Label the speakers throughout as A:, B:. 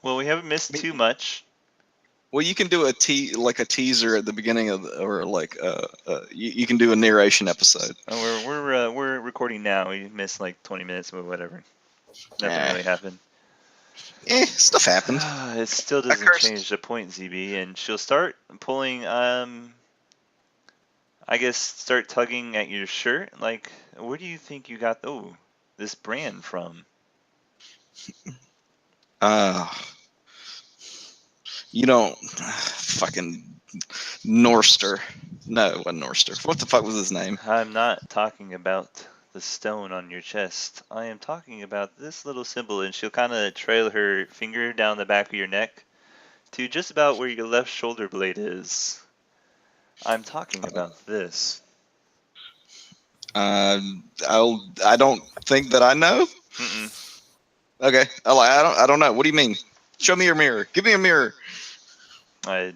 A: Well, we haven't missed too much.
B: Well, you can do a teaser at the beginning of, or like you can do a narration episode.
A: Oh, we're recording now. We missed like 20 minutes or whatever. Nothing really happened.
B: Stuff happened.
A: It still doesn't change the point, ZB, and she'll start pulling. I guess start tugging at your shirt. Like, where do you think you got this brand from?
B: You don't fucking Norster. No, it wasn't Norster. What the fuck was his name?
A: I'm not talking about the stone on your chest. I am talking about this little symbol, and she'll kind of trail her finger down the back of your neck to just about where your left shoulder blade is. I'm talking about this.
B: I don't think that I know.
A: Mm-mm.
B: Okay, I don't know. What do you mean? Show me your mirror. Give me a mirror.
A: I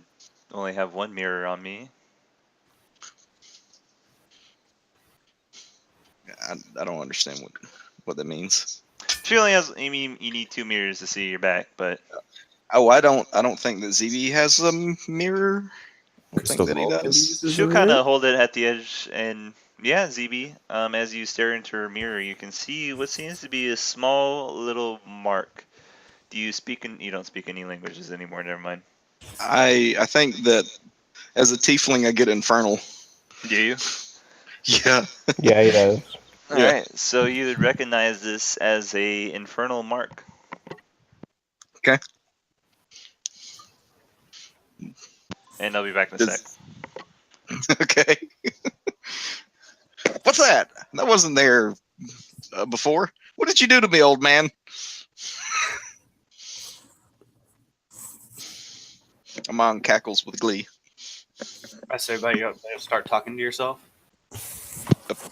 A: only have one mirror on me.
B: I don't understand what that means.
A: She only has. I mean, you need 2 mirrors to see your back, but.
B: Oh, I don't think that ZB has a mirror. I don't think that he does.
A: She'll kind of hold it at the edge, and yeah, ZB. As you stare into her mirror, you can see what seems to be a small little mark. Do you speak? You don't speak any languages anymore. Never mind.
B: I think that as a tiefling, I get infernal.
A: Do you?
B: Yeah.
C: Yeah, he does.
A: All right. So you would recognize this as a infernal mark.
B: Okay.
A: And I'll be back in a sec.
B: Okay. What's that? That wasn't there before. What did you do to me, old man? Amon cackles with glee.
D: I say, about you start talking to yourself.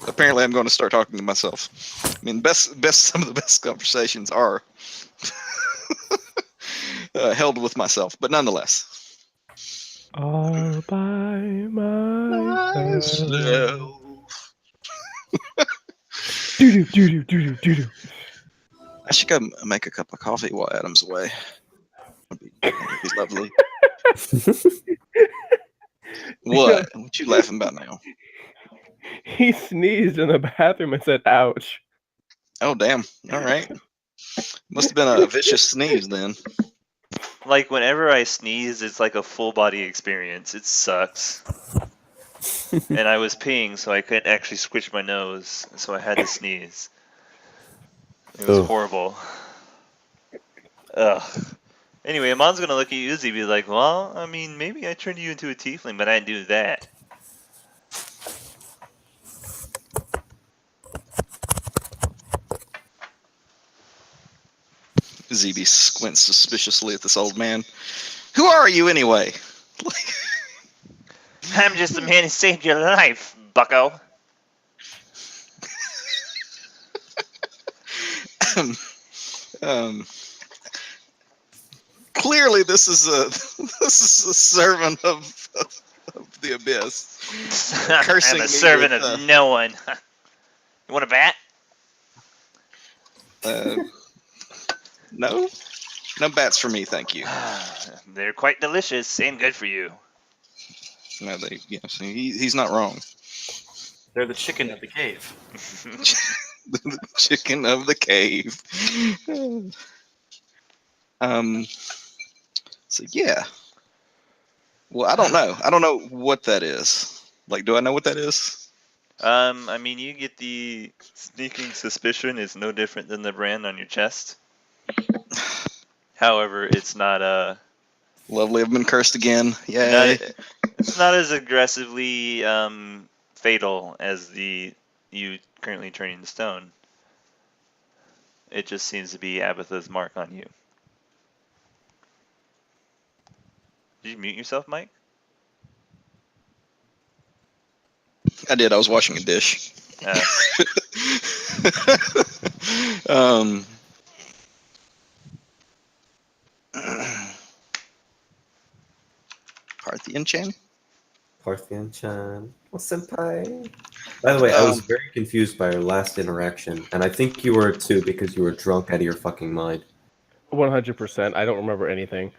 B: Apparently, I'm going to start talking to myself. I mean, some of the best conversations are held with myself, but nonetheless.
C: All by myself. Do.
B: I should go make a cup of coffee while Adam's away. That'd be lovely. What? What you laughing about now?
C: He sneezed in the bathroom and said, "Ouch."
B: Oh, damn. All right. Must have been a vicious sneeze then.
A: Like, whenever I sneeze, it's like a full body experience. It sucks. And I was peeing, so I couldn't actually squish my nose, so I had to sneeze. It was horrible. Ugh. Anyway, Amon's gonna look at you and be like, well, I mean, maybe I turned you into a tiefling, but I didn't do that.
B: ZB squints suspiciously at this old man. Who are you anyway?
A: I'm just the man who saved your life, bucko.
B: Clearly, this is a servant of the abyss.
A: I'm a servant of no one. You want a bat?
B: No bats for me, thank you.
A: They're quite delicious and good for you.
B: No, he's not wrong.
D: They're the chicken of the cave.
B: The chicken of the cave. So yeah. Well, I don't know. I don't know what that is. Like, do I know what that is?
A: I mean, you get the sneaking suspicion is no different than the brand on your chest. However, it's not
B: Lovely, I've been cursed again. Yay.
A: It's not as aggressively fatal as you currently turning to stone. It just seems to be Abatha's mark on you. Did you mute yourself, Mike?
B: I did. I was washing a dish. Parthian-chan?
E: Parthian-chan. Well, senpai. By the way, I was very confused by our last interaction, and I think you were too because you were drunk out of your fucking mind.
C: 100%. I don't remember anything.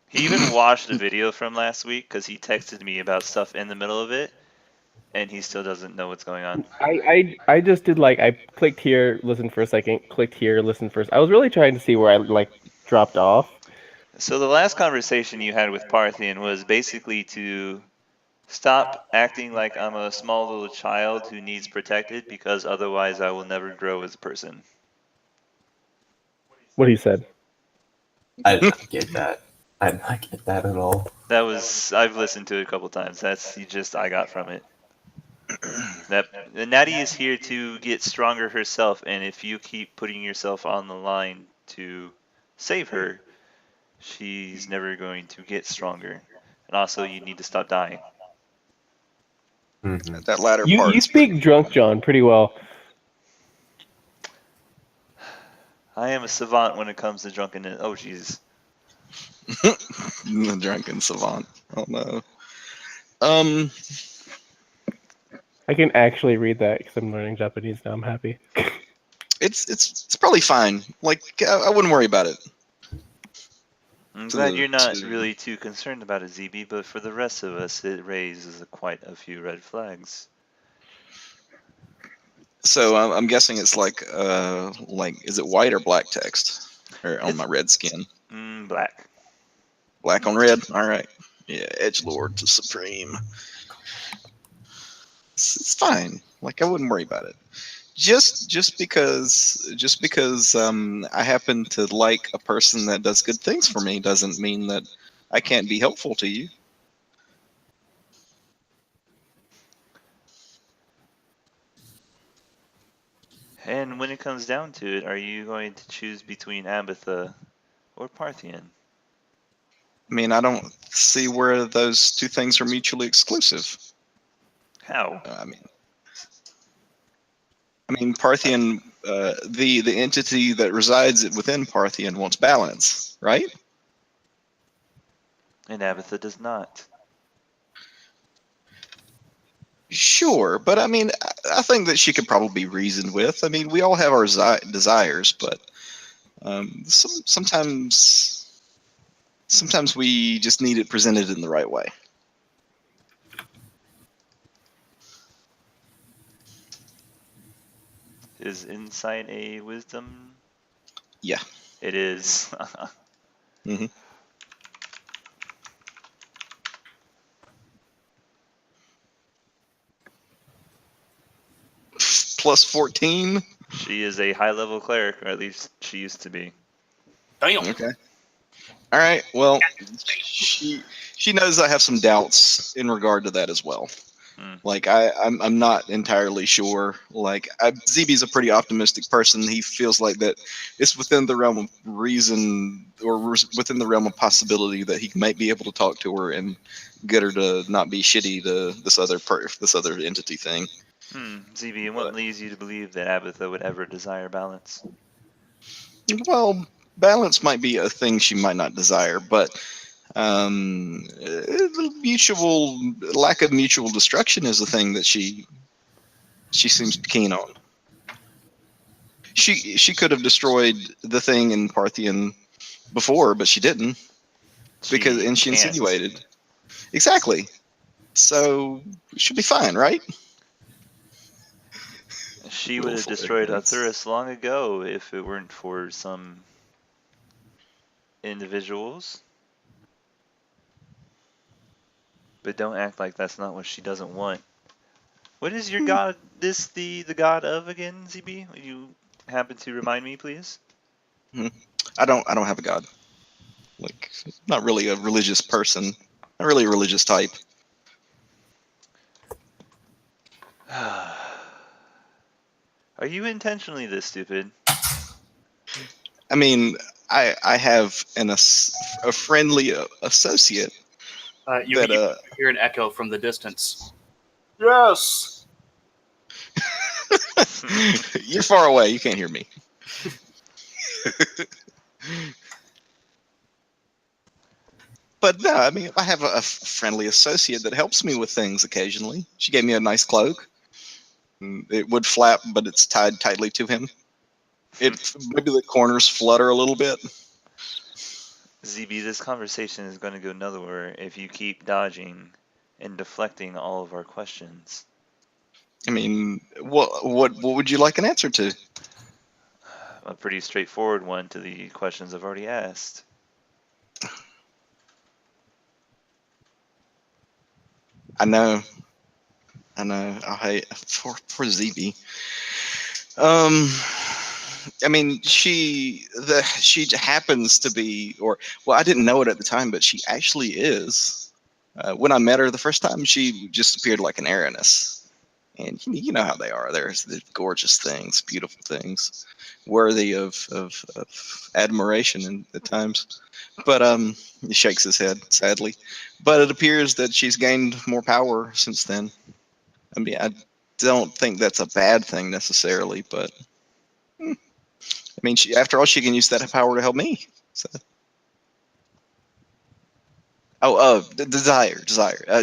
A: He even watched the video from last week because he texted me about stuff in the middle of it, and he still doesn't know what's going on.
C: I just did like I clicked here, listened for a second, clicked here, listened first. I was really trying to see where I like dropped off.
A: So the last conversation you had with Parthian was basically to stop acting like I'm a small little child who needs protected because otherwise I will never grow as a person.
C: What he said.
E: I did not get that. I did not get that at all.
A: I've listened to it a couple times. That's the gist I got from it. That Natty is here to get stronger herself, and if you keep putting yourself on the line to save her, she's never going to get stronger. And also, you need to stop dying.
E: Mhm.
B: That latter
C: You
B: part.
C: you speak drunk, John, pretty well.
A: I am a savant when it comes to drunkenness. Oh, Jesus.
B: The drunken savant. Oh no. Um.
C: I can actually read that because I'm learning Japanese now. I'm happy.
B: It's probably fine. Like I wouldn't worry about it.
A: I'm
B: To
A: glad
B: the-
A: you're not
B: to-
A: really too concerned about it, ZB, but for the rest of us, it raises quite a few red flags.
B: So I'm guessing it's like is it white or black text? Or on
A: It's-
B: my red skin.
A: Black.
B: Black on red. All right. Yeah, edge lord to supreme. It's fine. Like I wouldn't worry about it. Just because I happen to like a person that does good things for me doesn't mean that I can't be helpful to you.
A: And when it comes down to it, are you going to choose between Abatha or Parthian?
B: I mean, I don't see where those two things are mutually exclusive.
A: How?
B: I mean, Parthian, the entity that resides within Parthian wants balance, right?
A: And Abatha does not.
B: Sure, but I mean, I think that she could probably be reasoned with. I mean, we all have our desires, but sometimes we just need it presented in the right way.
A: Is insight a wisdom?
B: Yeah.
A: It is.
B: Hmm. Plus 14.
A: She is a high level cleric, or at least she used to be.
D: Damn.
B: Okay. All right. Well, she knows I have some doubts in regard to that as well.
A: Hmm.
B: Like I'm not entirely sure. Like ZB's a pretty optimistic person. He feels like that it's within the realm of reason or within the realm of possibility that he might be able to talk to her and get her to not be shitty to this other entity thing.
A: ZB, and what leads you to believe that Abatha would ever desire balance?
B: Well, balance might be a thing she might not desire, but mutual lack of mutual destruction is the thing that she seems keen on. She could have destroyed the thing in Parthian before, but she didn't she
A: can't.
B: insinuated exactly. So it should be fine, right?
A: She would have destroyed Cthuran long ago if it weren't for some individuals. But don't act like that's not what she doesn't want. What is your god? The god of again, ZB? Will you happen to remind me, please?
B: I don't have a god. Like, not really a religious person. Not really a religious type.
A: Are you intentionally this stupid?
B: I mean, I have a friendly associate
D: You
B: that
D: hear an echo from the distance. Yes.
B: you're far away. You can't hear me. But no, I mean, I have a friendly associate that helps me with things occasionally. She gave me a nice cloak. It would flap, but it's tied tightly to him. Maybe the corners flutter a little bit.
A: ZB, this conversation is going to go nowhere if you keep dodging and deflecting all of our questions.
B: I mean, what would you like an answer to?
A: A pretty straightforward one to the questions I've already asked.
B: I know. I hate for ZB. I mean, she happens to be, or well, I didn't know it at the time, but she actually is. When I met her the first time, she just appeared like an Aranus, and you know how they are. They're gorgeous things, beautiful things, worthy of admiration at times. But he shakes his head sadly. But it appears that she's gained more power since then. I mean, I don't think that's a bad thing necessarily, but I mean, after all, she can use that power to help me. So. Oh, desire.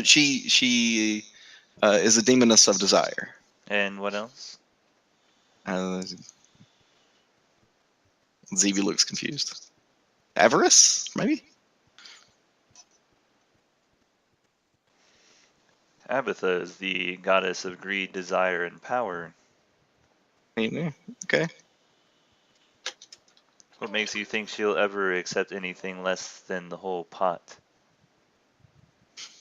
B: She is a demoness of desire.
A: And what else?
B: ZB looks confused. Avarice, maybe?
A: Abatha is the goddess of greed, desire, and power.
B: I mean, okay.
A: What makes you think she'll ever accept anything less than the whole pot?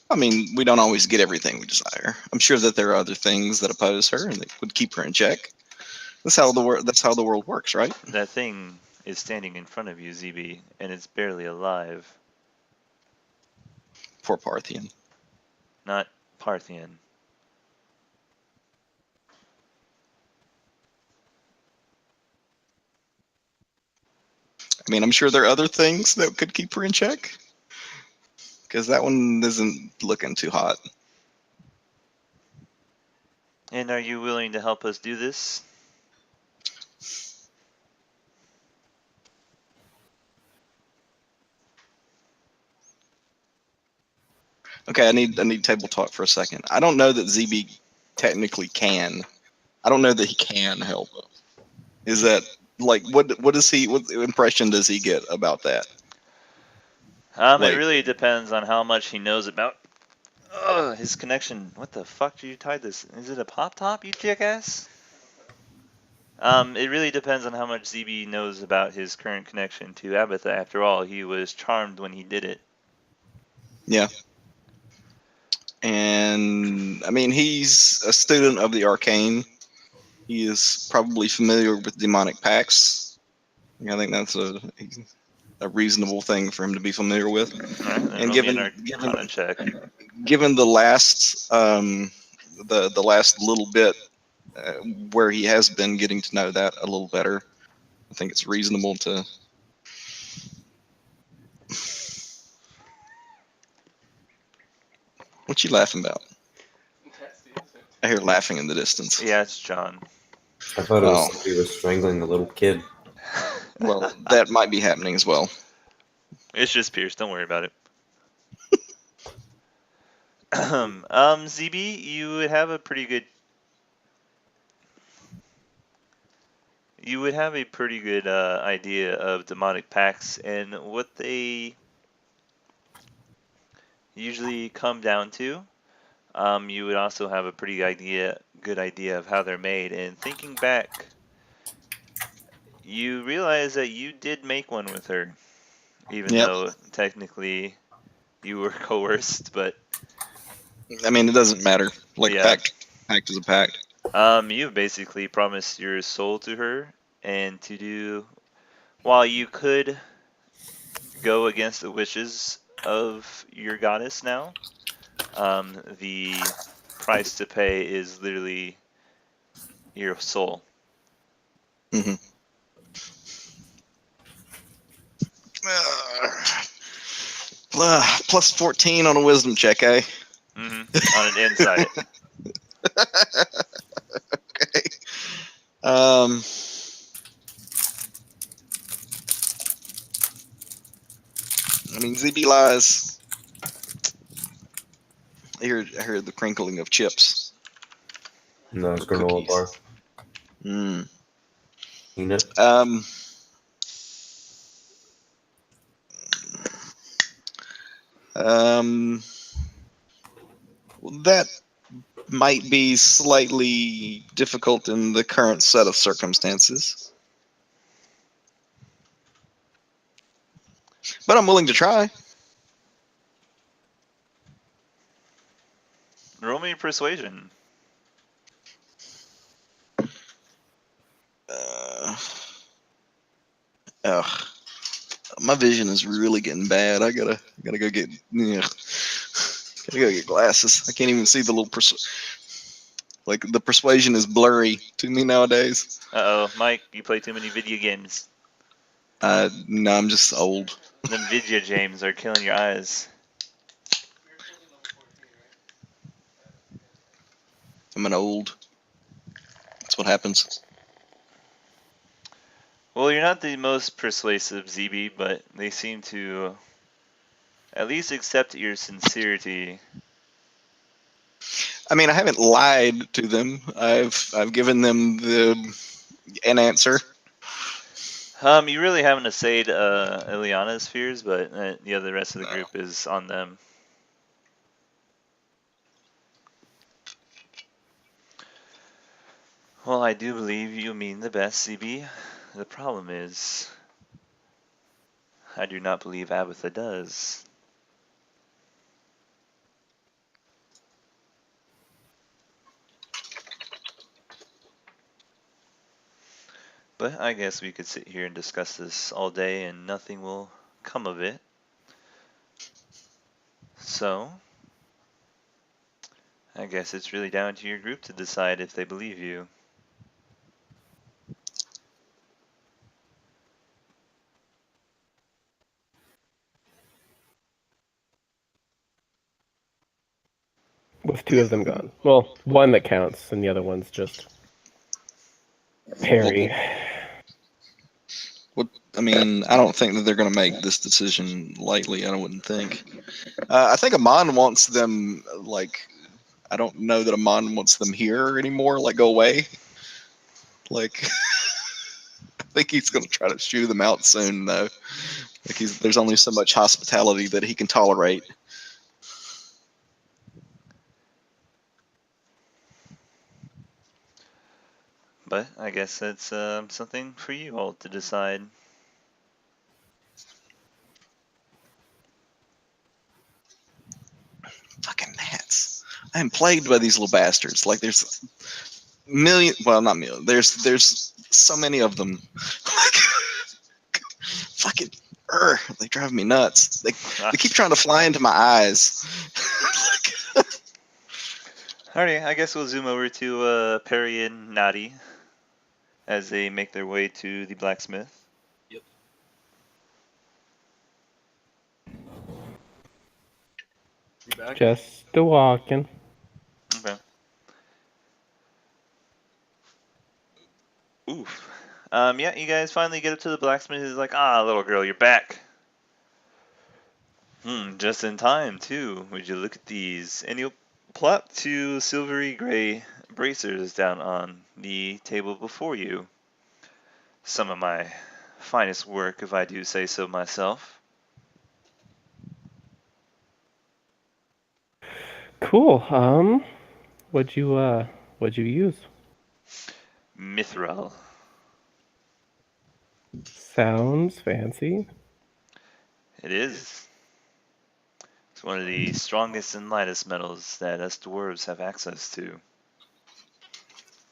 B: I mean, we don't always get everything we desire. I'm sure that there are other things that oppose her and that would keep her in check. That's how the world works, right?
A: That thing is standing in front of you, ZB, and it's barely alive.
B: Poor Parthian.
A: Not Parthian.
B: I mean, I'm sure there are other things that could keep her in check. Because that one isn't looking too hot.
A: And are you willing to help us do this?
B: Okay, I need table talk for a second. I don't know that ZB technically can. I don't know that he can help. Is that like what impression does he get about that?
A: It really depends on how much he knows about his connection. What the fuck did you tie this? Is it a pop top, you jackass? It really depends on how much ZB knows about his current connection to Abatha. After all, he was charmed when he did it.
B: Yeah. And I mean, he's a student of the arcane. He is probably familiar with demonic pacts. I think that's a reasonable thing for him to be familiar with.
A: All right, then
B: And
A: roll me an Arcana check.
B: given the last the last little bit where he has been getting to know that a little better, I think it's reasonable to. What you laughing about? I hear laughing in the distance.
A: Yeah, it's John.
E: I thought it was somebody was strangling a little kid.
B: Well, that might be happening as well.
A: It's just Pierce. Don't worry about it. ZB, you would have a pretty good. You would have a pretty good idea of demonic pacts and what they usually come down to. You would also have a pretty good idea of how they're made. And thinking back, you realize that you did make one with her, even though technically you were coerced. But
B: I mean, it doesn't matter. Like
A: yeah.
B: pact is a pact.
A: You basically promised your soul to her, and to do, while you could go against the wishes of your goddess now, the price to pay is literally your soul.
B: Mm-hmm. Plus 14 on a wisdom check, eh?
A: Mm-hmm. On an insight.
B: Okay. I mean, ZB lies. I hear the crinkling of chips.
E: No, it's
B: Or
E: granola bar.
B: cookies.
E: Peanut.
B: That might be slightly difficult in the current set of circumstances, but I'm willing to try.
A: Roll me persuasion.
B: Ugh. My vision is really getting bad. I gotta go get gotta go get glasses. I can't even see the little like the persuasion is blurry to me nowadays.
A: Uh-oh, Mike, you play too many video games.
B: No, I'm just old.
A: Them video games are killing your eyes.
B: I'm an old. That's what happens.
A: Well, you're not the most persuasive, ZB, but they seem to at least accept your sincerity.
B: I mean, I haven't lied to them. I've given them an answer.
A: You really haven't essayed Ileana's fears, but the other rest of the group is on them. Well, I do believe you mean the best, CB. The problem is, I do not believe Abatha does. But I guess we could sit here and discuss this all day and nothing will come of it. So, I guess it's really down to your group to decide if they believe you.
C: With two of them gone. Well, one that counts, and the other one's just Perry.
B: I mean, I don't think that they're going to make this decision lightly. I wouldn't think. I think Amon wants them, like, I don't know that Amon wants them here anymore. Like, go away. Like, I think he's going to try to shoo them out soon, though. Like, there's only so much hospitality that he can tolerate.
A: But I guess that's something for you all to decide.
B: Fucking gnats. I am plagued by these little bastards. Like, there's well, not million. There's so many of them. Fucking, they drive me nuts. They keep trying to fly into my eyes.
A: Alrighty, I guess we'll zoom over to Perry and Nadi as they make their way to the blacksmith.
D: Yep. You back?
C: Just a walking.
A: Okay. Oof. Yeah, you guys finally get up to the blacksmith. He's like, "Ah, little girl, you're back." Just in time, too. Would you look at these? And you'll plop two silvery gray bracers down on the table before you. Some of my finest work, if I do say so myself.
C: Cool. What'd you use?
A: Mithril.
C: Sounds fancy.
A: It is. It's one of the strongest and lightest metals that us dwarves have access to.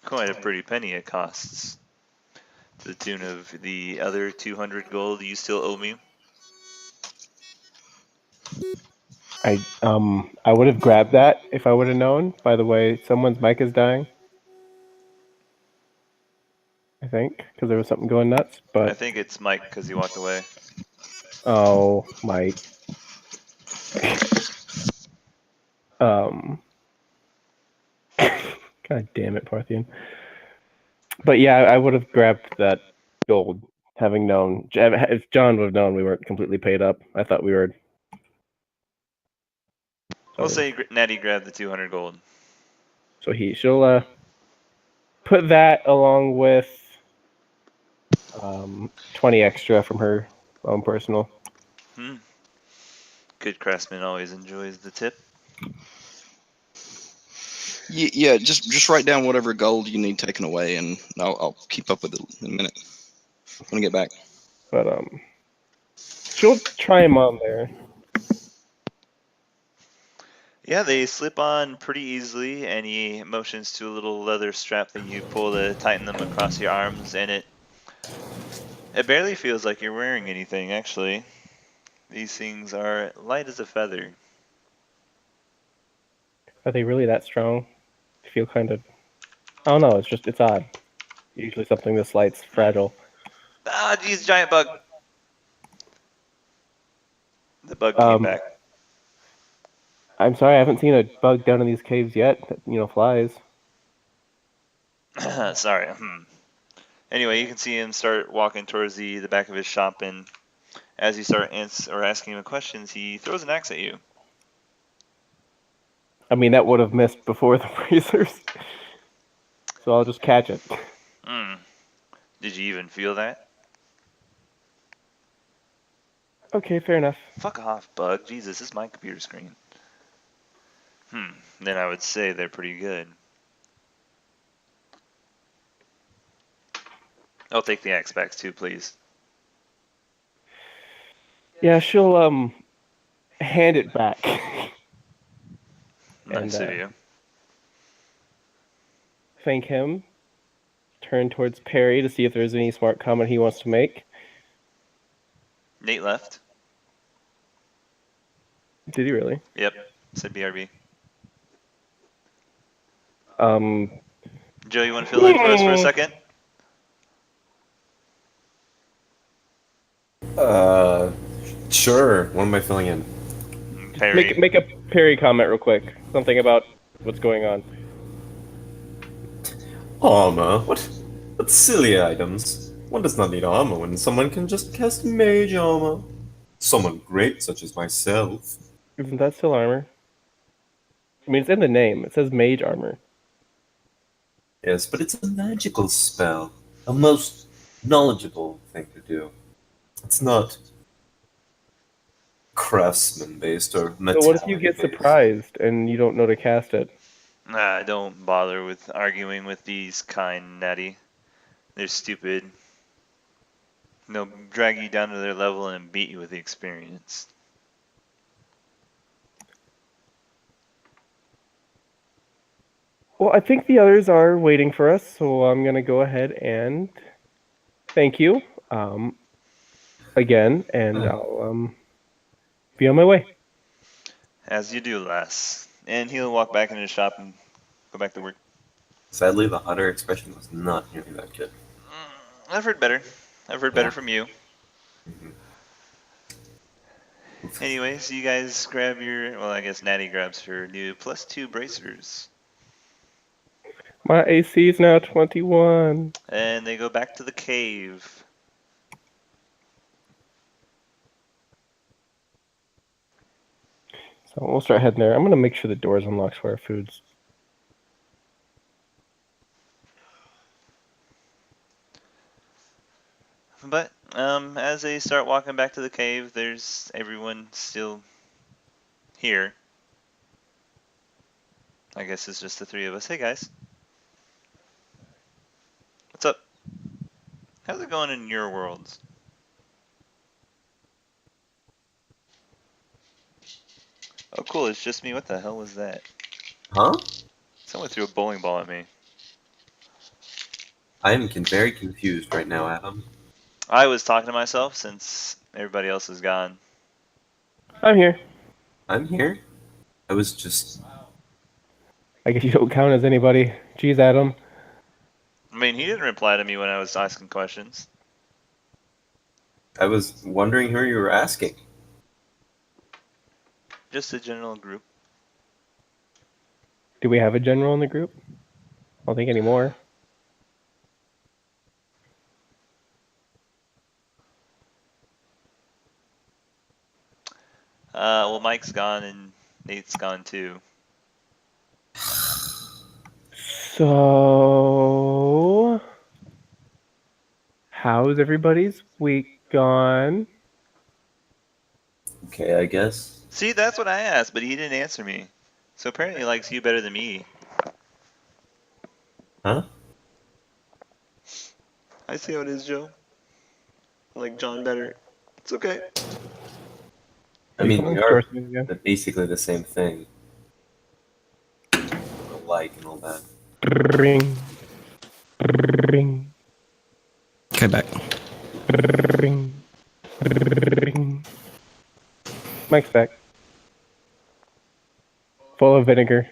A: Quite a pretty penny it costs. To the tune of the other 200 gold you still owe me.
C: I would have grabbed that if I would have known. By the way, someone's mic is dying. I think because there was something going nuts. But
A: I think it's Mike because he walked away.
C: oh, Mike. God damn it, Parthian. But yeah, I would have grabbed that gold, having known. If John would have known we weren't completely paid up, I thought we were.
A: We'll say Natty grabbed the 200 gold.
C: So she'll put that along with 20 extra from her own personal.
A: Good craftsman always enjoys the tip.
B: Yeah, just write down whatever gold you need taken away, and I'll keep up with it in a minute when I get back.
C: But she'll try him on there.
A: Yeah, they slip on pretty easily, and he motions to a little leather strap that you pull to tighten them across your arms, and it barely feels like you're wearing anything, actually. These things are light as a feather.
C: Are they really that strong? I feel kind of. I don't know. It's odd. Usually something this light's fragile.
A: Ah, geez, giant bug! The bug came back.
C: I'm sorry, I haven't seen a bug down in these caves yet that flies.
A: Sorry. Anyway, you can see him start walking towards the back of his shop, and as you start asking him questions, he throws an axe at you.
C: I mean, that would have missed before the bracers. So I'll just catch it.
A: Did you even feel that?
C: Okay, fair enough.
A: Fuck off, bug. Jesus, this is my computer screen. Then I would say they're pretty good. I'll take the axe back too, please.
C: Yeah, she'll hand it back.
A: Nice of you.
C: Thank him. Turn towards Perry to see if there's any smart comment he wants to make.
A: Nate left.
C: Did he really?
A: Yep, said BRB. Joe, you want to fill in for us for a second?
E: Sure. What am I filling in?
A: Perry.
C: Make a Perry comment real quick. Something about what's going on.
E: Armor? What silly items? One does not need armor when someone can just cast mage armor. Someone great such as myself.
C: Isn't that still armor? I mean, it's in the name. It says mage armor.
E: Yes, but it's a magical spell. A most knowledgeable thing to do. It's not craftsman based or metallic.
C: So what if you get surprised and you don't know to cast it?
A: Don't bother with arguing with these kind natty. They're stupid. They'll drag you down to their level and beat you with the experience.
C: Well, I think the others are waiting for us, so I'm gonna go ahead and thank you again, and I'll be on my way.
A: As you do, lass. And he'll walk back into the shop and go back to work.
E: Sadly, the hunter expression was not nearly that good.
A: I've heard better. I've heard better from you. Anyways, you guys grab your, well, I guess Natty grabs her new +2 bracers.
C: My AC is now 21.
A: And they go back to the cave.
C: So we'll start heading there. I'm gonna make sure the door's unlocked for our foods.
A: But as they start walking back to the cave, there's everyone still here. I guess it's just the three of us. Hey guys. What's up? How's it going in your worlds? Oh cool, it's just me. What the hell was that?
E: Huh?
A: Someone threw a bowling ball at me.
E: I am very confused right now, Adam.
A: I was talking to myself since everybody else is gone.
C: I'm here.
E: I'm here. I was just.
C: I guess you don't count as anybody. Jeez, Adam.
A: I mean, he didn't reply to me when I was asking questions.
E: I was wondering who you were asking.
A: Just a general group.
C: Do we have a general in the group? I don't think anymore.
A: Well, Mike's gone and Nate's gone too.
C: So, how's everybody's week gone?
E: Okay, I guess.
A: See, that's what I asked, but he didn't answer me. So apparently he likes you better than me.
E: Huh?
A: I see how it is, Joe. I like John better. It's okay.
E: I mean, we are
C: Yeah.
E: basically the same thing. Alike and all that.
C: Ring. Ring.
F: Okay, back.
C: Ring. Ring. Mike's back. Full of vinegar.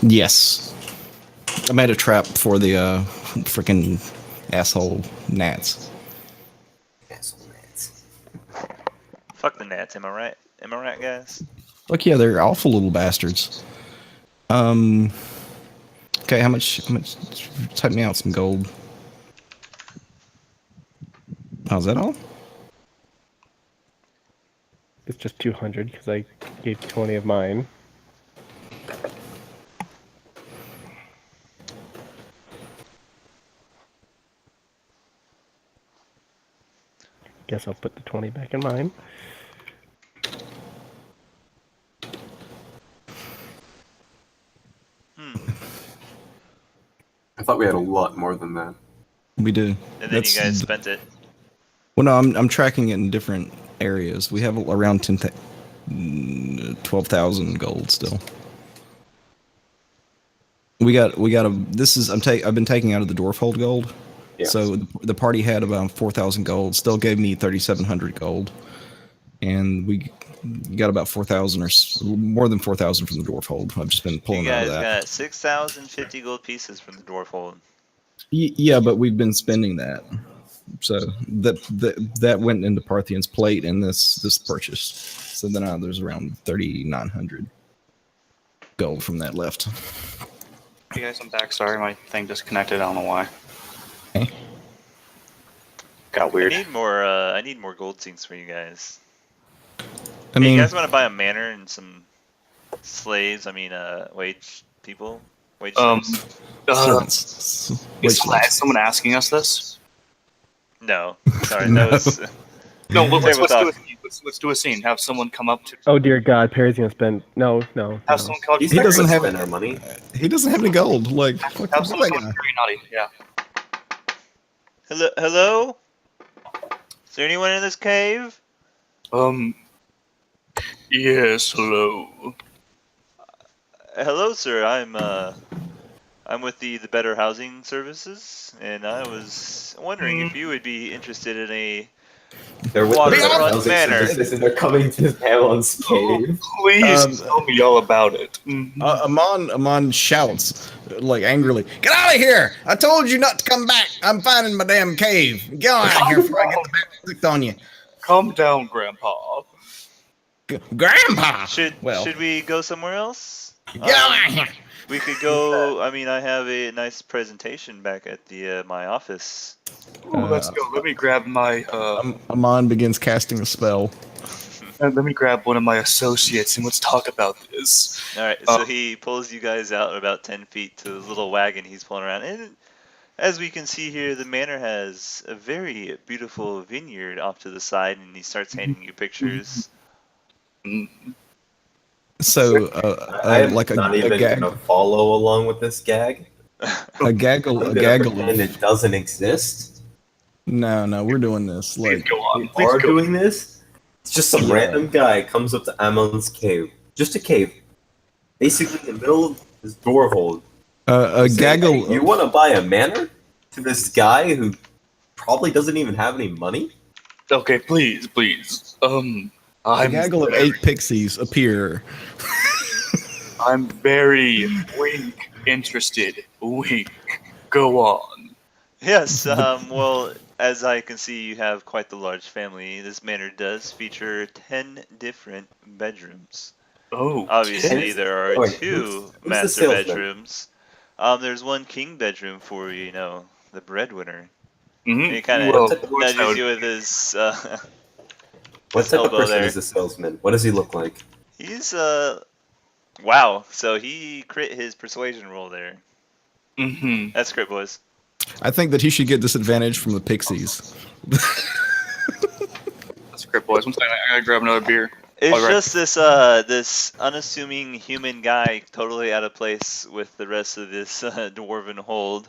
F: Yes. I made a trap for the freaking asshole gnats.
E: Asshole gnats.
A: Fuck the gnats, am I right? Am I right, guys?
F: Look, yeah, they're awful little bastards. Okay, how much? Type me out some gold. How's that all?
C: It's just 200 because I gave 20 of mine. Guess I'll put the 20 back in mine.
E: I thought we had a lot more than that.
F: We do.
A: And then you guys spent it.
F: Well, no, I'm tracking it in different areas. We have around 12,000 gold still. We got a. This is I've been taking out of the Dwarfhold gold.
E: Yes.
F: So the party had about 4,000 gold. Still gave me 3,700 gold, and we got about 4,000 or more than 4,000 from the Dwarfhold. I've just been
A: You
F: pulling out
A: guys
F: of that.
A: got 6,050 gold pieces from the dwarf hold.
F: Yeah, but we've been spending that. So that went into Parthian's plate in this purchase. So then there's around 3,900 gold from that left.
D: Hey guys, I'm back. Sorry, my thing disconnected. I don't know why.
F: Okay.
D: Got weird.
A: I need more gold sinks for you guys.
F: I
A: Hey,
F: mean,
A: you guys want to buy a manor and some slaves? I mean, wage people? Wage slaves?
F: servants.
D: Is someone asking us this?
A: No. Sorry, that was...
D: No, let's
A: Table
D: do a
A: talk.
D: scene. Let's do a scene. Have someone come up to.
C: Oh dear God, Perry's gonna spend. No.
D: Have someone come up to.
E: He's
F: He
E: not
F: doesn't
E: gonna
F: have-
E: spend our money.
F: He doesn't have any gold. Like, fuck
D: Have someone
F: that
D: come
F: guy.
D: up to Naughty. Yeah.
A: Hello? Is there anyone in this cave?
D: Yes. Hello.
A: Hello, sir. I'm with the Better Housing Services, and I was wondering if you would be interested in a
E: They're with
A: Water
E: the
A: front
E: housing
A: manor.
E: services and they're coming to Hamlin's cave.
D: Please tell me all about it.
F: Amon shouts, like, angrily, "Get out of here! I told you not to come back! I'm finding my damn cave! Get out of here before I get the back clicked on you!"
D: Calm down, Grandpa.
F: Grandpa!
A: Should
F: Well.
A: should we go somewhere else?
F: Get out of here!
A: We could go. I mean, I have a nice presentation back at the my office.
D: Ooh, let's go. Let me grab my.
F: Amon begins casting a spell.
D: Let me grab one of my associates and let's talk about this.
A: All right, so he pulls you guys out about 10 feet to his little wagon he's pulling around. And as we can see here, the manor has a very beautiful vineyard off to the side, and he starts handing you pictures.
F: So,
E: I'm
F: like
E: not
F: a
E: even
F: gag,
E: gonna follow along with this gag.
F: a gaggle,
E: I'm
F: a
E: gonna
F: gaggle.
E: pretend it doesn't exist.
F: No, we're doing this.
D: Please
F: Like,
D: go on.
E: We
D: Please
E: are
D: go.
E: doing this. It's just some
F: Yeah.
E: random guy comes up to Ammon's cave. Just a cave. Basically in the middle of this door hole.
F: a
E: Saying,
F: gaggle.
E: "Hey, you want to buy a manor to this guy who probably doesn't even have any money?"
D: Okay, please.
F: A
D: I'm
F: gaggle of 8 pixies appear.
D: I'm very interested. Wink. Go on.
A: Yes, well, as I can see, you have quite the large family. This manor does feature 10 different bedrooms.
D: Oh,
A: Obviously,
E: Yes.
A: there are
E: Wait,
A: two
E: who's the
A: master
E: salesman?
A: bedrooms. There's one king bedroom for, the breadwinner.
D: Mm-hmm.
A: He kind of
E: Well,
A: nudges you with his,
E: What
A: his
E: type of
A: elbow
E: person
A: there.
E: is the salesman? What does he look like?
A: He's, wow. So he crit his persuasion roll there.
D: Mm-hmm.
A: That's crit, boys.
F: I think that he should get disadvantage from the pixies.
D: That's great, boys. One second, I gotta grab another beer.
A: It's
D: Alright.
A: just this unassuming human guy, totally out of place with the rest of this dwarven hold.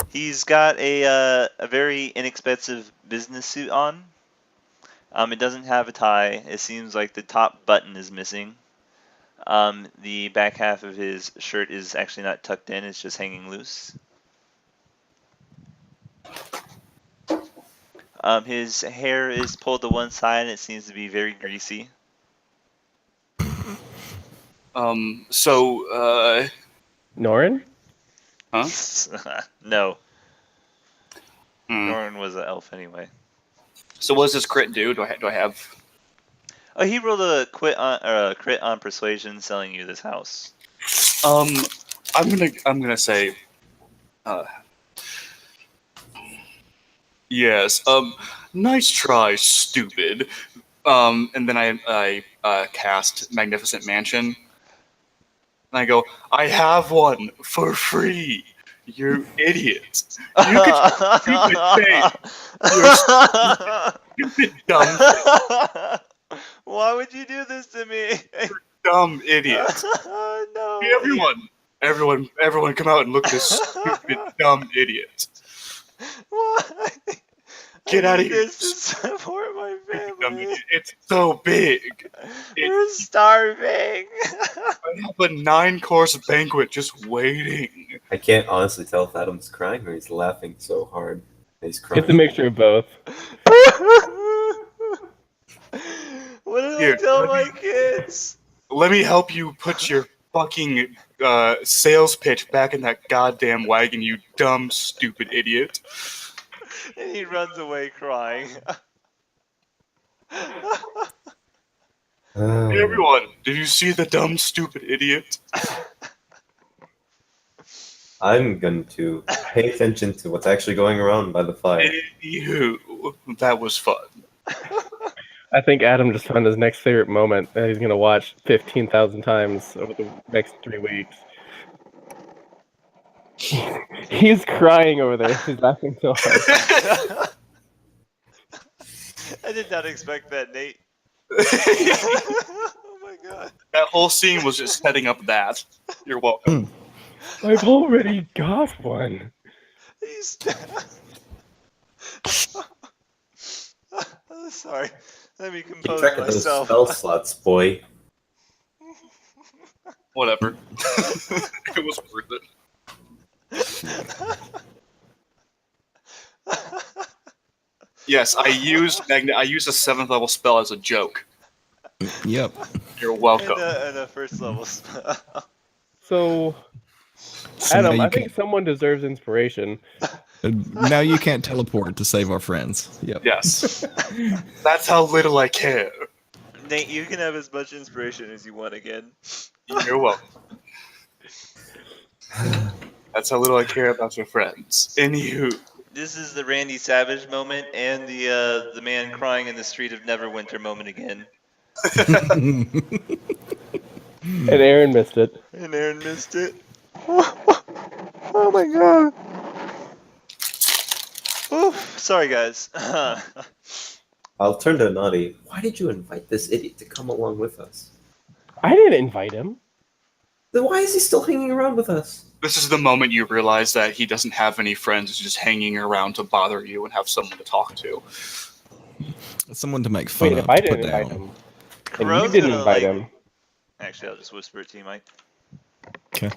A: He's got a very inexpensive business suit on. It doesn't have a tie. It seems like the top button is missing. The back half of his shirt is actually not tucked in, it's just hanging loose. His hair is pulled to one side and it seems to be very greasy.
C: Norin?
D: Huh?
A: No,
D: Hmm.
A: Norn was an elf anyway.
D: So what does this crit do? Do I have?
A: Oh, he rolled a crit on persuasion selling you this house.
D: I'm gonna say, yes. Nice try, stupid. And then I cast Magnificent Mansion. And I go, I have one for free. You idiot. You could stupid face. You stupid dumb
A: Why would you do this to me?
D: dumb idiot.
A: No.
D: Hey, everyone come out and look at this stupid dumb idiot.
A: Why?
D: Get
A: I
D: out of
A: need
D: here.
A: this to support my
D: Dumb
A: family.
D: idiot. It's so big.
A: We're starving.
D: I have a 9-course banquet just waiting.
E: I can't honestly tell if Adam's crying or he's laughing so hard. He's crying.
C: It's a mixture of both.
A: What did I
D: Here,
A: tell
D: let
A: my
D: me-
A: kids?
D: Let me help you put your fucking sales pitch back in that goddamn wagon, you dumb, stupid idiot.
A: And he runs away crying.
D: Hey, everyone, did you see the dumb, stupid idiot?
E: I'm going to pay attention to what's actually going around by the fire.
D: Anywho, that was fun.
C: I think Adam just found his next favorite moment that he's going to watch 15,000 times over the next 3 weeks. He's crying over there. He's laughing so hard.
A: I did not expect that, Nate. Oh my god.
D: That whole scene was just setting up that. You're welcome.
C: I've already got one.
A: He's. Sorry. Let me
E: Keep
A: compose
E: track of those
A: myself.
E: spell slots, boy.
D: Whatever. It was worth it. Yes, I used a 7th level spell as a joke.
F: Yep.
D: You're welcome.
A: And a first level spell.
C: So,
F: So
C: Adam,
F: now
C: I
F: you
C: think
F: can't,
C: someone deserves inspiration.
F: now you can't teleport to save our friends. Yep.
D: Yes. That's how little I care.
A: Nate, you can have as much inspiration as you want again.
D: You're welcome. That's how little I care about your friends. Anywho.
A: This is the Randy Savage moment and the man crying in the street of Neverwinter moment again.
C: And Aaron missed it.
A: And Aaron missed it. Oh my god. Oof, sorry guys.
E: I'll turn to Naughty. Why did you invite this idiot to come along with us?
C: I didn't invite him.
E: Then why is he still hanging around with us?
D: This is the moment you realize that he doesn't have any friends. He's just hanging around to bother you and have someone to talk to.
F: Someone to make fun
C: Wait,
F: of.
C: if I
F: to
C: didn't
F: put
C: invite
F: down.
C: him, and
A: Crow's
C: you didn't
A: gonna,
C: invite
A: like-
C: him,
A: Actually, I'll just whisper it to you, Mike.
F: Okay.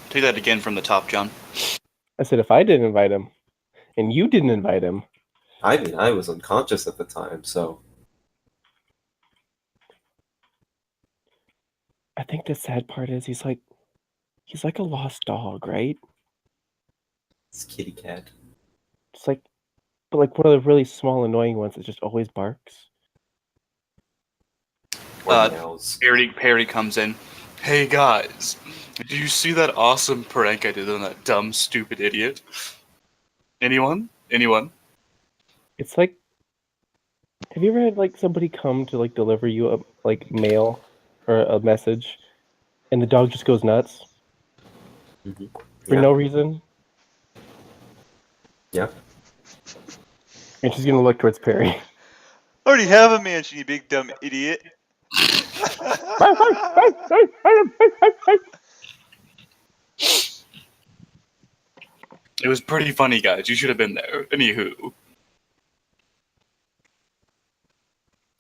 D: Take that again from the top, John.
C: I said if I didn't invite him, and you didn't invite him,
E: I mean, I was unconscious at the time, so
C: I think the sad part is he's like a lost dog, right?
E: it's kitty cat.
C: It's like, but like one of the really small, annoying ones that just always barks.
E: Or
D: Uh,
E: meows.
D: Perry comes in. Hey guys, did you see that awesome prank I did on that dumb, stupid idiot? Anyone?
C: It's like, have you ever had like somebody come to like deliver you a like mail or a message, and the dog just goes nuts
E: Mhm.
C: for
E: Yeah.
C: no reason?
E: Yeah.
C: And she's gonna look towards Perry.
A: Already have a mansion, you big dumb idiot.
D: It was pretty funny, guys. You should have been there. Anywho.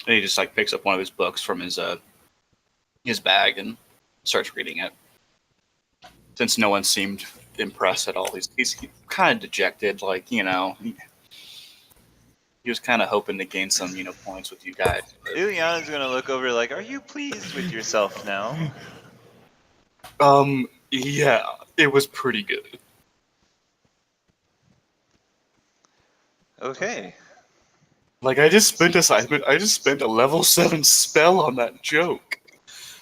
D: And he just like picks up one of his books from his bag and starts reading it. Since no one seemed impressed at all, he's kind of dejected. Like, you know, he was kind of hoping to gain some, points with you guys.
A: Ileana's gonna look over like, are you pleased with yourself now?
D: Yeah, it was pretty good.
A: Okay.
D: Like, I just spent a level 7 spell on that joke.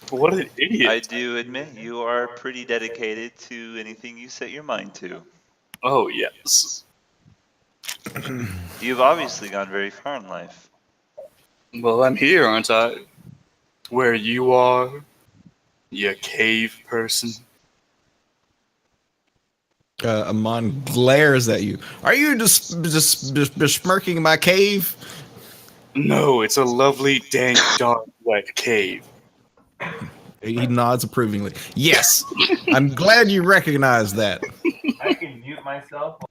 D: What an idiot.
A: I do admit you are pretty dedicated to anything you set your mind to.
D: Oh, yes.
A: You've obviously gone very far in life.
D: Well, I'm here, aren't I? Where you are, you cave person.
F: Amon glares at you. Are you just besmirking my cave?
D: No, it's a lovely, dank, dark, wet cave.
F: He nods approvingly. Yes, I'm glad you recognize that.
C: I can mute myself.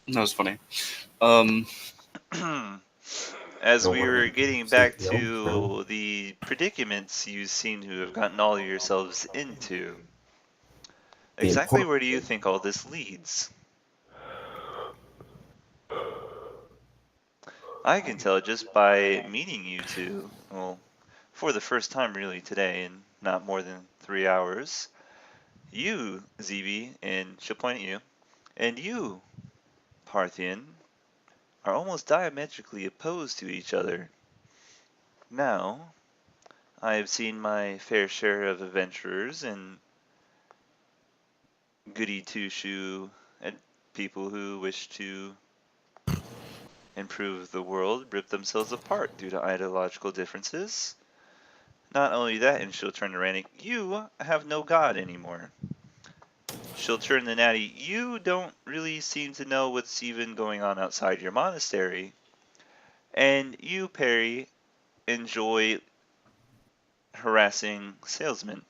D: That was funny.
A: As
E: Don't
A: we
E: worry.
A: were getting
E: Stay
A: back
E: still,
A: to
E: bro.
A: the predicaments you seem to have gotten all yourselves into, exactly where do you think all this leads? I can tell just by meeting you two, well, for the first time really today in not more than 3 hours. You, ZB, and she'll point at you, and you, Parthian, are almost diametrically opposed to each other. Now, I have seen my fair share of adventurers and goody two-shoe and people who wish to improve the world rip themselves apart due to ideological differences. Not only that, and she'll turn to Rannick, you have no god anymore. She'll turn to Natty, you don't really seem to know what's even going on outside your monastery. And you, Perry, enjoy harassing salesmen.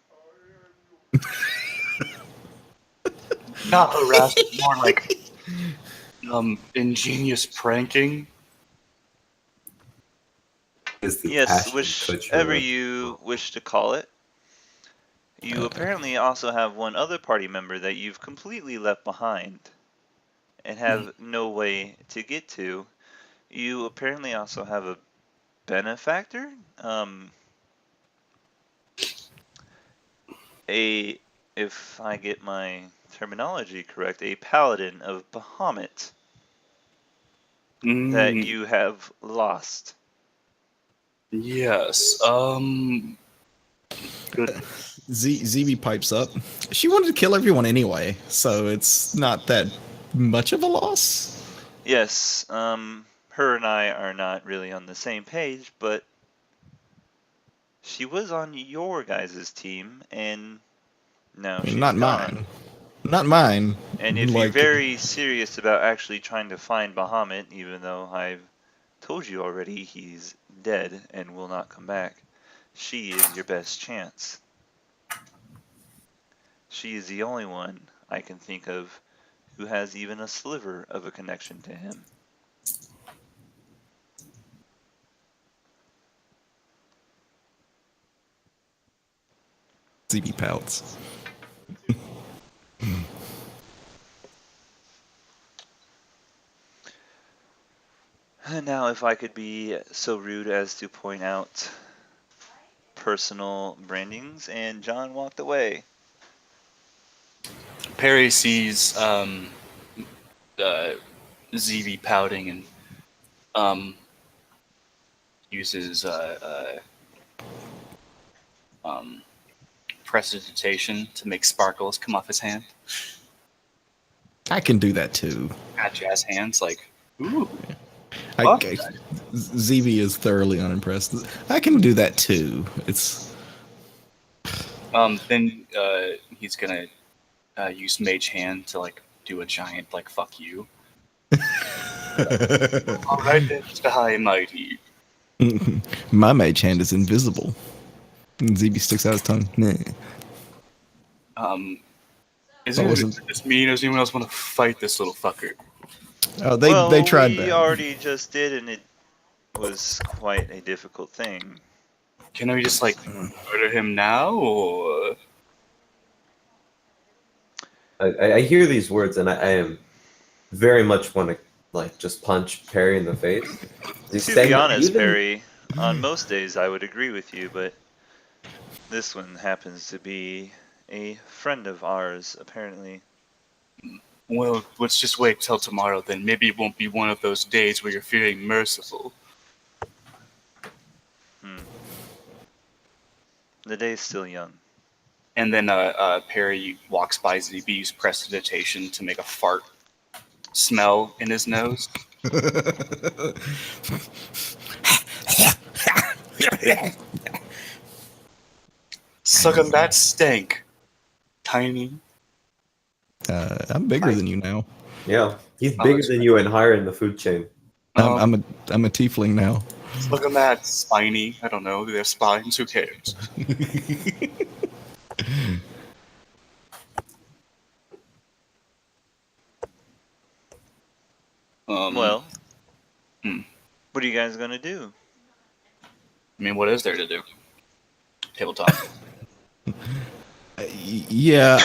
D: Not harassment, more like ingenious pranking.
E: Is the
A: Yes,
E: passion
A: whichever you wish to call it. You apparently also have one other party member that you've completely left behind and have no way to get to. You apparently also have a benefactor, if I get my terminology correct, a paladin of Bahamut that you have lost.
D: Yes. Good.
F: ZB pipes up. She wanted to kill everyone anyway, so it's not that much of a loss.
A: Yes, her and I are not really on the same page, but she was on your guys' team, and now she's
F: Not
A: gone.
F: mine. Not mine.
A: And if
F: Like-
A: you're very serious about actually trying to find Bahamut, even though I've told you already he's dead and will not come back, she is your best chance. She is the only one I can think of who has even a sliver of a connection to him.
F: ZB pouts.
A: And now, if I could be so rude as to point out personal brandings, and John walked away.
D: Perry sees ZV pouting and uses prestidigitation to make sparkles come off his hand.
F: I can do that too.
D: Got jazz hands, like, ooh.
F: ZB is thoroughly unimpressed. I can do that too. It's
D: Then he's gonna use Mage Hand to like do a giant like "fuck you." All right, then, Mr. High and Mighty.
F: My mage hand is invisible. And ZB sticks out his tongue. Nah.
D: Is
F: That
D: it
F: wasn't-
D: just me, or does anyone else want to fight this little fucker?
F: Oh, they tried
A: we
F: that.
A: already just did, and it was quite a difficult thing.
D: Can we just like murder him now, or
E: I hear these words and I am very much want to like just punch Perry in the face. He's
A: To
E: saying
A: be
E: that
A: honest,
E: even
A: Perry, on most days I would agree with you, but this one happens to be a friend of ours, apparently.
D: well, let's just wait till tomorrow. Then maybe it won't be one of those days where you're feeling merciful.
A: The day's still young.
D: And then Perry walks by ZB's prestidigitation to make a fart smell in his nose. Suck on that stank, tiny.
F: I'm bigger than you now.
E: yeah, he's bigger than you and higher in the food chain.
F: I'm a tiefling now.
D: Look at that, spiny. I don't know. They're spines. Who cares?
A: Well,
D: hmm.
A: what are you guys gonna do?
D: I mean, what is there to do? Tabletop.
F: Yeah.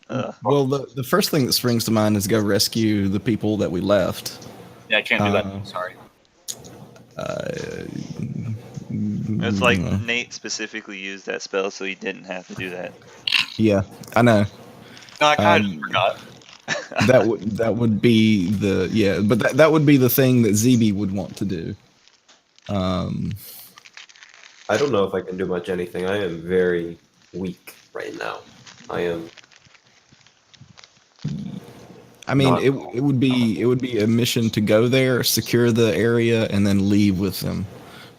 A: Uh,
F: Well, the first thing that springs to mind is go rescue the people that we left.
D: Yeah, I can't do that. Sorry.
A: it's like Nate specifically used that spell, so he didn't have to do that.
F: Yeah, I know.
D: No, I kind of forgot.
F: That would be but that would be the thing that ZB would want to do.
E: I don't know if I can do much anything. I am very weak right now. I am.
F: I mean,
E: Not-
F: it would be a mission to go there, secure the area, and then leave with them.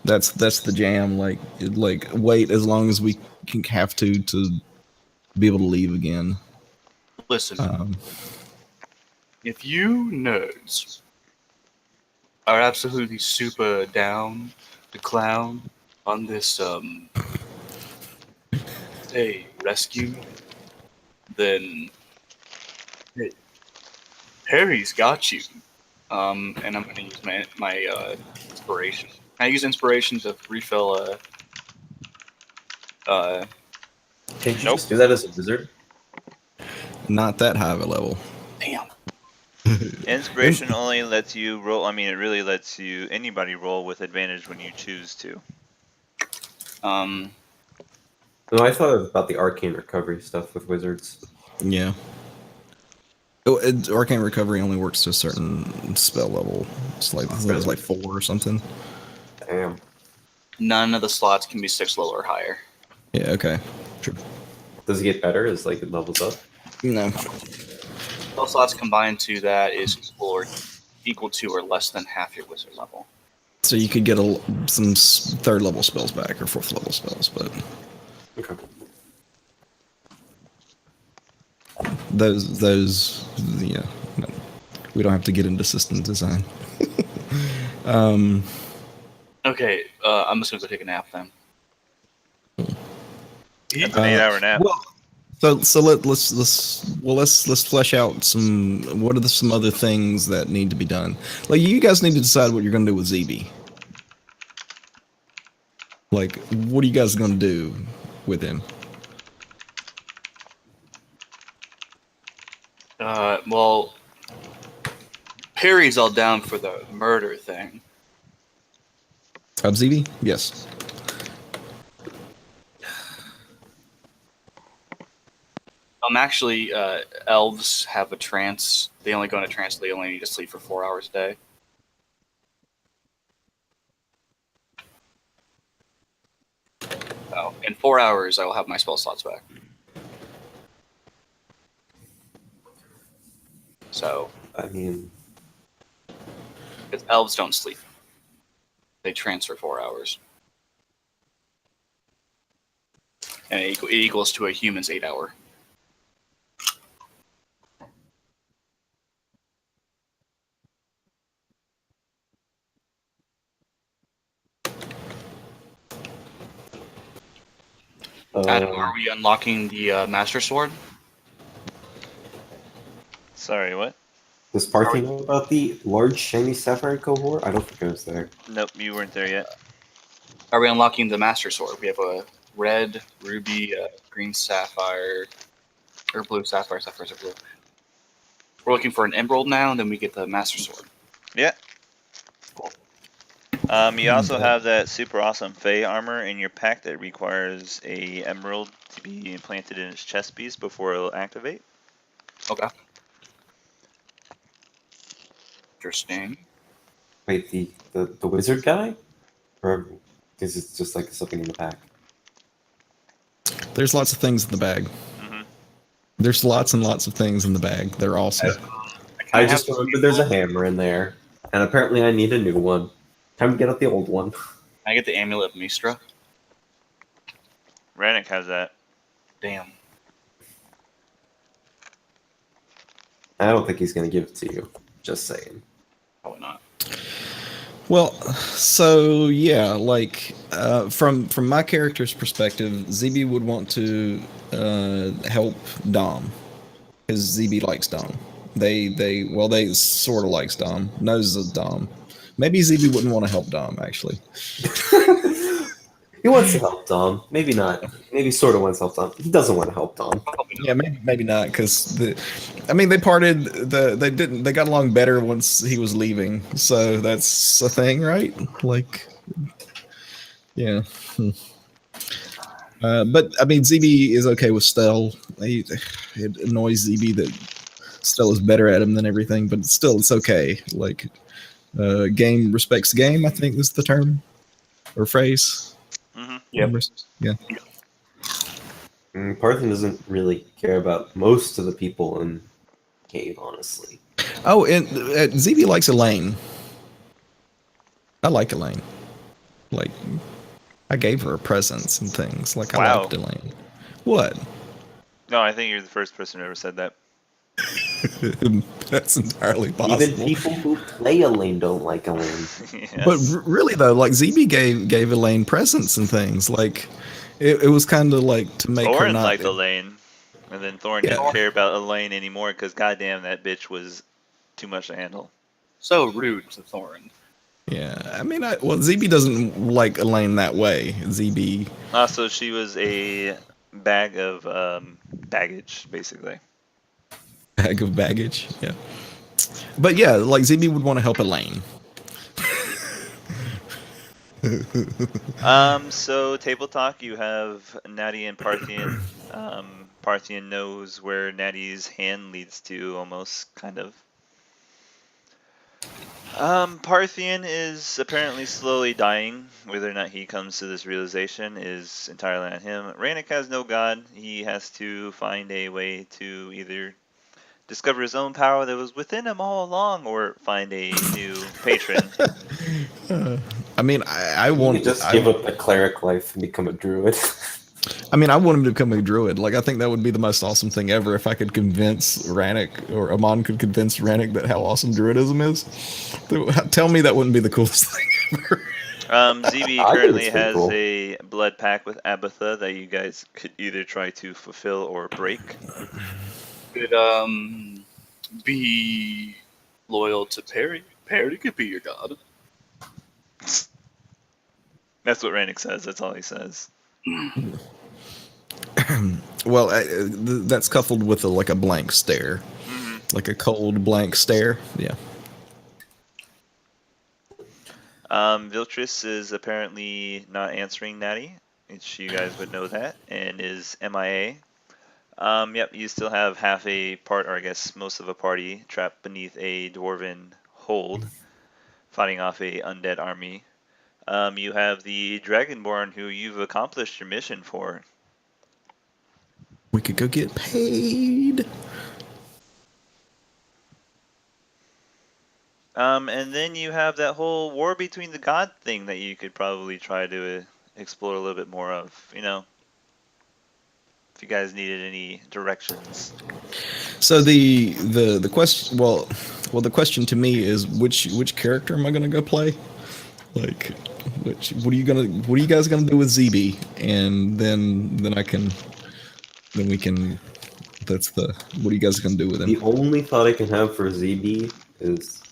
F: That's the jam. Like wait as long as we can have to be able to leave again.
D: Listen, if you nerds are absolutely super down to clown on this, say, rescue, then hey, Harry's got you. And I'm going to use my inspiration. I use inspiration to refill
E: Can't you
A: Nope.
E: just do that as a wizard?
F: Not that high of a level.
D: damn.
A: Inspiration only lets you roll. I mean, it really lets you anybody roll with advantage when you choose to.
D: Um,
E: No, I thought about the arcane recovery stuff with wizards.
F: Yeah. Arcane recovery only works to a certain spell level. It's like I think it's like 4 or something.
E: Damn.
D: none of the slots can be 6 level or higher.
F: Yeah. Okay. True.
E: Does it get better as like it levels up?
F: No.
D: Spell slots combined to that is equal to or less than half your wizard level.
F: So you could get some 3rd level spells back or 4th level spells, but
E: Okay.
F: those yeah, no, we don't have to get into system design.
D: Okay, I'm just gonna go take a nap then.
A: That's an 8-hour nap.
F: Well, so let's flesh out what are some other things that need to be done. Like you guys need to decide what you're going to do with ZB. Like, what are you guys going to do with him?
D: Well, Perry's all down for the murder thing.
F: ZB? Yes.
D: Actually, elves have a trance. They only go into trance. They only need to sleep for 4 hours a day. So, in 4 hours, I will have my spell slots back. So,
E: I mean,
D: because elves don't sleep, they trance for 4 hours, and it equals to a human's 8 hour. Adam, are we unlocking the Master Sword?
A: Sorry, what?
E: Does Parthy know about the large shiny sapphire cohort? I don't think I was there.
A: Nope, you weren't there yet.
D: Are we unlocking the Master Sword? We have a red, ruby, green sapphire, or blue sapphire, sapphires are blue. We're looking for an emerald now, and then we get the Master Sword.
A: Yeah.
D: Cool.
A: You also have that super awesome Fey armor in your pack that requires a emerald to be implanted in its chest piece before it'll activate.
D: Okay. Interesting.
E: Wait, the wizard guy? Or is it just like something in the pack?
F: There's lots of things in the bag.
A: hmm
F: There's lots and lots of things in the bag. They're awesome.
E: I just remember there's a hammer in there, and apparently I need a new one. Time to get out the old one.
D: Can I get the Amulet of Mistra?
A: Rannick has that.
D: Damn.
E: I don't think he's gonna give it to you. Just saying.
D: Probably not.
F: Well, so yeah, like from my character's perspective, ZB would want to help Dom because ZB likes Dom. They sort of likes Dom, knows Dom. Maybe ZB wouldn't want to help Dom actually.
E: He wants to help Dom. Maybe not. Maybe sort of wants to help Dom. He doesn't want to help Dom.
F: Yeah, maybe not because they parted. They got along better once he was leaving, so that's a thing, right? Like, yeah. But I mean, ZB is okay with Stell. It annoys ZB that Stell is better at him than everything, but still, it's okay. Like, game respects game. I think is the term or phrase.
A: hmm
D: Yep.
F: Yeah.
E: Parthen doesn't really care about most of the people in Cave, honestly.
F: Oh, and ZB likes Elaine. I like Elaine. Like, I gave her presents and things. Like, I
A: Wow.
F: liked Elaine. What?
A: No, I think you're the first person who ever said that.
F: That's entirely possible.
E: Even people who play Elaine don't like Elaine.
A: Yes.
F: But really, though, like ZB gave Elaine presents and things. Like, it was kind of like to make her
A: Thorin
F: not.
A: liked Elaine, and then Thorin
F: Yeah.
A: didn't care about Elaine anymore because goddamn that bitch was too much to handle.
D: So rude to Thorin.
F: Yeah, I mean, ZB doesn't like Elaine that way. ZB.
A: Also, she was a bag of baggage, basically.
F: Bag of baggage. Yeah. But yeah, like ZB would want to help Elaine.
A: So table talk, you have Natty and Parthian. Parthian knows where Natty's hand leads to, almost, kind of. Parthian is apparently slowly dying. Whether or not he comes to this realization is entirely on him. Rannick has no god. He has to find a way to either discover his own power that was within him all along, or find a new patron.
F: I mean, I
E: You
F: want
E: could just give up the cleric life and become a druid.
F: I mean, I want him to become a druid. Like, I think that would be the most awesome thing ever if I could convince Rannick, or Amon could convince Rannick that how awesome druidism is. Tell me that wouldn't be the coolest thing ever.
A: ZB
E: I think
A: currently
E: it's pretty
A: has
E: cool.
A: a blood pact with Abatha that you guys could either try to fulfill or break.
D: Could be loyal to Perry. Perry could be your god.
A: That's what Rannick says. That's all he says.
F: Well, that's coupled with like a blank stare, like a cold blank stare. Yeah.
A: Viltris is apparently not answering Natty, which you guys would know that, and is MIA. Yep, you still have half a part, or I guess most of a party, trapped beneath a dwarven hold, fighting off a undead army. You have the Dragonborn who you've accomplished your mission for.
F: We could go get paid.
A: And then you have that whole war between the god thing that you could probably try to explore a little bit more of, you know, if you guys needed any directions.
F: So the question, well, the question to me is which character am I gonna go play? Like, Which what are you guys gonna do with ZB? And then we can. That's the. What are you guys gonna do with him?
E: The only thought I can have for ZB is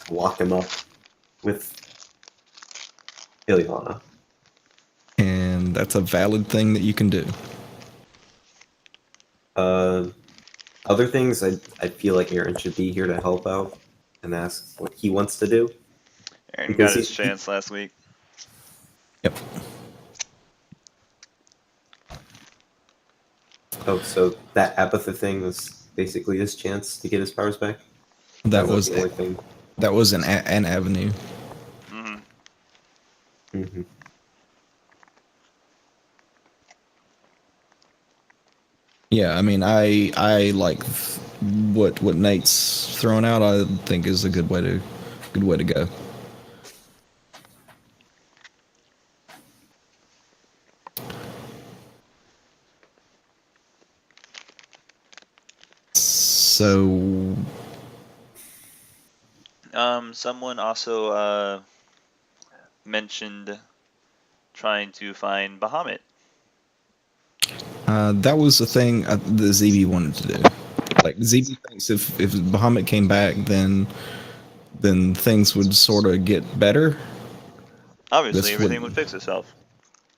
E: to lock him up with Ilyana.
F: And that's a valid thing that you can do.
E: Other things, I feel like Aaron should be here to help out and ask what he wants to do.
A: Aaron
E: Because
A: got his
E: he-
A: chance last week.
F: Yep.
E: Oh, so that Abatha thing was basically his chance to get his powers back?
F: That
E: Was
F: was
E: the only thing.
F: an avenue.
A: Hmm.
E: Mm-hmm.
F: Yeah, I mean, I like what Nate's throwing out. I think is a good way to go. So
A: Someone also mentioned trying to find Bahamut.
F: that was the thing the ZB wanted to do. Like ZB thinks if Bahamut came back, then things would sort of get better.
A: Obviously,
F: This
A: everything
F: would
A: would fix itself.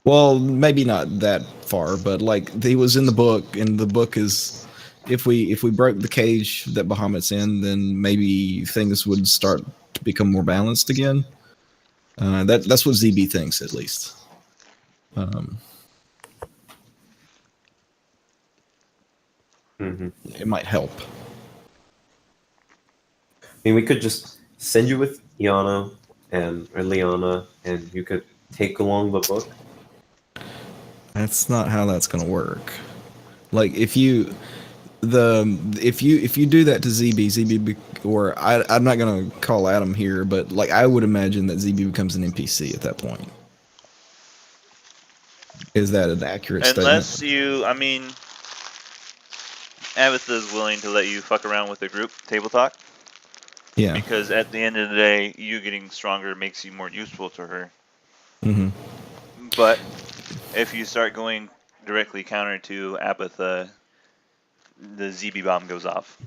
F: well, maybe not that far, but like he was in the book, and the book is if we broke the cage that Bahamut's in, then maybe things would start to become more balanced again. That's what ZB thinks, at least. Um,
E: Mm-hmm.
F: it might help.
E: I mean, we could just send you with Iana or Liana, and you could take along the book.
F: That's not how that's gonna work. Like if you if you do that to or I'm not gonna call Adam here, but like I would imagine that ZB becomes an NPC at that point. Is that an accurate
A: Unless
F: statement?
A: you, I mean, Abatha's willing to let you fuck around with the group table talk.
F: Yeah.
A: Because at the end of the day, you getting stronger makes you more useful to her.
F: Mm-hmm.
A: But if you start going directly counter to Abatha, the ZB bomb goes off.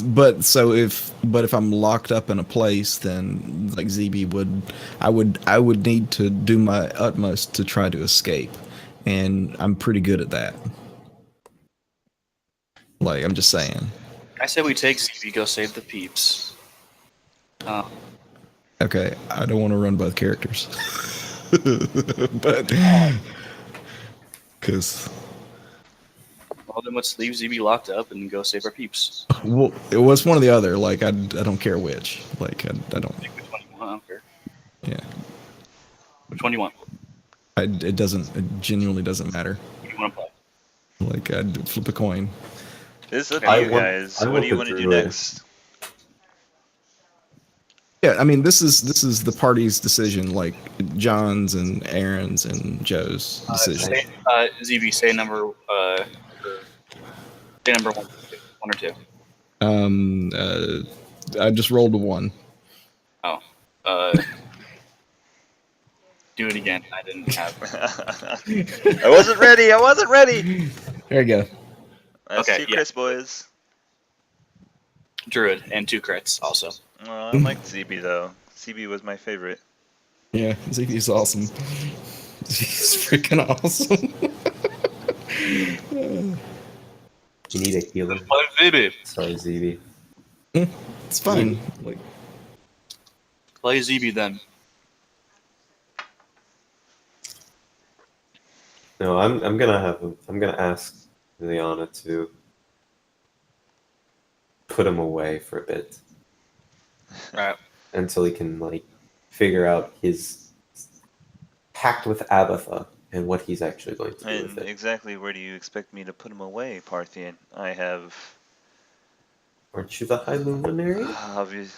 F: But if I'm locked up in a place, then like ZB I would need to do my utmost to try to escape, and I'm pretty good at that. Like I'm just saying.
D: I say we take ZB, go save the peeps.
F: Okay, I don't want to run both characters, but because
D: Well, then let's leave ZB locked up and go save our peeps.
F: well, it was one or the other. Like I don't care which. Like I don't.
D: Pick which one you want. I don't care.
F: Yeah.
D: Which one do you want?
F: It doesn't. It genuinely doesn't matter.
D: What do you want to play?
F: Like I'd flip a coin.
A: It's up to
E: I
A: you
E: want-
A: guys.
E: I
A: What
E: want
A: do you
E: the
A: want to do
E: druid.
A: next?
F: Yeah, I mean this is the party's decision, like John's and Aaron's and Joe's decision.
D: Say, ZB, say number one or two.
F: I just rolled a 1.
D: Oh, do it again. I didn't have.
A: I wasn't ready. I wasn't ready.
F: There you go.
A: That's
D: Okay,
A: two
D: yeah.
A: Chris boys.
D: Druid and 2 crits also.
A: Well, I liked CB though. CB was my favorite.
F: Yeah, Ziggy's awesome. He's freaking awesome.
E: You need a healer.
D: Play ZB.
E: Sorry, ZB.
F: It's fine. Like
D: Play ZB then.
E: No, I'm gonna ask Liana to put him away for a bit
D: Right.
E: until he can like figure out his pact with Abatha and what he's actually going to do with
A: And
E: it.
A: exactly where do you expect me to put him away, Parthian? I have
E: Aren't you the High Luminary?
A: obvious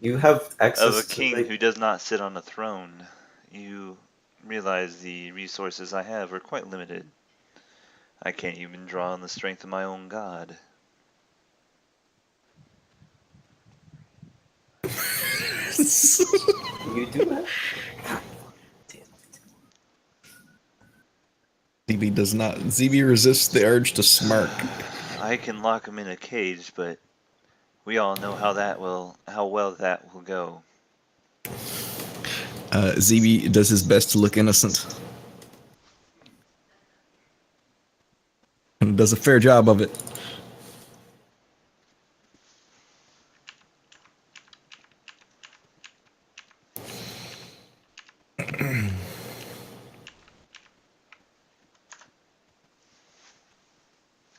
E: You have access
A: of a
E: to
A: king
E: like,
A: who does not sit on a throne. You realize the resources I have are quite limited. I can't even draw on the strength of my own god.
E: You do that?
F: ZB does not. ZB resists the urge to smirk.
A: I can lock him in a cage, but we all know how well that will go.
F: ZB does his best to look innocent. And does a fair job of it.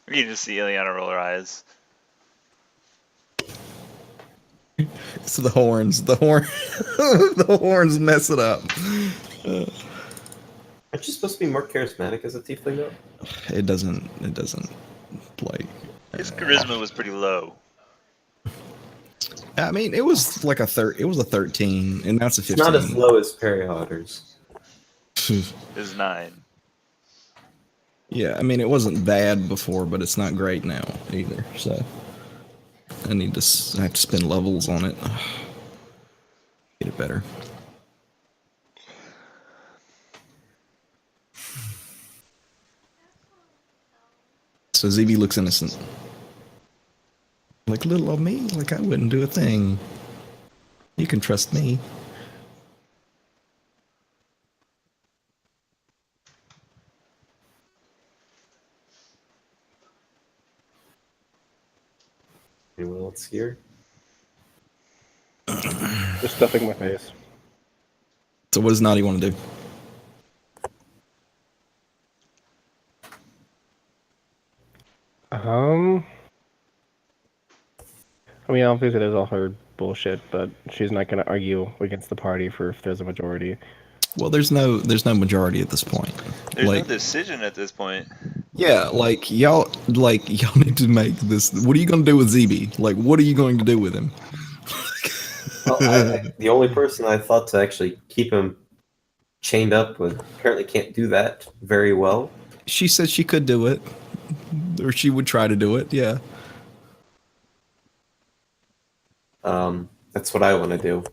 A: You can just see Ileana roll her eyes.
F: So the horns. The horns mess it up.
E: Aren't you supposed to be more charismatic as a tiefling, though?
F: It doesn't like.
A: His charisma was pretty low.
F: I mean, it was like it was a 13, and that's a 15.
E: It's not as low as Perry Otter's.
A: It was 9.
F: Yeah, I mean, it wasn't bad before, but it's not great now either. So I have to spend levels on it. Get it better. So ZB looks innocent. Like little old me, like I wouldn't do a thing. You can trust me.
E: Anyone else here?
C: Just stuffing my face.
F: So what does Naughty want to do?
C: I mean, obviously there's all her bullshit, but she's not going to argue against the party for if there's a majority.
F: Well, there's no majority at this point.
A: There's
F: like,
A: no decision at this point.
F: yeah, y'all need to make this. What are you going to do with ZB? Like, what are you going to do with him?
E: Well, the only person I thought to actually keep him chained up with apparently can't do that very well.
F: She said she could do it, or she would try to do it. Yeah.
E: That's what I want to do.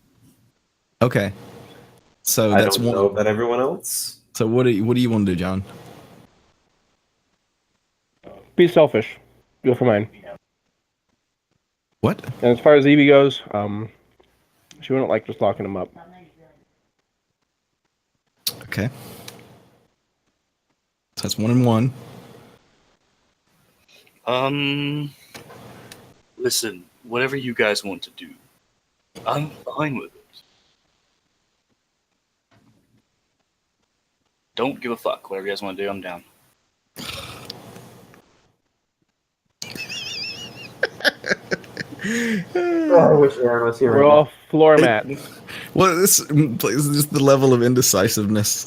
F: Okay. So
E: I
F: that's
E: don't know about everyone else.
F: So what do you want to do, John?
C: Be selfish. Go for mine.
F: What?
C: And as far as Evie goes, she wouldn't like just locking him up.
F: Okay. So that's 1 and 1.
D: Listen, whatever you guys want to do, I'm fine with it. Don't give a fuck. Whatever you guys want to do, I'm down.
E: I wish Aaron was here.
C: We're all floor mat.
F: Well, this is just the level of indecisiveness.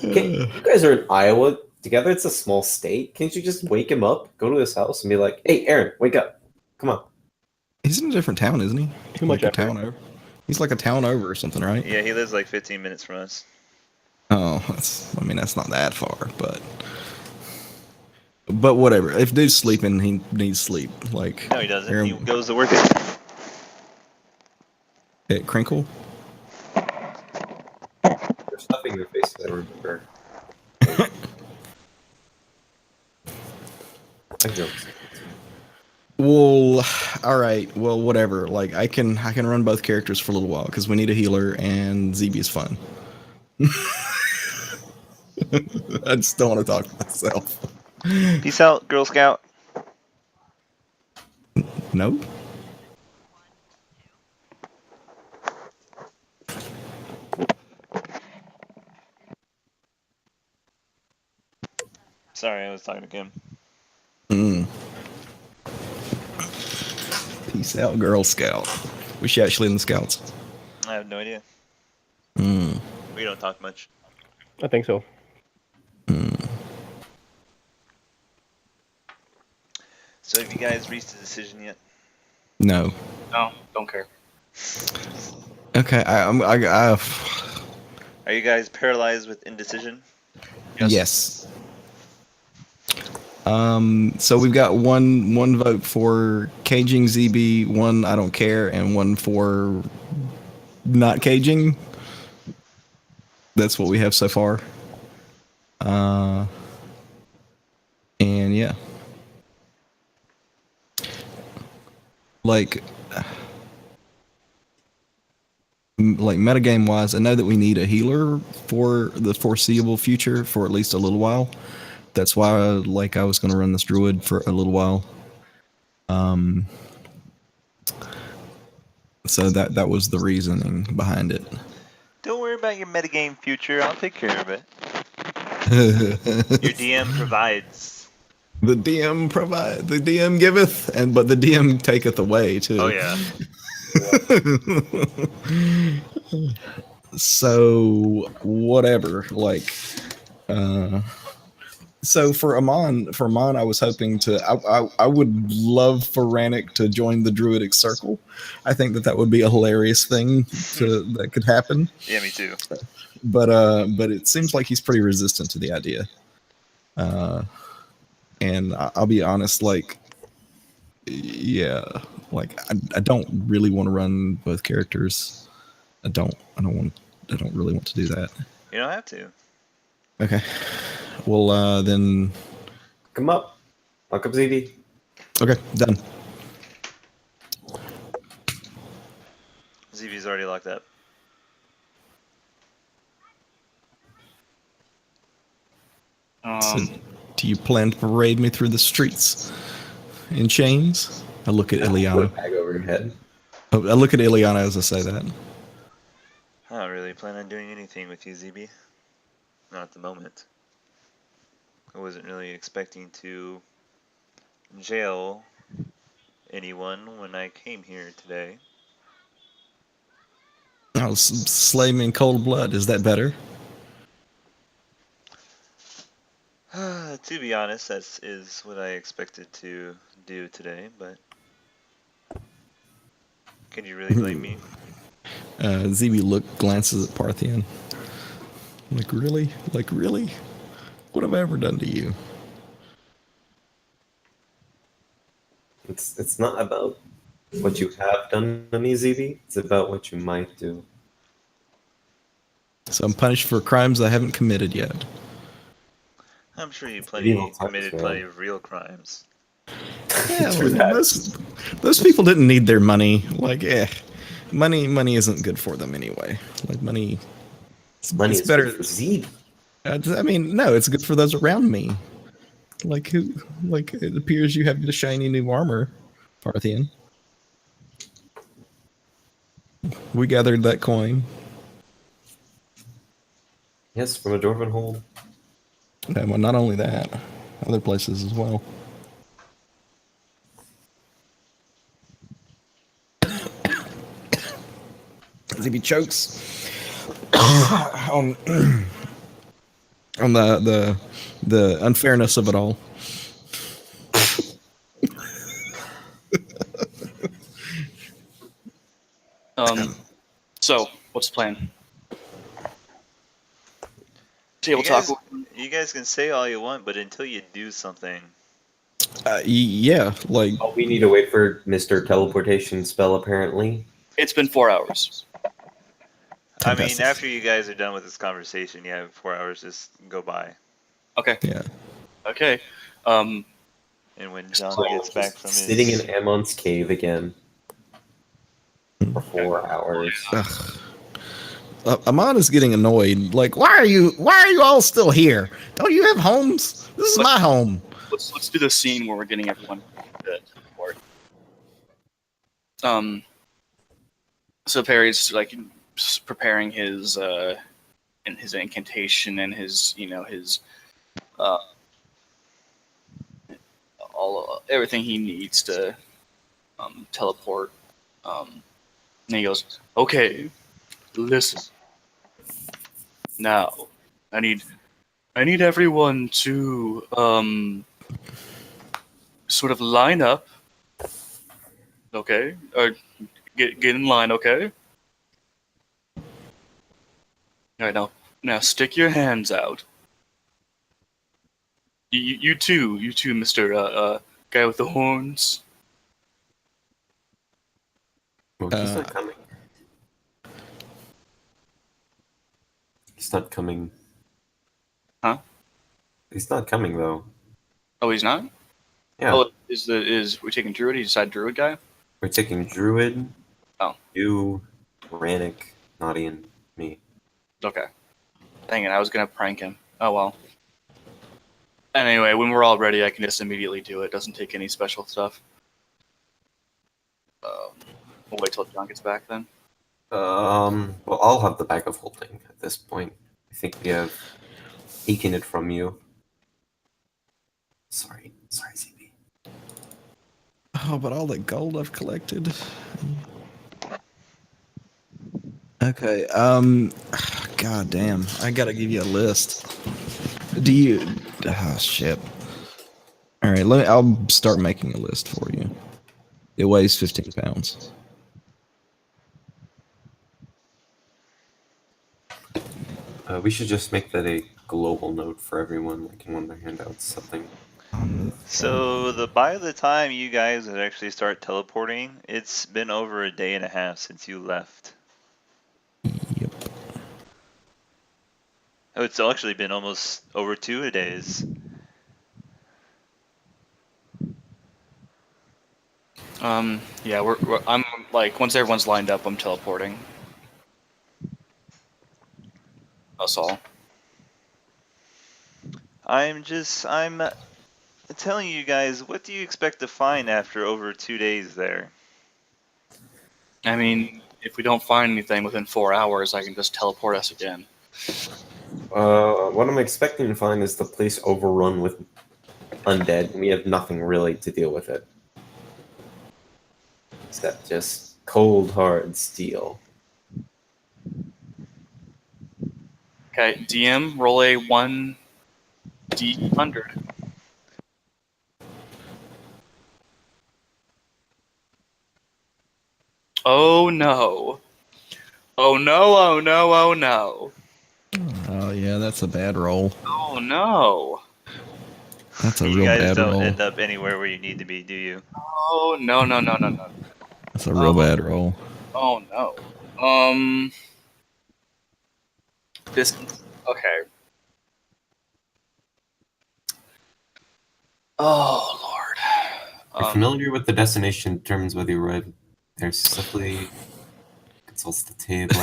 E: You guys are in Iowa together. It's a small state. Can't you just wake him up, go to his house, and be like, "Hey, Aaron, wake up! Come on."
F: He's in a different town, isn't he?
C: Too much
F: like a
C: effort.
F: town over. He's like a town over or something, right?
A: Yeah, he lives like 15 minutes from us.
F: Oh, that's not that far, but whatever. If dude's sleeping, he needs sleep. Like
A: No, he doesn't.
F: Aaron,
A: He goes to work at
F: Crinkle.
E: They're stuffing their faces. I remember. I joked.
F: Well, all right. Well, whatever. Like I can run both characters for a little while because we need a healer and ZB is fun. I just don't want to talk to myself.
A: Peace out, Girl Scout.
F: Nope.
A: Sorry, I was talking to Kim.
F: Peace out, Girl Scout. Was she actually in the Scouts?
A: I have no idea.
F: Mm.
A: We don't talk much.
C: I think so.
A: So have you guys reached a decision yet?
F: No.
D: No, don't care.
F: Okay.
A: Are you guys paralyzed with indecision?
F: Yes. So we've got one vote for caging ZB, one I don't care, and one for not caging. That's what we have so far. And yeah. Like metagame wise, I know that we need a healer for the foreseeable future for at least a little while. That's why I was going to run this druid for a little while. So that was the reasoning behind it.
A: Don't worry about your metagame future. I'll take care of it.
F: The
A: Your DM provides.
F: DM giveth, but the DM taketh away too.
A: Oh yeah.
F: So whatever, so for Amon, I was hoping to. I would love for Rannick to join the Druidic Circle. I think that would be a hilarious thing that could happen.
A: Yeah, me too.
F: But it seems like he's pretty resistant to the idea. And I'll be honest, yeah, I don't really want to run both characters. I don't really want to do that.
A: You don't have to.
F: Okay. Well, then.
E: Come up. Lock up ZD.
F: Okay, done.
A: ZV's already locked up.
F: So, do you plan to parade me through the streets in chains? I look at
E: Put a
F: Ileana.
E: bag over your head.
F: I look at Ileana as I say that.
A: I don't really plan on doing anything with you, ZB. Not at the moment. I wasn't really expecting to jail anyone when I came here today.
F: I'll slay me in cold blood. Is that better?
A: To be honest, that is what I expected to do today, but can you really blame me?
F: ZB glances at Parthian. Like, really? Like, really? What have I ever done to you?
E: It's not about what you have done to me, ZB. It's about what you might do.
F: So I'm punished for crimes I haven't committed yet.
A: I'm sure you
E: Evil types,
A: committed
E: man.
A: plenty of real crimes.
F: Yeah,
E: True that.
F: those people didn't need their money. Money isn't good for them anyway. Like money,
E: Money
F: it's
E: is
F: better.
E: good for ZB.
F: I mean, no, it's good for those around me. It appears you have the shiny new armor, Parthian. We gathered that coin.
E: Yes, from a dwarven hold.
F: Well, not only that, other places as well. ZB chokes on the unfairness of it all.
D: So what's the plan? Table
A: You guys,
D: talk.
A: you guys can say all you want, but until you do something,
F: Yeah, like
E: Oh, we need to wait for Mr. Teleportation spell, apparently.
D: It's been 4 hours.
A: I mean,
F: Fantastic.
A: after you guys are done with this conversation, you have 4 hours just go by.
D: Okay.
F: yeah.
D: Okay.
A: And when John gets back from his
E: Sitting in Ammon's cave again for 4 hours.
F: Ugh. Amon is getting annoyed. Like, why are you all still here? Don't you have homes? This is my home.
D: Let's do the scene where we're getting everyone to report. So Perry's like preparing his incantation and his everything he needs to teleport. And he goes, "Okay, listen. Now, I need everyone to sort of line up. Okay, or get in line. Okay. All right, now stick your hands out. You too, Mister guy with the horns.
E: Well, he's not coming. He's not coming.
D: Huh?
E: He's not coming though.
D: Oh, he's not.
E: Yeah,
D: Oh, is we taking Druid? You decide Druid guy?
E: we're taking Druid.
D: Oh.
E: You, Rannick, Naughty, and me.
D: Okay. Dang it, I was gonna prank him. Oh well. Anyway, when we're all ready, I can just immediately do it. Doesn't take any special stuff. We'll wait till John gets back then.
E: Well, I'll have the bag of holding at this point. I think we have taken it from you. Sorry, CB.
F: Oh, but all the gold I've collected. Okay. God damn. I gotta give you a list. Do you? Oh shit. All right. I'll start making a list for you. It weighs 15 pounds.
E: We should just make that a global note for everyone, like in one of their handouts, something.
A: So by the time you guys would actually start teleporting, it's been over a day and a half since you left.
F: Yep.
A: Oh, it's actually been almost over 2 days.
D: Yeah, I'm like, once everyone's lined up, I'm teleporting. That's all.
A: I'm telling you guys, what do you expect to find after over 2 days there?
D: I mean, if we don't find anything within 4 hours, I can just teleport us again.
E: What I'm expecting to find is the place overrun with undead, and we have nothing really to deal with it. Except just cold, hard steel.
D: Okay, DM, roll a 1d100. Oh no. Oh no, oh no, oh no.
F: Oh yeah, that's a bad roll.
D: Oh no.
F: That's a
A: You
F: real
A: guys
F: bad
A: don't
F: roll.
A: end up anywhere where you need to be, do you?
D: Oh no, no, no, no, no.
F: That's a real bad roll.
D: Oh no. This. Okay. Oh
E: We're
D: lord.
E: familiar with the destination determines whether you arrive there successfully. Consults the table.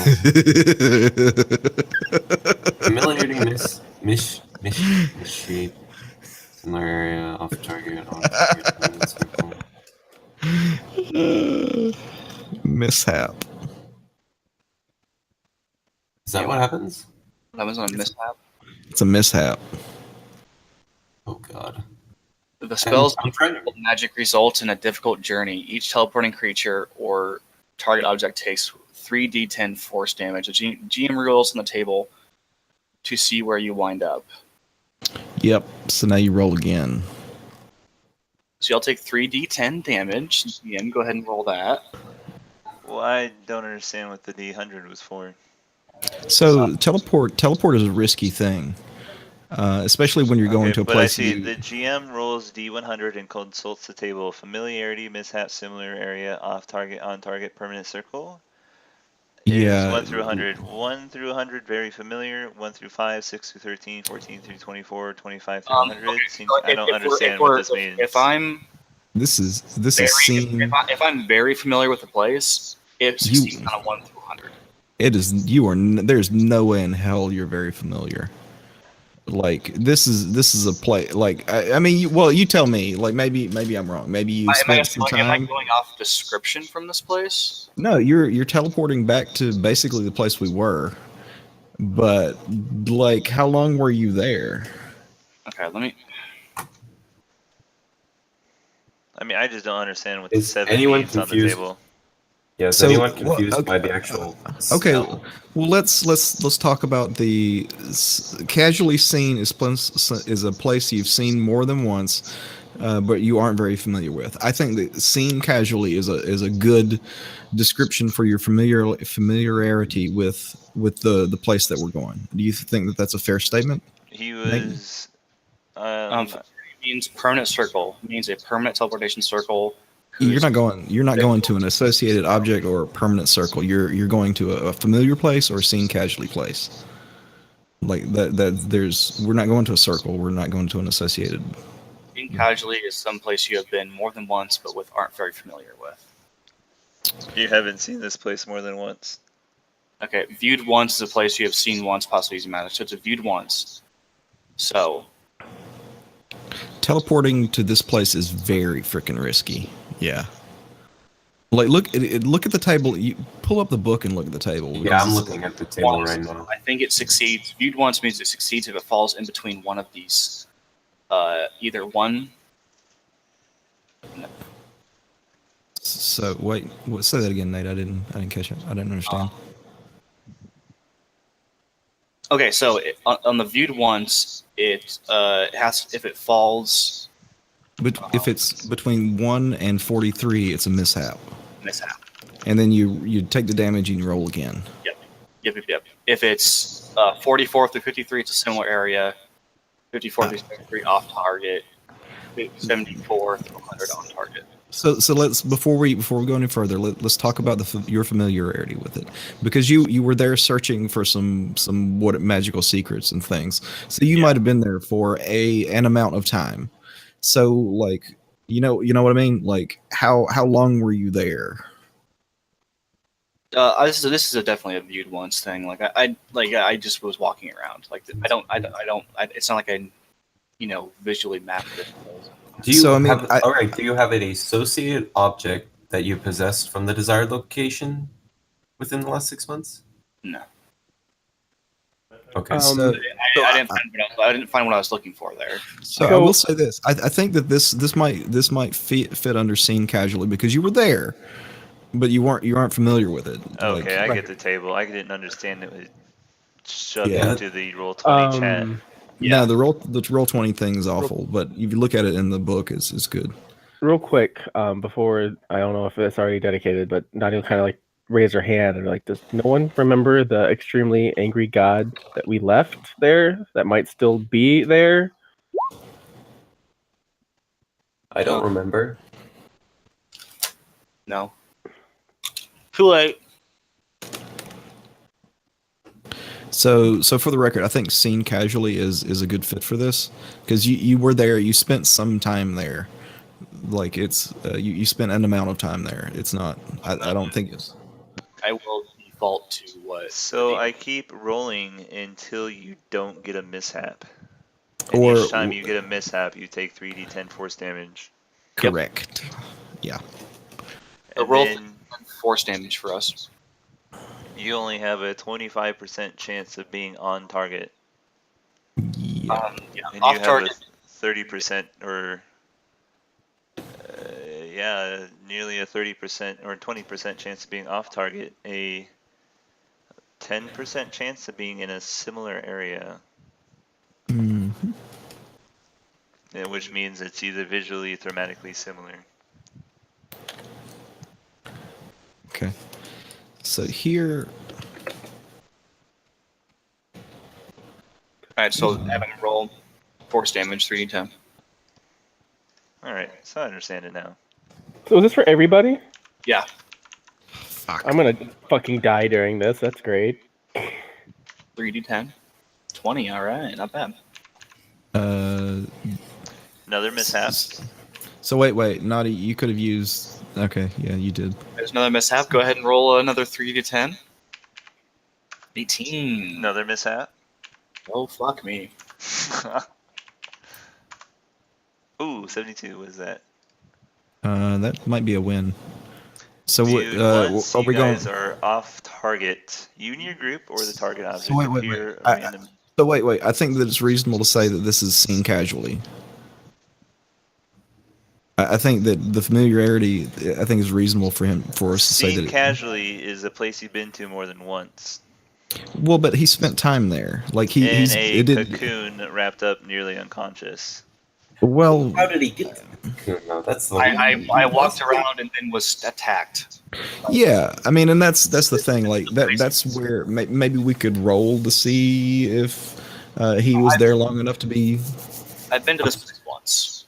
E: Familiarity shape. Similar area off target on target circle.
F: Mishap.
E: Is that what happens?
D: That was on a mishap.
F: It's a mishap.
E: Oh god.
D: The spell's
E: I'm trying to.
D: magic results in a difficult journey. Each teleporting creature or target object takes 3d10 force damage. The GM rolls on the table to see where you wind up.
F: Yep. So now you roll again.
D: So you'll take 3d10 damage. GM, go ahead and roll that.
A: Well, I don't understand what the D100 was for.
F: So teleport is a risky thing, especially when you're going to a
A: but
F: place.
A: I see the GM rolls D100 and consults the table. Familiarity, mishap, similar area, off target, on target, permanent circle. Is 1 through 100. 1 through 100, very familiar. 1 through 5, 6 through 13, 14 through 24, 25 through 100.
D: Okay,
A: I don't understand what this means.
F: This is seen.
D: If I'm very familiar with the place, it succeeds on a 1 through 100.
F: It is there's no way in hell you're very familiar. Like this is a play. Like I mean, you tell me. Like maybe I'm wrong. Maybe you spent some time.
D: Am I going off description from this place?
F: No, you're teleporting back to basically the place we were. But like, how long were you there?
D: Okay, let me.
A: I mean, I just don't understand what the
E: Is
A: 7
E: anyone
A: means on the
E: confused?
A: table.
E: Yeah, is
F: So,
E: anyone confused
F: okay,
E: by the actual
F: Okay,
E: spell?
F: well let's talk about the casually seen is a place you've seen more than once, but you aren't very familiar with. I think that seen casually is a good description for your familiarity with the place that we're going. Do you think that that's a fair statement?
A: He was
D: Means permanent circle. It means a permanent teleportation circle.
F: You're not going to an associated object or a permanent circle. You're going to a familiar place or a seen casually place. Like we're not going to a circle. We're not going to an associated.
D: Seen casually is some place you have been more than once, but aren't very familiar with.
A: You haven't seen this place more than once.
D: Okay, viewed once is a place you have seen once, possibly easy matter. So it's a viewed once. So
F: Teleporting to this place is very freaking risky. Yeah. Like look at the table. You pull up the book and look at the table.
E: Yeah, I'm looking at the table
D: once,
E: right now.
D: I think it succeeds. Viewed once means it succeeds if it falls in between one of these. Either one. No.
F: So wait, say that again, Nate. I didn't catch it. I didn't understand.
D: Okay, so on the viewed once, it has if it falls.
F: But if it's between 1 and 43, it's a mishap.
D: Mishap.
F: And then you take the damage and you roll again.
D: Yep. If it's 44 through 53, it's a similar area. 54 through 73 off target. 74 through 100 on target.
F: So let's before we go any further, let's talk about your familiarity with it, because you were there searching for some what magical secrets and things. So you might have been there for an amount of time. So like you know what I mean? Like how long were you there?
D: This is definitely a viewed once thing. Like I just was walking around. Like I don't. It's not like I, visually mapped it.
E: Do you do you have an associated object that you possessed from the desired location within the last 6 months?
D: No.
E: Okay.
D: I didn't find what I was looking for there.
F: So I will say this: I think that this might fit under seen casually because you were there, but you aren't familiar with it.
A: Okay, I get the table. I didn't understand it was shoved into the Roll20 chat.
F: No, the Roll20 thing is awful, but if you look at it in the book, it's good.
C: Real quick, before, I don't know if it's already dedicated, but Nadia kind of like raised her hand and like, does no one remember the extremely angry god that we left there that might still be there?
E: I don't remember.
D: No. Too late.
F: So for the record, I think seen casually is a good fit for this because you were there, you spent some time there, like it's you spent an amount of time there. It's not. I don't think it's.
D: I will default to what.
A: So I keep rolling until you don't get a mishap. And
F: Or
A: each time you get a mishap, you take 3d10 force damage.
F: Correct. Yeah.
D: A roll force damage for us.
A: You only have a 25% chance of being on target.
F: Yeah.
A: And
D: off
A: you have
D: target.
A: a 30% or nearly a 30% or 20% chance of being off target. A 10% chance of being in a similar area.
F: Mm-hmm.
A: Which means it's either visually or thematically similar.
F: Okay. So here.
D: Alright, so having roll force damage 3d10.
A: Alright, so I understand it now.
C: So is this for everybody?
D: Yeah.
F: Fuck.
C: I'm gonna fucking die during this. That's great.
D: 3d10. 20, alright, not bad.
A: Another mishap.
F: So wait, Naughty, you could have used. Okay, yeah, you did.
D: There's another mishap. Go ahead and roll another 3d10. 18.
A: Another mishap.
D: Oh, fuck me.
A: Ooh, 72 was that?
F: That might be a win. So
A: Dude, once
F: are
A: you
F: we going?
A: guys are off target, you and your group or the target object
F: So wait.
A: appear random.
F: So wait. I think that it's reasonable to say that this is seen casually. I think that the familiarity, I think, is reasonable for us to say
A: Seen
F: that.
A: casually is a place you've been to more than once.
F: Well, but he spent time there. Like
A: In
F: he's
A: a
F: it did.
A: cocoon wrapped up nearly unconscious.
F: Well,
E: How did he get there? No, that's the
D: I walked around and then was attacked.
F: yeah. I mean, and that's the thing. Like that's where maybe we could roll to see if he was there long enough to be.
D: I've been to this place once.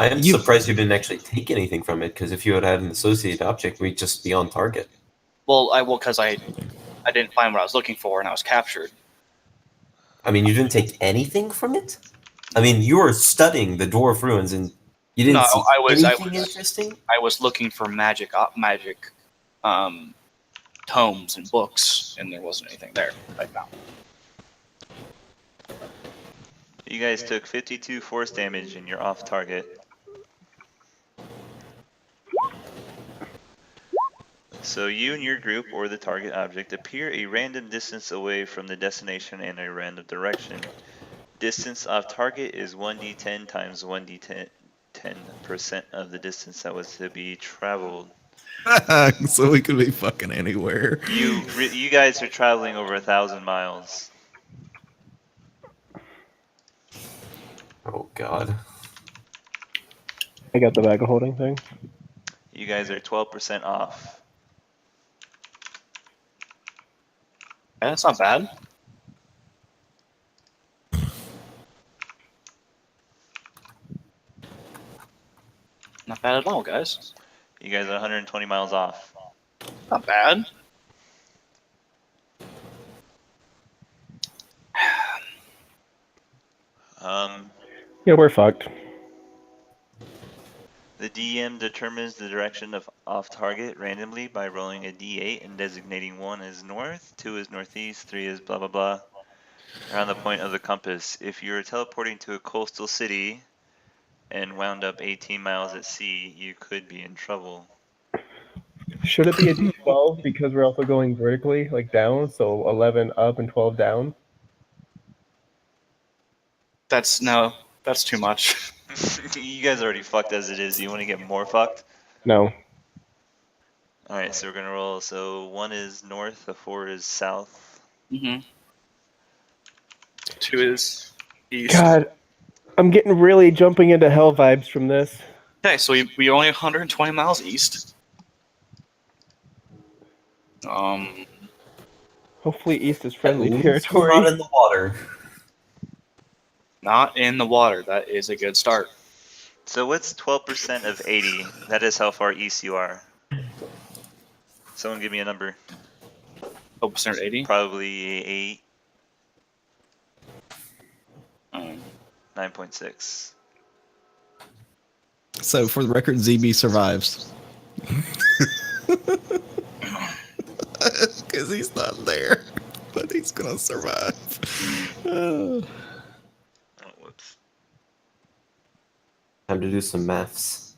E: I am surprised you didn't actually take anything from it, because if you had had an associated object, we'd just be on target.
D: Well, because I didn't find what I was looking for, and I was captured.
E: I mean, you didn't take anything from it? I mean, you were studying the dwarf ruins, and you didn't see anything interesting?
D: I was looking for magic tomes and books, and there wasn't anything there I found.
A: You guys took 52 force damage and you're off target. So you and your group or the target object appear a random distance away from the destination in a random direction. Distance off target is 1d10 times 1d10 10% of the distance that was to be traveled.
F: So we could be fucking anywhere.
A: You guys are traveling over 1,000 miles.
E: Oh, God.
C: I got the bag of holding thing.
A: You guys are 12% off.
D: Yeah, that's not bad. Not bad at all, guys.
A: You guys are 120 miles off.
D: Not bad.
C: Yeah, we're fucked.
A: The DM determines the direction of off target randomly by rolling a d8 and designating 1 as north, 2 as northeast, 3 as blah blah blah around the point of the compass. If you're teleporting to a coastal city and wound up 18 miles at sea, you could be in trouble.
C: Should it be a D12 because we're also going vertically, like down, so 11 up and 12 down?
D: That's too much.
A: You guys are already fucked as it is. Do you want to get more fucked?
C: No.
A: Alright, so we're gonna roll. So 1 is north, a 4 is south.
D: Mm-hmm. 2 is east.
C: God, I'm getting really jumping into hell vibes from this.
D: Okay, so we only 120 miles east.
C: Hopefully east is friendly
E: At least
C: territory.
E: we're not in the water.
D: Not in the water. That is a good start.
A: So what's 12% of 80? That is how far east you are. Someone give me a number.
D: 12% 80?
A: Probably 8.
D: Um,
A: 9.6.
F: So for the record, ZB survives. Because he's not there. But he's going to survive.
A: Oh, whoops.
E: Time to do some maths.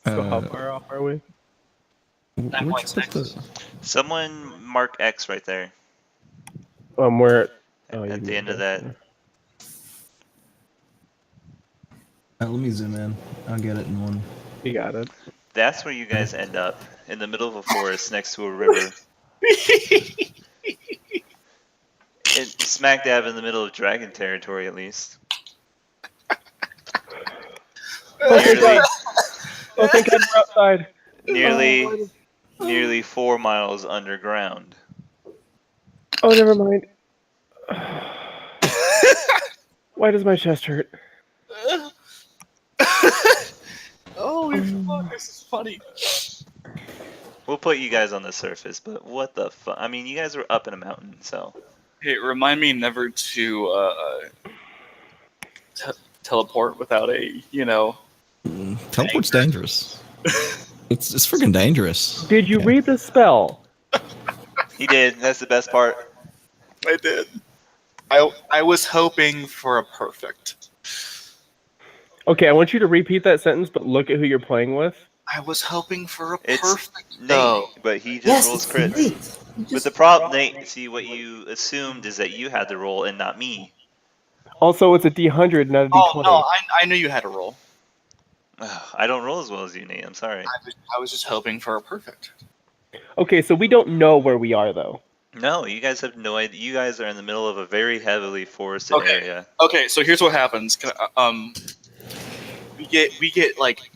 C: So how far off are we?
F: Where'd you put the-
A: Someone mark X right there.
C: Where?
A: At the end of that.
F: let me zoom in. I'll get it in one.
C: You got it.
A: That's where you guys end up. In the middle of a forest next to a river. Smack dab in the middle of dragon territory, at least.
C: Thank God we're outside.
A: Nearly 4 miles underground.
C: Oh, never mind. Why does my chest hurt?
D: Holy fuck, this is funny.
A: We'll put you guys on the surface, but what the fuck? I mean, you guys were up in a mountain, so.
D: Hey, remind me never to teleport without a,
F: Teleport's dangerous. It's freaking dangerous.
C: Did you read the spell?
A: He did. That's the best part.
D: I did. I was hoping for a perfect.
C: Okay, I want you to repeat that sentence, but look at who you're playing with.
D: I was hoping for a
A: It's
D: perfect.
A: Nate,
D: No.
A: but he just rolls crits. But the problem, Nate, see, what you assumed is that you had the roll and not me.
C: Also, it's a D100, not a D20.
D: Oh no, I knew you had a roll.
A: I don't roll as well as you, Nate. I'm sorry.
D: I was just hoping for a perfect.
C: Okay, so we don't know where we are, though.
A: No, you guys have no idea. You guys are in the middle of a very heavily forested area.
D: Okay, so here's what happens. We get like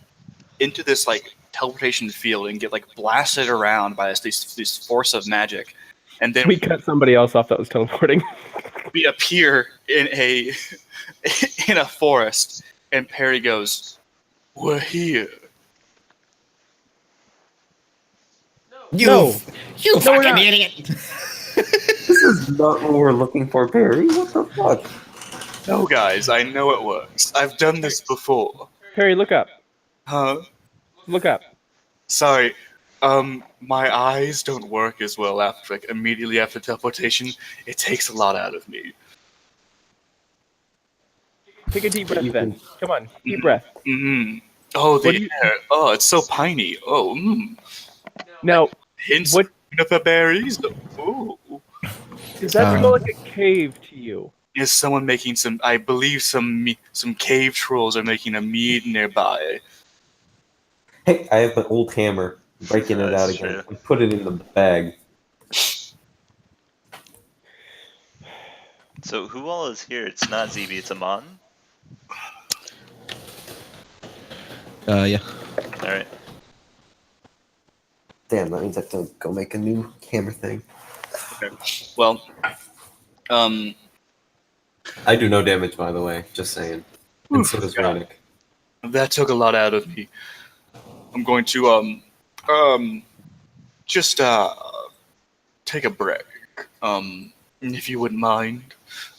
D: into this like teleportation field and get like blasted around by this force of magic, and then
C: We cut somebody else off that was teleporting.
D: we appear in a in a forest, and Perry goes, "We're here."
F: You,
C: No.
F: you
C: No, we're
F: fucking
C: not.
F: idiot!
E: This is not what we're looking for, Perry. What the fuck?
D: No, guys, I know it works. I've done this before.
C: Perry, look up.
D: Huh?
C: Look up.
D: Sorry. My eyes don't work as well after immediately after teleportation. It takes a lot out of me.
C: Take a deep breath
E: You
C: then.
E: can-
C: Come on, deep breath.
D: Mm-hmm. Oh,
C: What
D: the
C: do you-
D: air. Oh, it's so piney. Oh,
C: Now,
D: hints
C: what
D: of the berries. Ooh.
C: does that
F: Um,
C: smell like a cave to you?
D: Is someone making some? I believe some cave trolls are making a mead nearby.
E: Hey, I have my old hammer. Breaking it out
A: That's
E: again
A: true.
E: and put it in the bag.
A: So who all is here? It's not ZB, it's Amon.
F: Yeah.
A: Alright.
E: Damn, that means I have to go make a new hammer thing.
D: Well,
E: I do no damage, by the way. Just saying. And so does Ronick.
D: that took a lot out of me. I'm going to just take a break. If you wouldn't mind,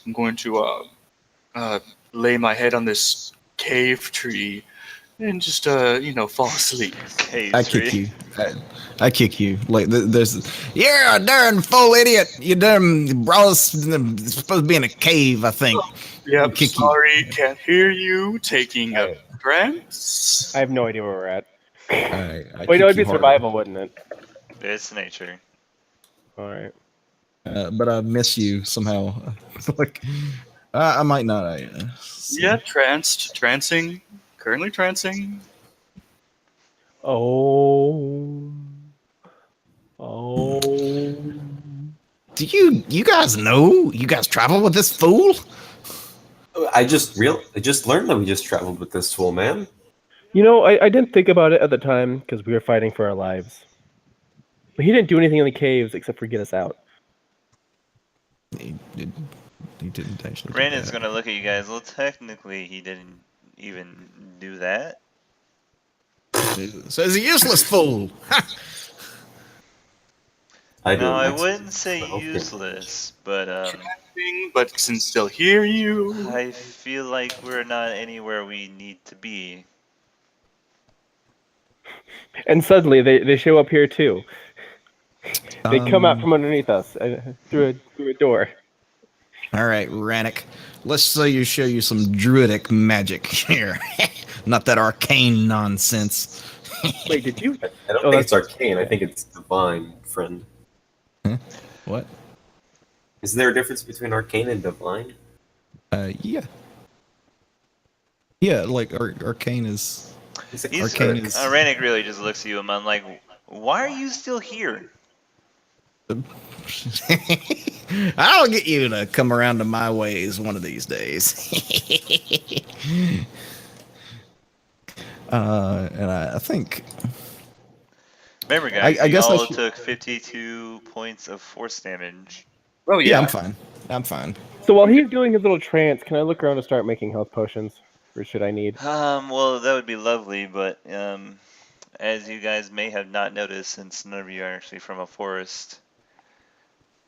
D: I'm going to lay my head on this cave tree and just fall asleep.
A: Cave
F: I
A: tree.
F: kick you. I kick you. Like there's, you're a darn full idiot. You darn bro supposed to be in a cave. I think.
D: Yep,
F: Kick you.
D: sorry, can't hear you. Taking a trance.
C: I have no idea where we're at.
F: I
C: Wait, no,
F: kick
C: it'd be
F: you harder.
C: survival, wouldn't it?
A: It's nature.
C: All right.
F: But I miss you somehow. Like I might not.
D: Yeah, trancing, currently trancing.
C: Oh. Oh.
F: Do you guys know? You guys travel with this fool?
E: I just learned that we just traveled with this tool, man.
C: You know, I didn't think about it at the time because we were fighting for our lives. But he didn't do anything in the caves except for get us out.
F: He didn't actually. do
A: Brandon's
F: that.
A: gonna look at you guys. Well, technically, he didn't even do that.
F: So he's a useless fool.
E: I do.
A: No, I
E: Mexican.
A: wouldn't say
E: Okay.
A: useless, but
D: Trancing, but can still hear you.
A: I feel like we're not anywhere we need to be.
C: And suddenly they show up here too. They come out from underneath us through a door.
F: All right, Rannick. Let's show you some druidic magic here. Not that arcane nonsense.
C: Wait, did you?
E: I don't
C: Oh,
E: think it's arcane. I think it's divine, friend.
F: What?
E: Is there a difference between arcane and divine?
F: Yeah. Yeah, like arcane is.
E: Is it
A: He's
F: Arcane is-
A: Rannick really just looks at you and I'm like, why are you still here?
F: I'll get you to come around to my ways one of these days. And I think
A: Remember, guys,
F: I
A: you
F: guess I
A: all
F: should-
A: took 52 points of force damage.
D: Oh
F: yeah,
D: yeah.
F: I'm fine. I'm fine.
C: So while he's doing his little trance, can I look around and start making health potions? Or should I need?
A: Well, that would be lovely, but as you guys may have not noticed, since none of you are actually from a forest,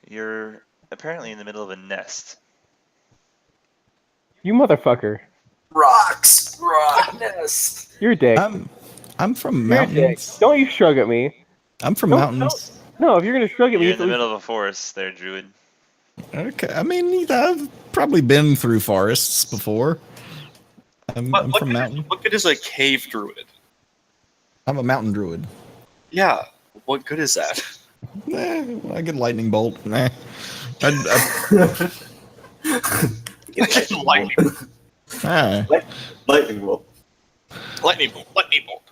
A: you're apparently in the middle of a nest.
C: You motherfucker.
E: Rocks! Rock nest!
C: You're a dick.
F: I'm from
C: You're a dick.
F: mountains.
C: Don't you shrug at me.
F: I'm from
C: Don't-
F: mountains.
C: No, if you're gonna shrug at me,
A: You're
C: you
A: in
C: have
A: the
C: to
A: middle of a forest there, Druid.
F: Okay, I mean I've probably been through forests before. I'm from mountain.
D: What good is a cave druid?
F: I'm a mountain druid.
D: Yeah. What good is that?
F: I get lightning bolt. Nah.
D: Lightning
F: Ah.
E: Lightning bolt.
D: Lightning bolt. Lightning bolt.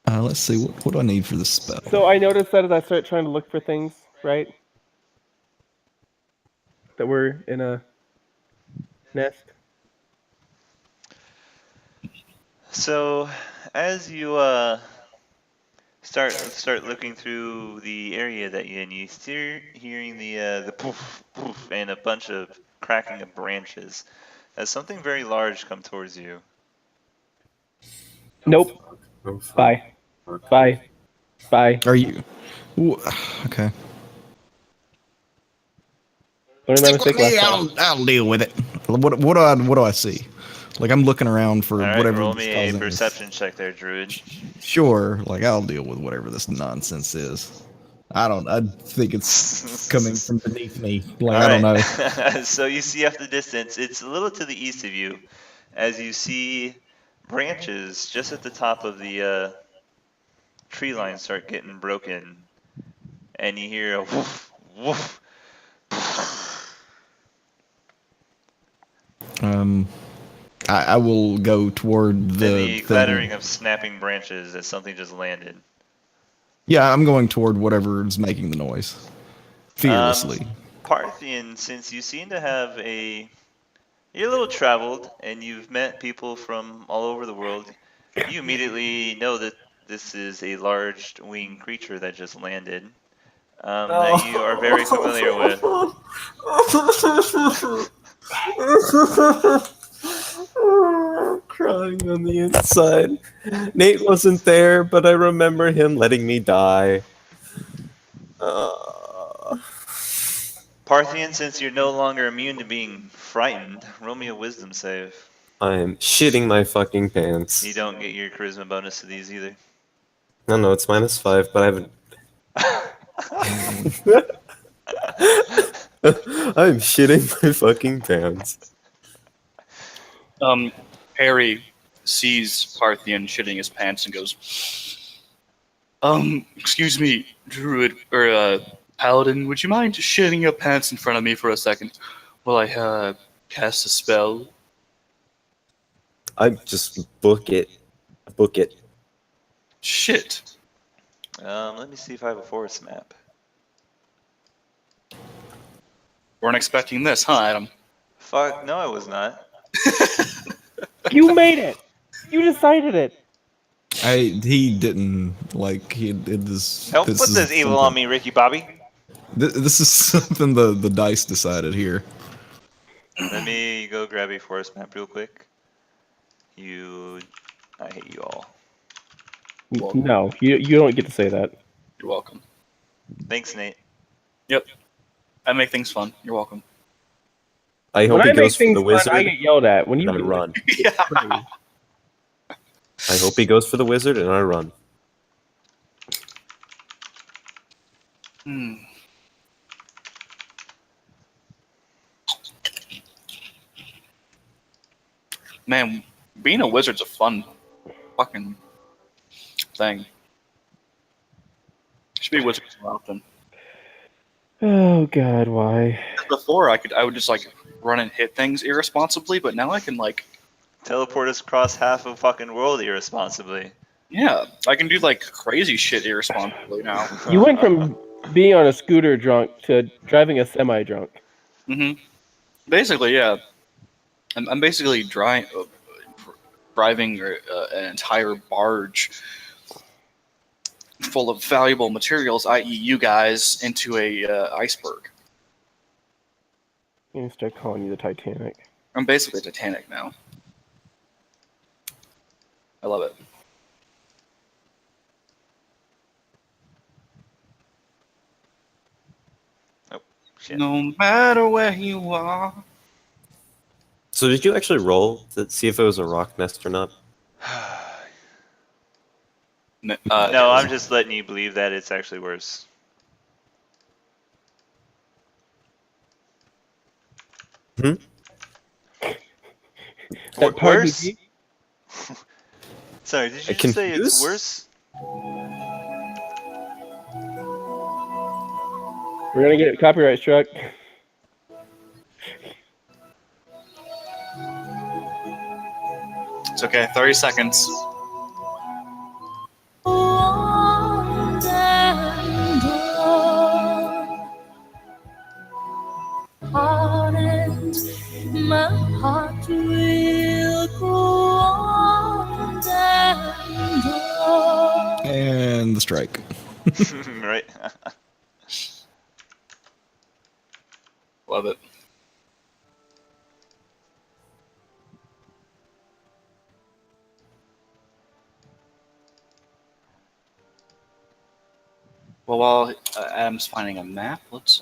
F: Let's see, what do I need for this spell?
C: So I noticed that as I start trying to look for things, right? That we're in a nest.
A: So, as you start looking through the area that you're in. You start hearing the poof poof and a bunch of cracking of branches as something very large come towards you.
C: Nope.
E: Oh, fuck.
C: Bye. Bye. Bye.
F: Are you? Okay.
C: Learn my
F: Stick with
C: mistake
F: me.
C: last time.
F: I'll deal with it. What do I see? Like I'm looking around for
A: All right,
F: whatever
A: roll
F: is
A: me a
F: causing this.
A: perception check there, Druid.
F: Sure, like I'll deal with whatever this nonsense is. I think it's coming from beneath me. Like I don't know.
A: So you see off the distance, it's a little to the east of you, as you see branches just at the top of the tree line start getting broken, and you hear a woof woof.
F: I will go toward
A: And
F: the
A: the
F: thing.
A: clattering of snapping branches as something just landed.
F: Yeah, I'm going toward whatever's making the noise. Fearlessly.
A: Parthian, since you seem to have you're a little traveled and you've met people from all over the world, you immediately know that this is a large winged creature that just landed, that you are very familiar with.
E: Crying on the inside. Nate wasn't there, but I remember him letting me die.
A: Parthian, since you're no longer immune to being frightened, roll me a wisdom save.
E: I'm shitting my fucking pants.
A: You don't get your charisma bonus to these either.
E: No, it's -5, but I haven't. I'm shitting my fucking pants.
D: Harry sees Parthian shitting his pants and goes, excuse me, Druid, or, Paladin, would you mind shitting your pants in front of me for a second while I, cast a spell?
E: I just book it. Book it.
D: Shit.
A: Let me see if I have a forest map.
D: Weren't expecting this, huh, Adam?
A: Fuck, no, I was not.
C: You made it. You decided it.
F: He didn't like he did this.
A: Don't
F: this
A: put
F: is
A: this evil
F: something-
A: on me, Ricky Bobby.
F: This is something the dice decided here.
A: Let me go grab a forest map real quick. I hate you all.
C: No, you don't get to say that.
D: You're welcome.
A: Thanks, Nate.
D: Yep. I make things fun. You're welcome.
E: I hope
C: When
E: he
C: I make
E: goes for
C: things
E: the
C: fun,
E: wizard.
C: I get yelled at. When you
E: and I run.
D: Yeah.
E: I hope he goes for the wizard and I run.
D: Man, being a wizard's a fun fucking thing. Should be wizards more often.
C: Oh God, why?
D: Before I would just like run and hit things irresponsibly, but now I can like,
A: Teleport us across half of fucking world irresponsibly.
D: yeah, I can do like crazy shit irresponsibly now.
C: You went from being on a scooter drunk to driving a semi drunk.
D: Basically, yeah. I'm basically driving an entire barge full of valuable materials, i.e., you guys, into a iceberg.
C: I'm gonna start calling you the Titanic.
D: I'm basically Titanic now. I love it.
A: Oh, shit.
D: No matter where you are.
E: So did you actually roll to see if it was a rock nest or not?
A: No, I'm just letting you believe that it's actually worse.
E: Hmm?
C: That pardon
A: Worse?
C: me?
A: Sorry, did you
E: I'm
A: just say it's
E: confused.
A: worse?
C: We're gonna get a copyright struck.
D: It's okay. 30 seconds.
G: My heart will go on and on.
F: And the strike.
A: Right?
D: Love it. Well, while Adam's finding a map, let's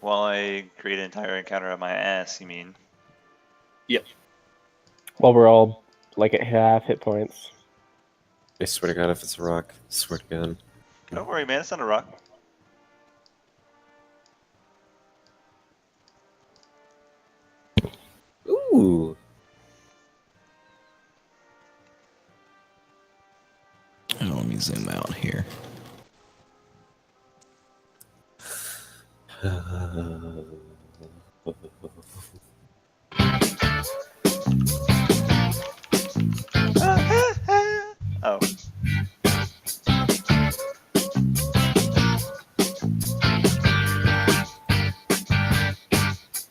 A: While I create an entire encounter on my ass, you mean?
C: While we're all like at half hit points.
E: I swear to God, if it's a rock, I swear to God.
A: Don't worry, man. It's not a rock.
E: Ooh.
F: Oh, let me zoom out here.
A: Oh.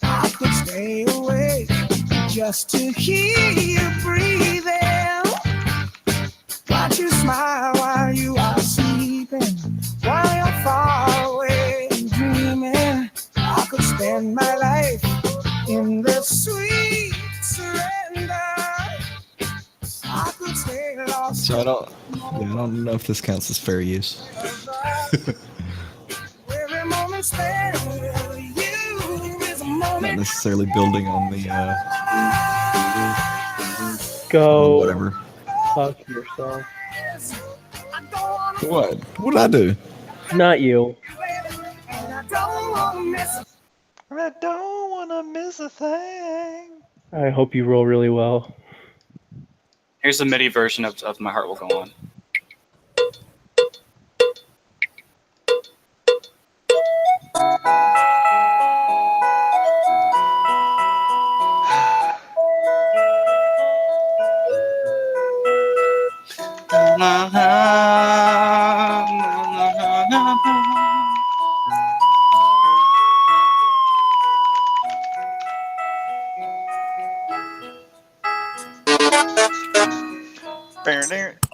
H: I could stay awake just to hear you breathing. Watch you smile while you are sleeping, while you're far away and dreaming. I could spend my life in the sweet surrender. I could stay lost.
F: So I don't know if this counts as fair use.
H: Every moment spent with you is a
F: Not
H: moment.
F: necessarily building on the
C: Go
F: whatever.
C: fuck yourself.
H: I don't wanna
F: What? What did I do?
C: Not you.
H: and I don't wanna miss a
A: I don't want to miss a thing.
C: I hope you roll really well.
D: here's the MIDI version of My Heart Will Go On.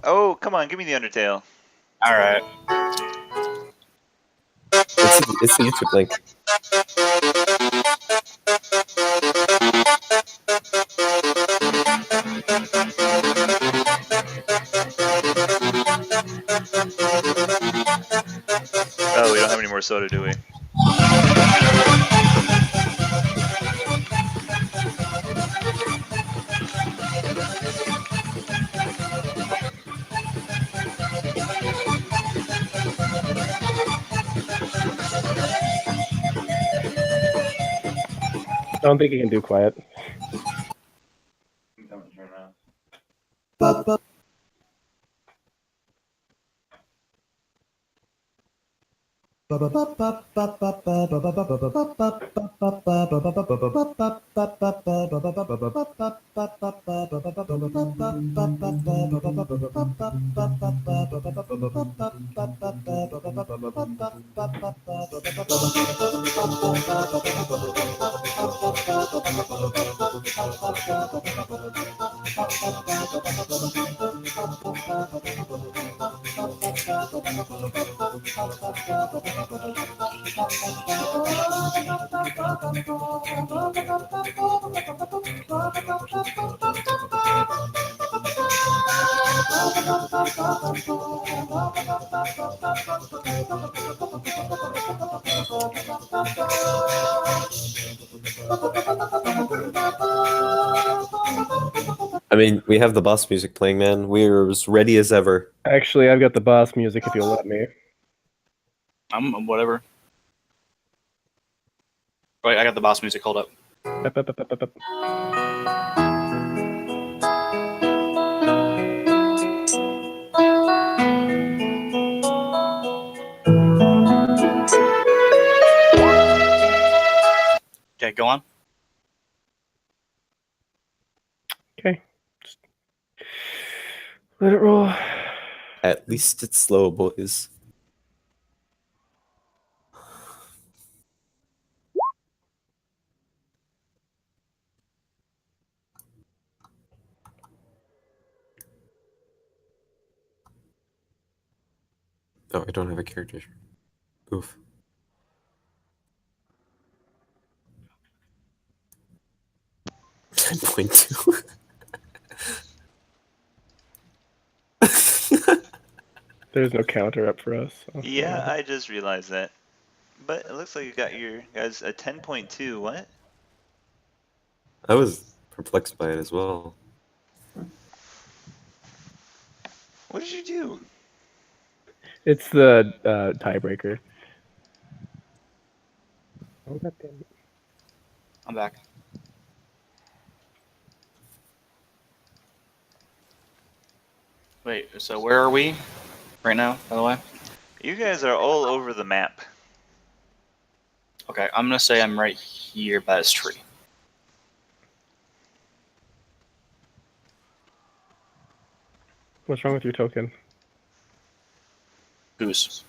A: Oh, come on, give me the Undertale.
D: All right.
E: It's the YouTube link.
A: Oh, we don't have any more soda, do we?
C: I don't think you can do quiet.
E: I mean, we have the boss music playing, man. We're as ready as ever.
C: Actually, I've got the boss music if you'll let me.
D: I'm whatever. Wait, I got the boss music. Hold up.
C: Up, up, up, up, up, up.
D: Okay, go on.
C: Okay. Just let it roll.
E: At least it's slow, boys. Oh, I don't have a character. Oof. Point two.
C: There's no counter up for us. So.
A: Yeah, I just realized that. But it looks like you got your guys a 10.2. What?
E: I was perplexed by it as well.
A: What did you do?
C: It's the tiebreaker. Oh, God damn it.
D: I'm back. Wait, so where are we right now, by the way?
A: You guys are all over the map.
D: Okay, I'm gonna say I'm right here by this tree.
C: What's wrong with your token?
D: Goose.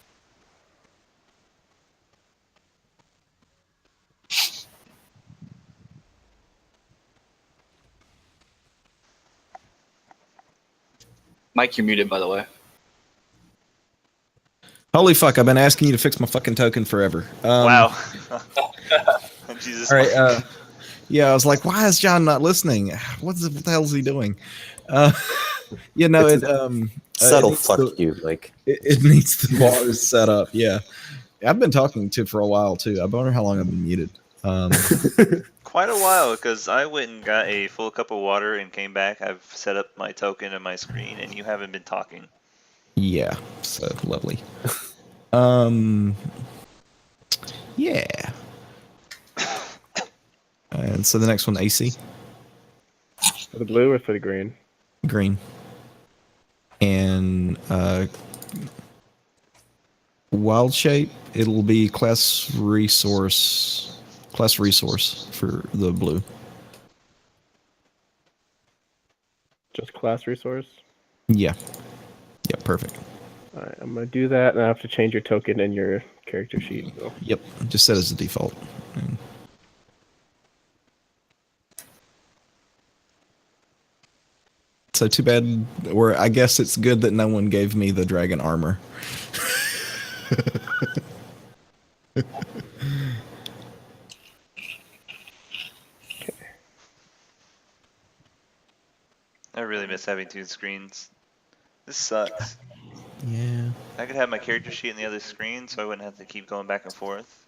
D: Mike, you're muted, by the way.
F: Holy fuck! I've been asking you to fix my fucking token forever.
A: Wow. Jesus.
F: All right. Yeah, I was like, why is John not listening? What the hell is he doing? You know,
E: It's
F: it
E: Subtle
F: needs
E: fuck
F: the-
E: you, like.
F: it needs the bars set up. Yeah, I've been talking to for a while too. I wonder how long I've been muted.
A: Quite a while, because I went and got a full cup of water and came back. I've set up my token and my screen, and you haven't been talking.
F: Yeah, so lovely. Yeah. And so the next one, AC,
C: For the blue or for the green?
F: green, and wild shape. It'll be class resource for the blue.
C: Just class resource?
F: Yeah. Yeah, perfect.
C: Alright, I'm gonna do that, and I have to change your token in your character sheet. So.
F: Yep, just set as the default. And so too bad, or I guess it's good that no one gave me the dragon armor.
A: I really miss having two screens. This sucks.
F: Yeah.
A: I could have my character sheet in the other screen, so I wouldn't have to keep going back and forth.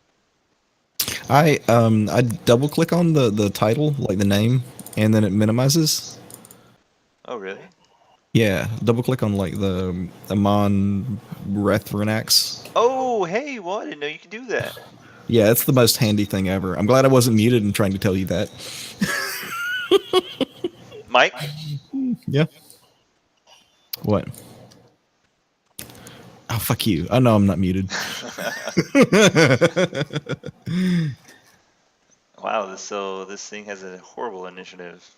F: I double click on the title, like the name, and then it minimizes.
A: Oh, really?
F: Yeah, double click on like the Amon Rethranax.
A: Oh, hey, well, I didn't know you could do that.
F: Yeah, it's the most handy thing ever. I'm glad I wasn't muted and trying to tell you that.
A: Mike?
F: Yeah. What? Oh, fuck you. I know I'm not muted.
A: Wow, this thing has a horrible initiative.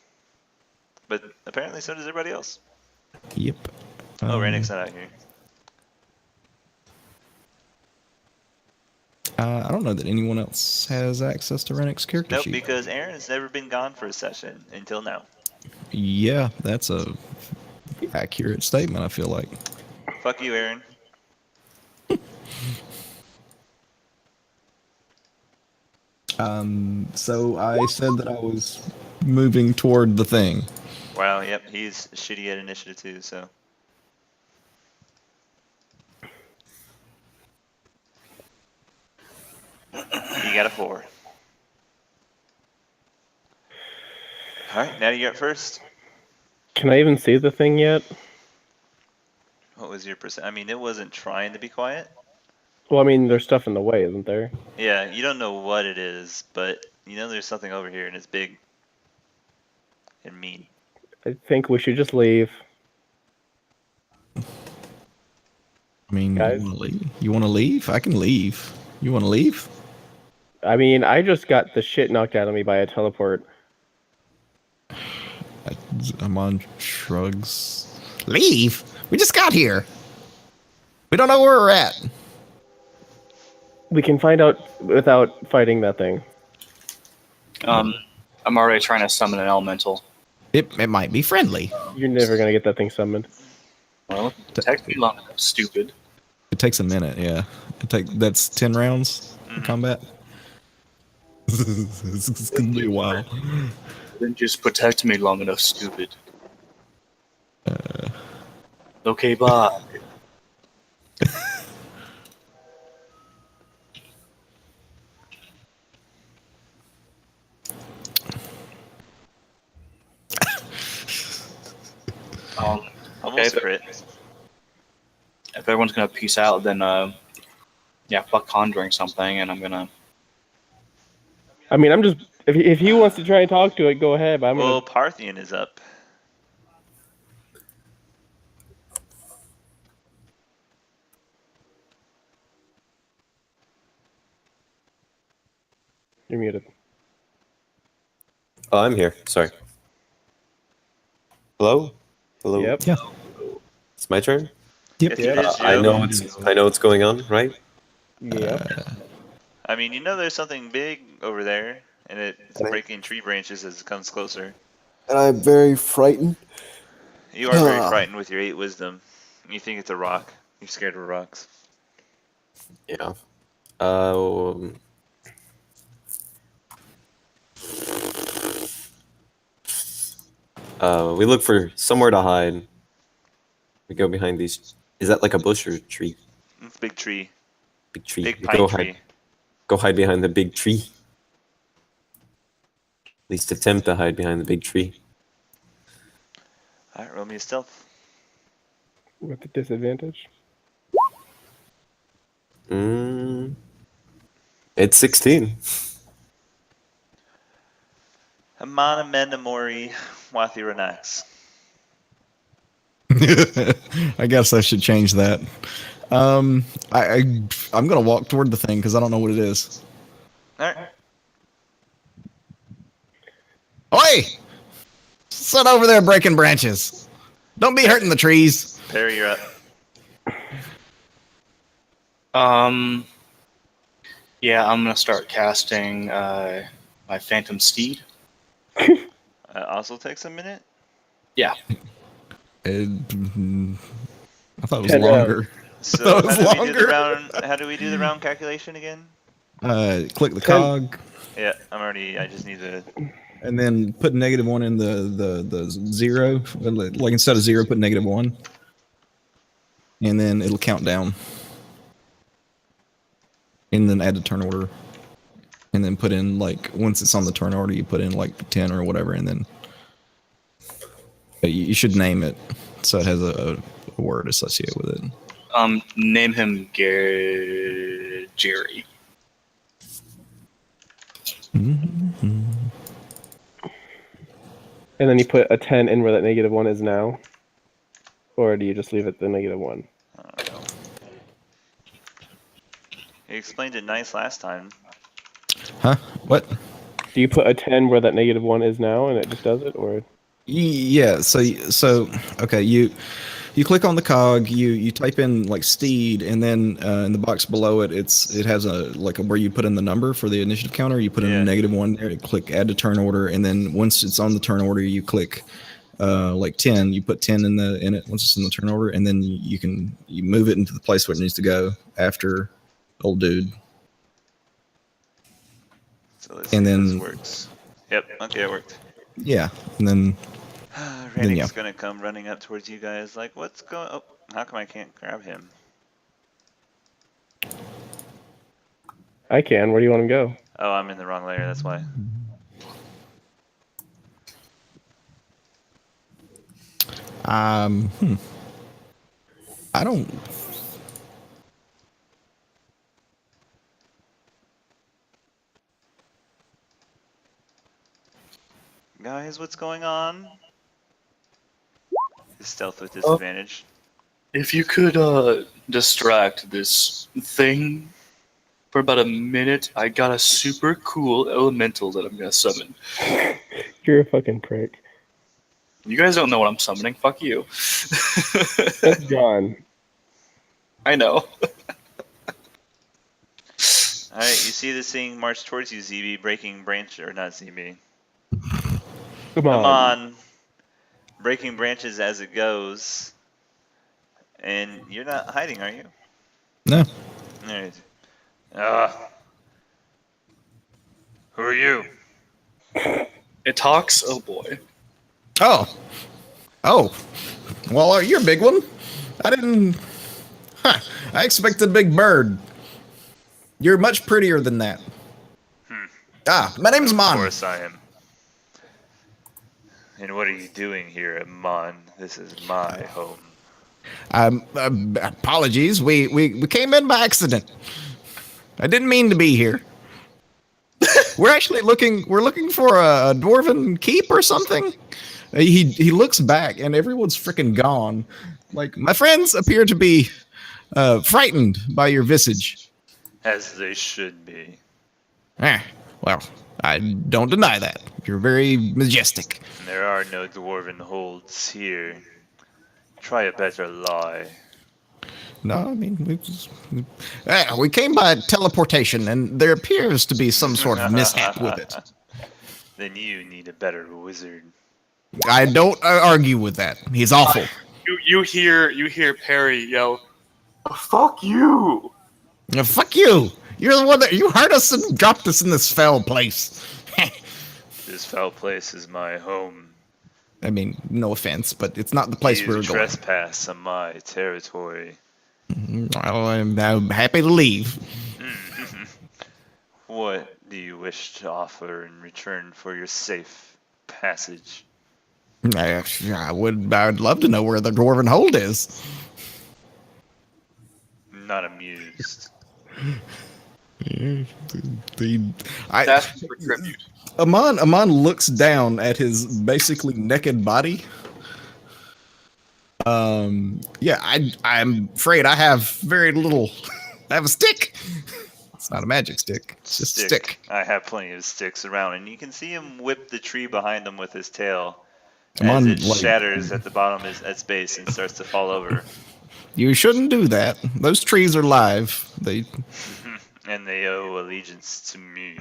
A: But apparently so does everybody else.
F: Yep.
A: Oh, Rennick's not out here.
F: I don't know that anyone else has access to Rennick's character
A: Nope,
F: sheet.
A: because Aaron's never been gone for a session until now.
F: Yeah, that's a accurate statement, I feel like.
A: Fuck you, Aaron.
F: So I said that I was moving toward the thing.
A: Wow, yep, he's shitty at initiative too, so. You got a 4. Alright, now you're up first.
C: Can I even see the thing yet?
A: What was your percent? I mean, it wasn't trying to be quiet.
C: Well, I mean, there's stuff in the way, isn't there?
A: Yeah, you don't know what it is, but you know there's something over here and it's big and mean.
C: I think we should just leave.
F: I mean,
C: Guys?
F: you want to leave? You want to leave? I can leave. You want to leave?
C: I mean, I just got the shit knocked out of me by a teleport.
F: I'm on shrugs. Leave? We just got here. We don't know where we're at.
C: We can find out without fighting that thing.
D: I'm already trying to summon an elemental.
F: It might be friendly.
C: You're never gonna get that thing summoned.
D: Well, technically, stupid.
F: It takes a minute. Yeah, that's 10 rounds of
A: Mhm.
F: combat. It's gonna be a while.
D: Didn't just protect me long enough, stupid. Okay, bye. Okay,
A: Almost crit.
D: if everyone's gonna peace out, then yeah, fuck conjuring something, and I'm gonna.
C: I mean, I'm just if he wants to try and talk to it, go ahead. But I'm
A: Well,
C: gonna.
A: Parthian is up.
C: You're muted.
E: Oh, I'm here. Sorry. Hello? Hello?
C: Yep.
F: Yeah.
E: It's my turn?
F: Yep.
A: It
C: Yep.
A: is,
E: I
A: Joe.
E: know what's going on, right?
C: Yep.
A: I mean, you know there's something big over there, and it's breaking tree branches as it comes closer.
I: And I'm very frightened.
A: You are very frightened with your 8 wisdom. You think it's a rock. You're scared of rocks.
E: Yeah. We look for somewhere to hide. We go behind these. Is that like a bush or tree?
A: It's a big tree.
E: Big tree.
A: Big
E: We
A: pine
E: go
A: tree.
E: Go hide behind the big tree. At least attempt to hide behind the big tree.
A: Alright, roll me a stealth.
C: With the disadvantage.
E: It's 16.
A: Amana Mendamori Wathiranax.
F: I guess I should change that. I'm gonna walk toward the thing because I don't know what it is.
A: Alright.
F: Oi! Sit over there breaking branches. Don't be hurting the trees.
A: Perry, you're up.
D: Yeah, I'm gonna start casting my Phantom Steed.
A: Also takes a minute.
D: Yeah.
F: I thought it was
C: 10
F: longer.
A: So
F: That was
A: how do we do the
F: longer.
A: round? How do we do the round calculation again?
F: Click the
C: 10.
F: cog,
A: Yeah, I just need to.
F: and then put -1 in the 0. Like instead of 0, put -1, and then it'll count down. And then add the turn order, and then put in like once it's on the turn order, you put in like 10 or whatever, and then you should name it so it has a word associated with it.
D: Name him Jerry.
F: Mm-hmm.
C: And then you put a 10 in where that -1 is now, or do you just leave it the -1?
A: I don't know. You explained it nice last time.
F: Huh? What?
C: Do you put a 10 where that -1 is now, and it just does it, or?
F: Yeah. So okay. You click on the cog. You type in like steed, and then in the box below it, it has a where you put in the number for the initiative counter. You put in a -1 there. Click add to turn order, and then once it's on the turn order, you click like 10. You put 10 in it once it's in the turn order, and then you move it into the place where it needs to go after old dude.
A: So let's
F: And
A: see if
F: then-
A: this works. Yep. Okay, it worked.
F: Yeah, and then
A: Rannick's
F: yeah.
A: gonna come running up towards you guys like, what's going? Oh, how come I can't grab him?
C: I can. Where do you want to go?
A: Oh, I'm in the wrong layer. That's why.
F: I don't.
A: Guys, what's going on? Stealth with disadvantage.
D: If you could distract this thing for about a minute, I got a super cool elemental that I'm gonna summon.
C: You're a fucking prick.
D: You guys don't know what I'm summoning. Fuck you.
C: That's John.
D: I know.
A: Alright, you see this thing march towards you, ZB, breaking branch, or not ZB.
C: Come on.
A: Come on. Breaking branches as it goes. And you're not hiding, are you?
F: No.
A: Alright. Who are you?
D: It talks. Oh boy.
F: Oh. Oh. Well, you're a big one. I didn't. Huh. I expected a big bird. You're much prettier than that. My name's
A: Of
F: Mon.
A: course I am. And what are you doing here, Amon? This is my home.
F: Apologies. We came in by accident. I didn't mean to be here. We're actually looking for a dwarven keep or something. He looks back and everyone's freaking gone. Like, my friends appear to be frightened by your visage.
A: As they should be.
F: Well, I don't deny that. You're very majestic.
A: There are no dwarven holds here. Try a better lie.
F: No, I mean, we came by teleportation, and there appears to be some sort of mishap with it.
A: Then you need a better wizard.
F: I don't argue with that. He's awful.
D: You hear Perry yell, "Fuck you!"
F: Fuck you! You're the one that you hurt us and dropped us in this foul place.
A: This foul place is my home.
F: I mean, no offense, but it's not the place
A: You
F: we were going.
A: trespass on my territory.
F: Well, I'm happy to leave.
A: What do you wish to offer in return for your safe passage?
F: I'd love to know where the dwarven hold is.
A: Not amused.
D: That's for tribute.
F: Amon looks down at his basically naked body. Yeah, I'm afraid I have very little. I have a stick. It's not a magic stick. It's just a stick.
A: I have plenty of sticks around, and you can see him whip the tree behind him with his tail
F: Amon,
A: as it shatters at the bottom of its base and starts to fall over.
F: You shouldn't do that. Those trees are live.
A: And they owe allegiance to me.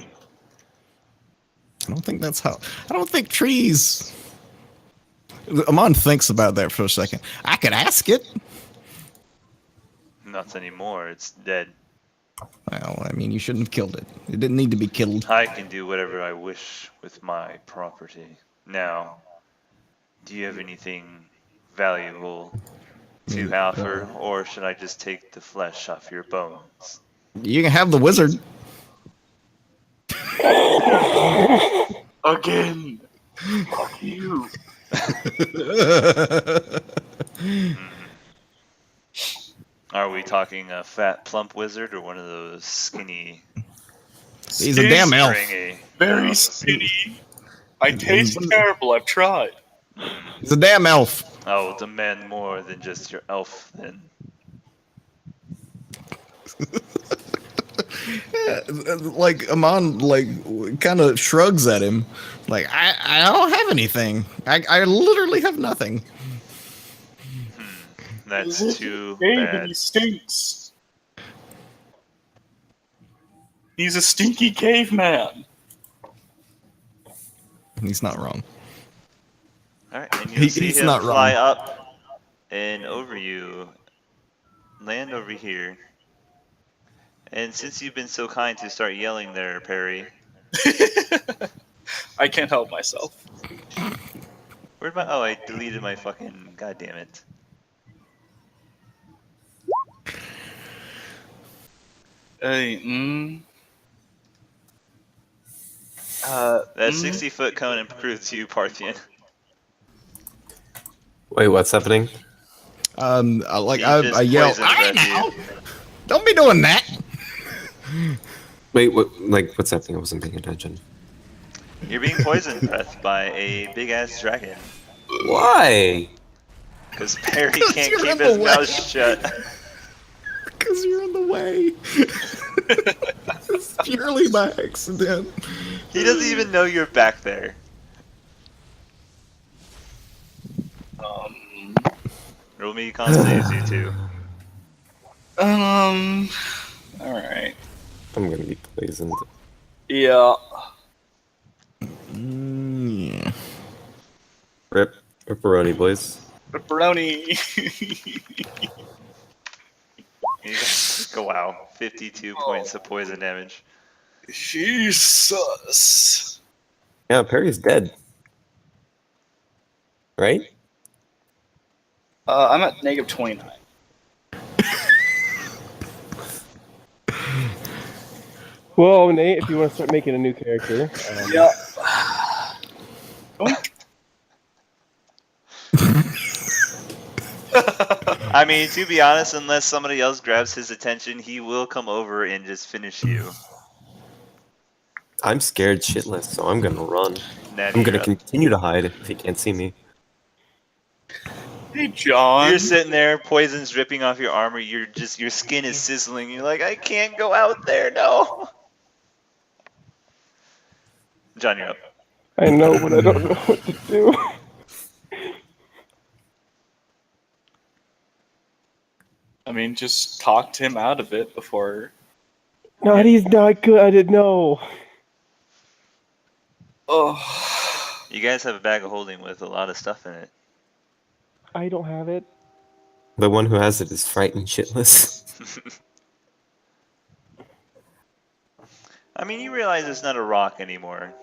F: I don't think that's how. I don't think trees. Amon thinks about that for a second. I could ask it.
A: Not anymore. It's dead.
F: Well, I mean, you shouldn't have killed it. It didn't need to be killed.
A: I can do whatever I wish with my property. Now, do you have anything valuable to offer, or should I just take the flesh off your bones?
F: You can have the wizard.
D: Again. Fuck you.
A: Are we talking a fat, plump wizard or one of those skinny?
F: He's a damn elf.
A: stringy?
D: Very skinny. I taste terrible. I've tried.
F: He's a damn elf.
A: I will demand more than just your elf, then.
F: Like Amon, kind of shrugs at him, like I don't have anything. I literally have nothing.
A: That's too
D: David,
A: bad.
D: he stinks. He's a stinky caveman.
F: He's not wrong.
A: All right, and you'll see
F: He's
A: him
F: not
A: fly
F: wrong.
A: up and over you, land over here. And since you've been so kind to start yelling there, Perry,
D: I can't help myself.
A: where'd my? Oh, I deleted my fucking. God damn it!
D: Hey,
A: That 60-foot cone improved to you, Parthian.
E: Wait, what's happening?
F: I
A: just
F: yell.
A: poisoned
F: I
A: breath
F: know.
A: you.
F: Don't be doing that.
E: Wait, what's happening? I wasn't paying attention.
A: You're being poison breathed by a big ass dragon.
E: Why?
A: Because Perry can't
F: you're
A: keep
F: in
A: his
F: the
A: mouth
F: way.
A: shut.
F: Because you're in the way. It's purely by accident.
A: He doesn't even know you're back there. Roll me con saves, you two.
D: Alright.
E: I'm gonna be poisoned.
D: Yeah.
F: Yeah.
E: Rip. Ripperoni, boys.
D: Pepperoni.
A: You guys Oh, wow, 52 points of poison damage.
D: Jesus.
E: Yeah, Perry's dead. Right?
D: I'm at negative 29.
C: Well, Nate, if you want to start making a new character,
D: Yeah. Oink.
A: I mean, to be honest, unless somebody else grabs his attention, he will come over and just finish you.
E: I'm scared shitless, so I'm gonna run.
A: Natty,
E: I'm gonna
A: you're up.
E: continue to hide if he can't see me.
D: Hey, John.
A: You're sitting there, poison's dripping off your armor. Your skin is sizzling. You're like, I can't go out there. No. John, you're up.
C: I know, but I don't know what to do.
D: I mean, just talked him out of it before.
C: Naughty's not good. I didn't know.
D: Oh.
A: You guys have a bag of holding with a lot of stuff in it.
C: I don't have it.
E: The one who has it is frightened shitless.
A: I mean, you realize it's not a rock anymore.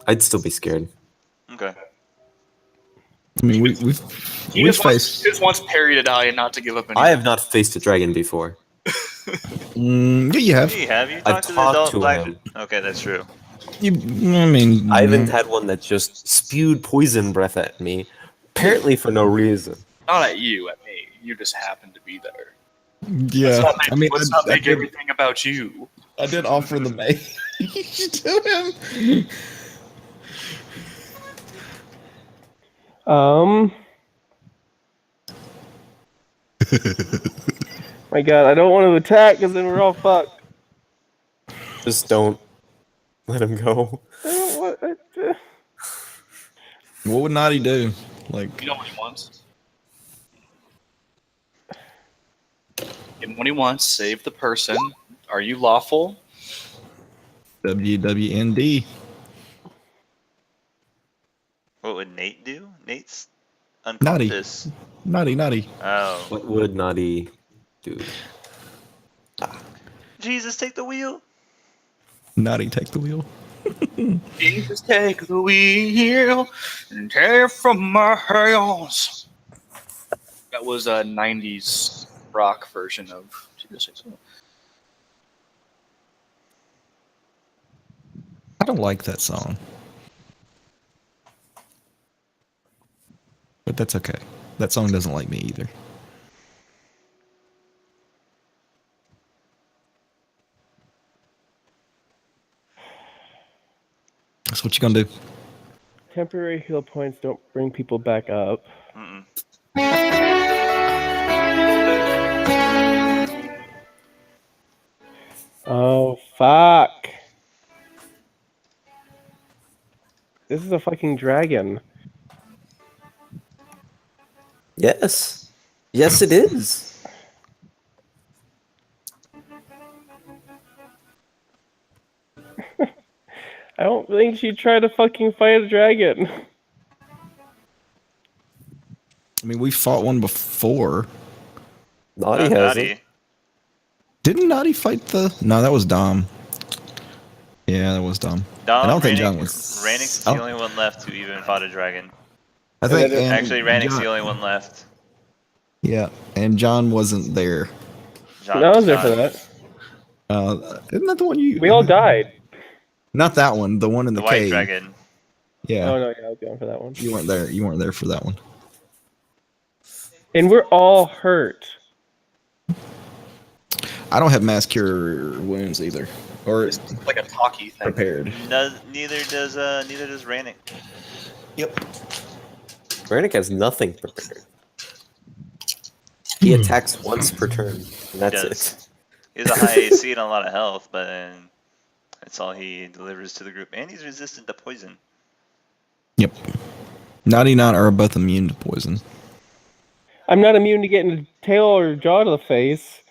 E: I'd still be scared.
A: Okay.
F: I mean, we've
D: He just wants Perry to die and not to give up anymore.
E: I have not faced a dragon before.
F: Yeah, you have.
A: Have you
E: I've
A: talked to the
E: talked
A: adult
E: to
A: black?
E: him.
A: Okay, that's true.
F: I mean,
E: I haven't had one that just spewed poison breath at me, apparently for no reason.
D: Not at you, at me. You just happened to be there.
F: Yeah,
D: I mean, let's not make everything about you.
F: I did offer the mage to him.
C: My God, I don't want to attack because then we're all fucked.
E: Just don't let him go.
C: I don't want.
F: What would Naughty do? Like,
D: You know what he wants? Give him what he wants. Save the person. Are you lawful?
F: WWND.
A: What would Nate do? Nate's
F: Naughty.
A: unconscious.
F: Naughty.
A: Oh.
E: What would Naughty do?
A: Jesus, take the wheel.
F: Naughty, take the wheel.
D: Jesus, take the wheel and tear from my hands. That was a 90s rock version of Jesus Take the Wheel.
F: I don't like that song. But that's okay. That song doesn't like me either. So what you gonna do?
C: Temporary heal points don't bring people back up.
A: Mm-mm.
C: Oh, fuck. This is a fucking dragon.
E: Yes. Yes, it is.
C: I don't think she'd try to fucking fight a dragon.
F: I mean, we fought one before.
E: Naughty
A: Not
E: has
A: Naughty.
E: it.
F: Didn't Naughty fight the? No, that was Dom. Yeah, that was Dom.
A: Dom,
F: I don't think
A: Rannick-
F: John was.
A: Rannick's the only one left who even fought a dragon.
F: I think
A: Actually, Rannick's
F: John,
A: the only one left.
F: Yeah, and John wasn't there.
A: John
C: I was there
A: not.
C: for that.
F: Isn't that the one you?
C: We all died.
F: Not that one. The one in
A: The
F: the,
A: white
F: cave.
A: dragon.
F: Yeah,
C: Oh no, yeah, I was going for that one.
F: you weren't there. You weren't there for that one.
C: And we're all hurt.
F: I don't have mass cure wounds either, or
D: It's like a talkie thing.
F: prepared.
A: Neither does Rannick.
F: Yep.
E: Brannick has nothing prepared. He attacks once per turn, and that's
A: does.
E: it.
A: He has a high AC and a lot of health, but that's all he delivers to the group. And he's resistant to poison.
F: Yep. Naughty and are both immune to poison.
C: I'm not immune to getting a tail or jaw to the face.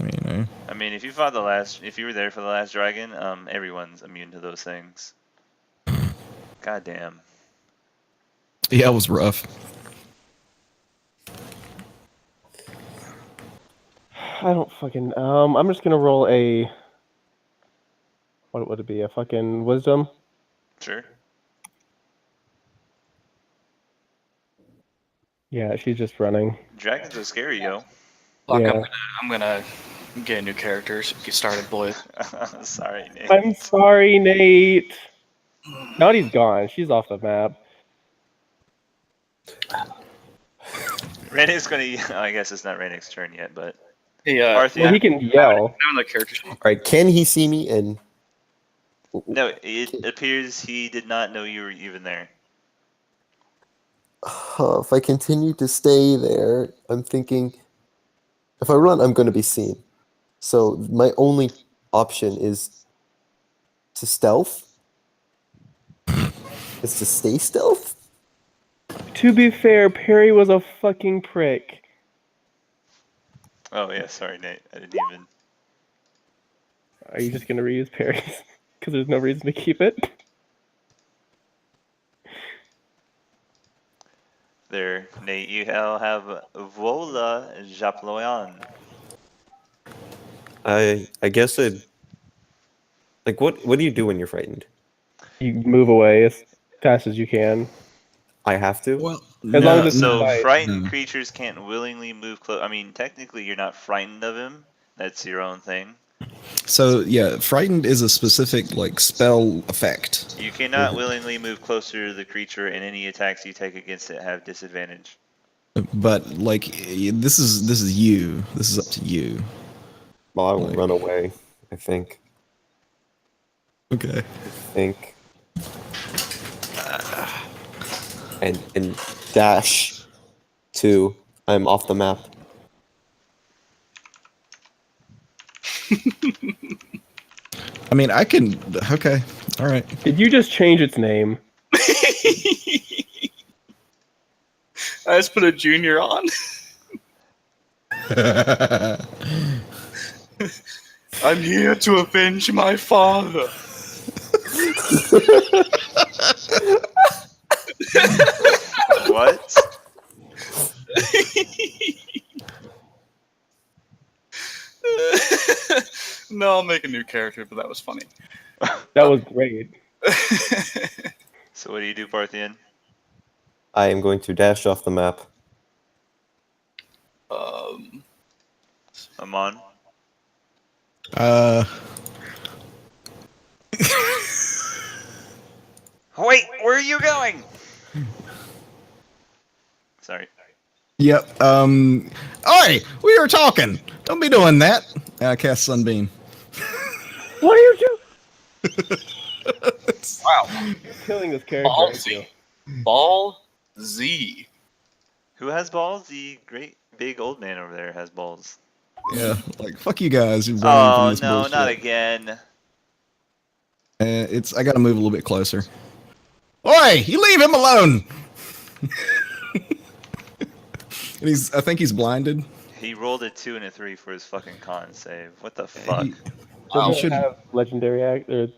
A: I mean, if you were there for the last dragon, everyone's immune to those things. God damn.
F: Yeah, it was rough.
C: I don't fucking. I'm just gonna roll a. What would it be? A fucking wisdom?
A: Sure.
C: Yeah, she's just running.
A: Dragons are scary, yo.
D: Fuck,
C: Yeah.
D: I'm gonna get a new character. Get started, boys.
A: Sorry, Nate.
C: I'm sorry, Nate. Naughty's gone. She's off the map.
A: Renek's gonna. I guess it's not Renek's turn yet, but
D: Hey,
A: Parthian.
C: Well, he can yell.
D: I'm the character sheet.
I: All right, can he see me? And
A: No, it appears he did not know you were even there.
I: if I continue to stay there, I'm thinking if I run, I'm going to be seen. So my only option is to stealth. Is to stay stealth.
C: To be fair, Perry was a fucking prick.
A: Oh yeah, sorry, Nate. I didn't even.
C: Are you just gonna reuse Perry's? Because there's no reason to keep it.
A: There, Nate. You now have Vola Jaployan.
J: I guess it. Like, what do you do when you're frightened?
C: You move away as fast as you can.
J: I have to.
F: Well,
C: As long as it's
A: So
C: quiet.
A: frightened
F: no.
A: creatures can't willingly move close. I mean, technically, you're not frightened of him. That's your own thing.
F: So yeah, frightened is a specific like spell effect.
A: You cannot willingly move closer to the creature, and any attacks you take against it have disadvantage.
F: But like this is you. This is up to you.
J: Well, I will
F: Like-
J: run away. I think.
F: Okay.
J: And dash to. I'm off the map.
F: I mean, I can. Okay. All right.
C: Did you just change its name?
D: I just put a junior on. I'm here to avenge my father.
A: What?
D: No, I'll make a new character, but that was funny.
C: That was great.
A: So what do you do, Parthian?
J: I am going to dash off the map.
A: Amon? Wait, where are you going? Sorry.
F: Yep. Oi, we were talking. Don't be doing that. I cast Sunbeam.
C: What are you doing?
D: Wow.
C: You're killing this character. aren't you?
D: Ballsy. Ball Z.
A: Who has balls? The great big old man over there has balls.
F: Yeah. Like fuck you guys. Who
A: Oh
F: this
A: no,
F: bullshit.
A: not again.
F: I gotta move a little bit closer. Oi, you leave him alone. And I think he's blinded.
A: He rolled a 2 and a 3 for his fucking con save. What the fuck?
C: Doesn't
F: should-
C: it have legendary act or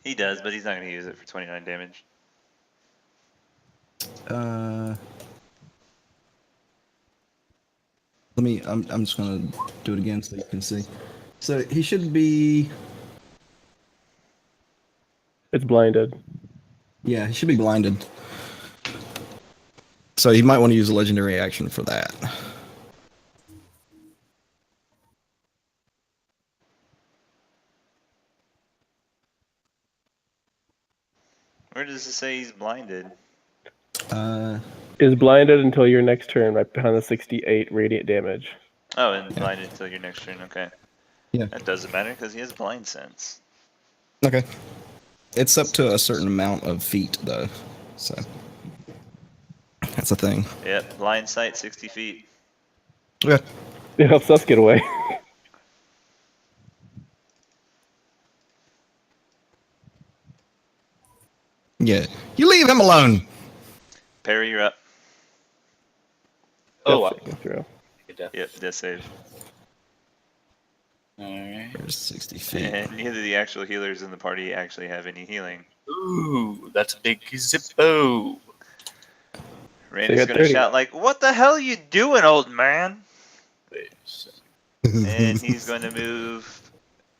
A: He does, but he's not going to use it for 29 damage.
F: Let me. I'm just gonna do it again so you can see. So he should be.
C: it's blinded?
F: Yeah, he should be blinded. So you might want to use a legendary action for that.
A: Where does it say he's blinded?
C: Is blinded until your next turn, right behind the 68 radiant damage.
A: Oh, and blinded until your next turn. Okay.
F: Yeah.
A: That doesn't matter because he has blind sense.
F: Okay. It's up to a certain amount of feet though, so that's a thing.
A: Yep, blind sight 60 feet.
F: Okay.
C: It helps us get away.
F: Yeah. You leave him alone.
A: Perry, you're up.
D: Oh, wow.
C: Saving throw.
A: Yep, death save.
D: Alright.
F: There's 60 feet.
A: And neither the actual healers in the party actually have any healing.
D: Ooh, that's a big zippo.
A: Randy's
C: got
A: gonna
C: 30.
A: shout like, "What the hell are you doing, old man?" And he's going to move.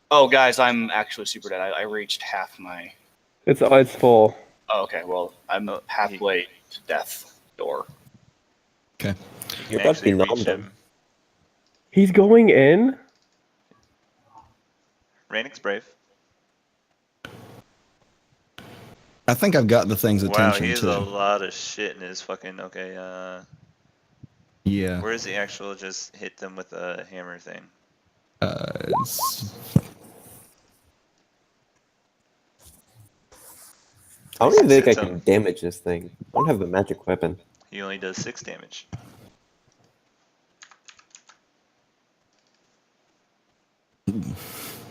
D: Oh, guys, I'm actually super dead. I reached half my.
C: It's full.
D: Oh, okay. Well, I'm
A: Oh,
D: halfway to death door.
F: Okay.
A: He
J: You're
A: can
J: about to be
A: actually reach
J: nommed
A: him.
C: He's going in.
A: Rannick's brave.
F: I think I've got the thing's
A: Wow,
F: attention
A: he has
F: too.
A: a lot of shit in his fucking. Okay,
F: Yeah.
A: where's the actual just hit them with a hammer thing?
F: It's-
J: I don't even think I
A: Hits
J: can
A: him.
J: damage this thing. I don't have a magic weapon.
A: He only does 6 damage.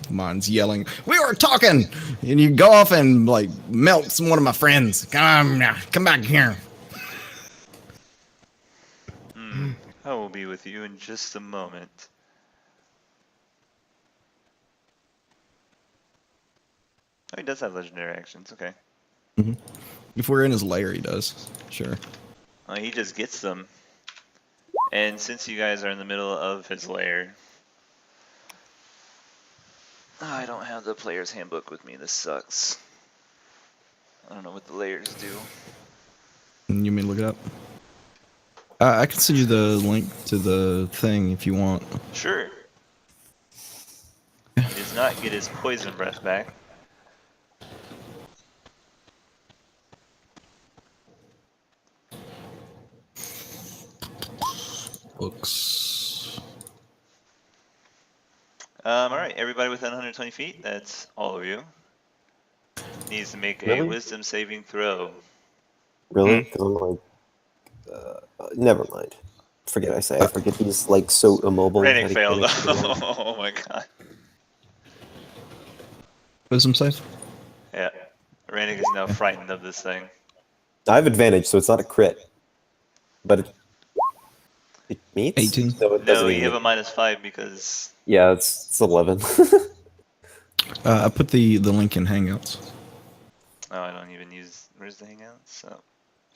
F: Mine's yelling, "We were talking!" And you go off and like melt one of my friends. Come back here.
A: I will be with you in just a moment. Oh, he does have legendary actions. Okay.
F: If we're in his lair, he does. Sure.
A: Oh, he just gets them. And since you guys are in the middle of his lair, I don't have the player's handbook with me. This sucks. I don't know what the layers do.
F: You may look it up. I can send you the link to the thing if you want.
A: Sure. He does not get his poison breath back.
F: Books.
A: Alright, everybody within 120 feet, that's all of you, needs to make a
J: Really?
A: wisdom saving throw.
J: Really? 'Cause I'm like, never mind. Forget I say. I forget he's like so immobile. that
A: Rannick
J: he
A: failed.
J: can't actually run.
A: Oh my god.
F: Wisdom save?
A: Yeah. Rannick is now frightened of this thing.
J: I have advantage, so it's not a crit. But it meets?
F: 18.
J: So it
A: No,
J: doesn't
A: you
J: even
A: have a -5 because...
J: Yeah, it's 11.
F: I put the link in Hangouts.
A: Oh, I don't even use... Where's the Hangouts? So,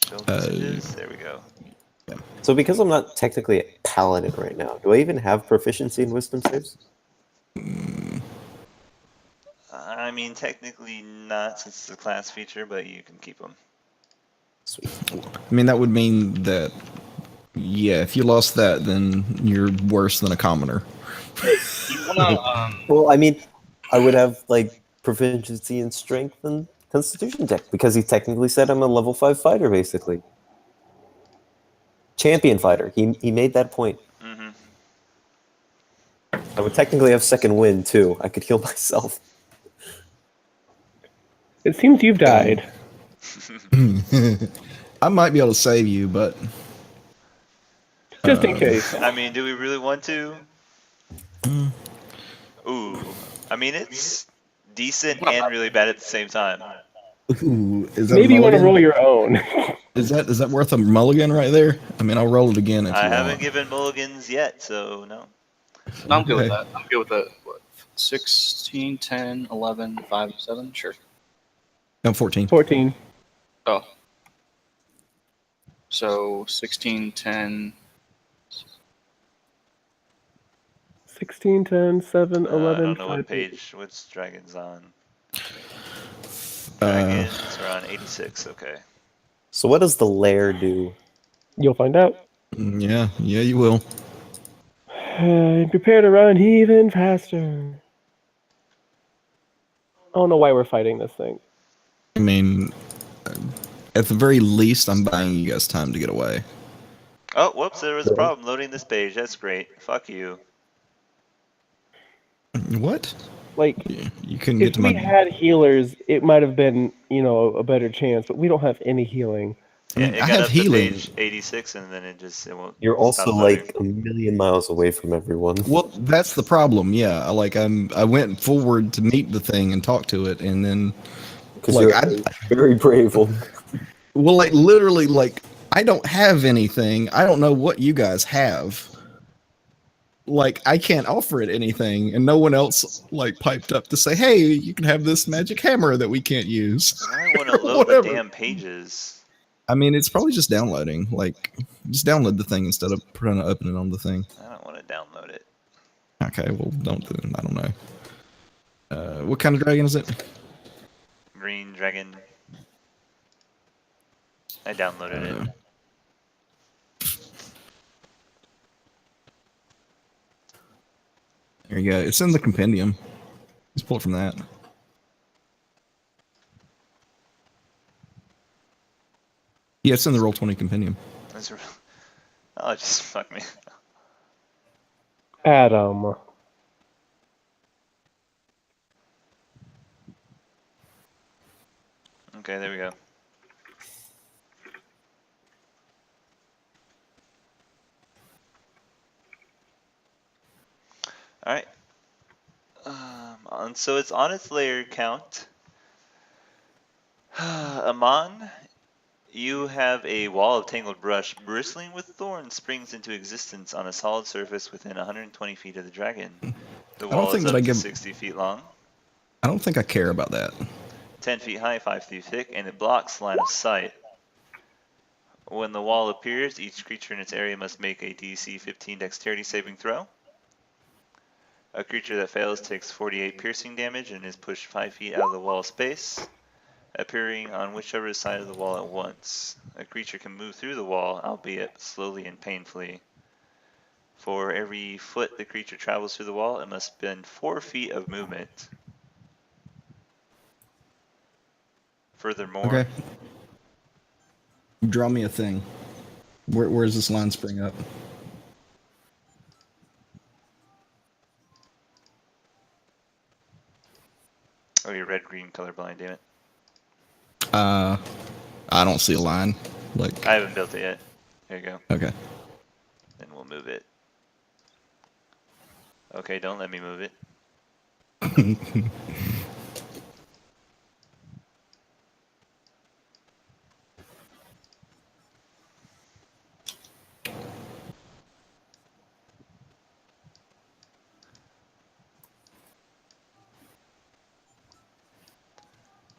A: show messages. There we go.
J: So because I'm not technically a paladin right now, do I even have proficiency in wisdom saves?
A: I mean, technically not since it's a class feature, but you can keep them.
J: Sweet.
F: I mean, that would mean that, yeah, if you lost that, then you're worse than a commoner.
J: Well, I mean, I would have like proficiency in strength and constitution check because he technically said I'm a level 5 fighter, basically. Champion fighter. He made that point.
A: Mm-hmm.
J: I would technically have second wind too. I could heal myself.
C: It seems you've died.
F: I might be able to save you, but
C: Just in case.
A: I mean, do we really want to? Ooh. I mean, it's decent and really bad at the same time.
F: ooh, is that
C: Maybe
F: a
C: you want to
F: mulligan?
C: roll your own.
F: Is that worth a mulligan right there? I mean, I'll roll it again if
A: I
F: you
A: haven't
F: want.
A: given mulligans yet, so no.
D: No, I'm good with
F: Okay.
D: that. I'm good with the what, 16, 10, 11, 5, 7? Sure.
F: No, 14.
C: 14.
D: Oh. So 16, 10.
C: 16, 10, 7,
A: I
C: 11,
A: don't know
C: 5,
A: what page, what's Dragon's on.
F: Uh,
A: Dragons are on 86, okay.
J: So what does the lair do?
C: You'll find out.
F: yeah, you will.
C: Prepare to run even faster. I don't know why we're fighting this thing.
F: I mean, at the very least, I'm buying you guys time to get away.
A: Oh, whoops, there was a problem loading this page. That's great. Fuck you.
F: What?
C: Like,
F: You couldn't get
C: if
F: to
C: we
F: my.
C: had healers, it might have been, a better chance, but we don't have any healing.
F: I
A: Yeah,
F: mean,
A: it
F: I
A: got
F: have
A: up
F: healing.
A: to page 86 and then it won't
J: You're also
A: stop loading.
J: like a million miles away from everyone.
F: Well, that's the problem. Yeah, I went forward to meet the thing and talk to it, and then
J: Because
F: like,
J: you're
F: I-
J: very brave.
F: well, like literally, like I don't have anything. I don't know what you guys have. Like I can't offer it anything, and no one else like piped up to say, "Hey, you can have this magic hammer that we can't use."
A: Why won't it load the
F: Whatever.
A: damn pages?
F: I mean, it's probably just downloading. Like, just download the thing instead of trying to open it on the thing.
A: I don't want to download it.
F: Okay, well, don't then. I don't know. What kind of dragon is it?
A: Green dragon. I downloaded it.
F: There you go. It's in the compendium. Just pull it from that. Yeah, it's in the Roll20 compendium.
A: That's oh, just fuck me.
C: Adam.
A: Okay, there we go. Alright. And so it's on its layer count. Amon, you have a wall of tangled brush bristling with thorns springs into existence on a solid surface within 120 feet of the dragon. The
F: I don't
A: wall
F: think
A: is
F: that
A: up
F: I
A: to
F: give.
A: 60 feet long,
F: I don't think I care about that.
A: 10 feet high, 5 feet thick, and it blocks line of sight. When the wall appears, each creature in its area must make a DC 15 dexterity saving throw. A creature that fails takes 48 piercing damage and is pushed 5 feet out of the wall space, appearing on whichever side of the wall at once. A creature can move through the wall, albeit slowly and painfully. For every foot the creature travels through the wall, it must spend 4 feet of movement. Furthermore,
F: Okay. Draw me a thing. Where's this line spring up?
A: oh, you're red-green colorblind, damn it.
F: I don't see a line. Like.
A: I haven't built it yet. Here you go.
F: Okay.
A: Then we'll move it. Okay, don't let me move it.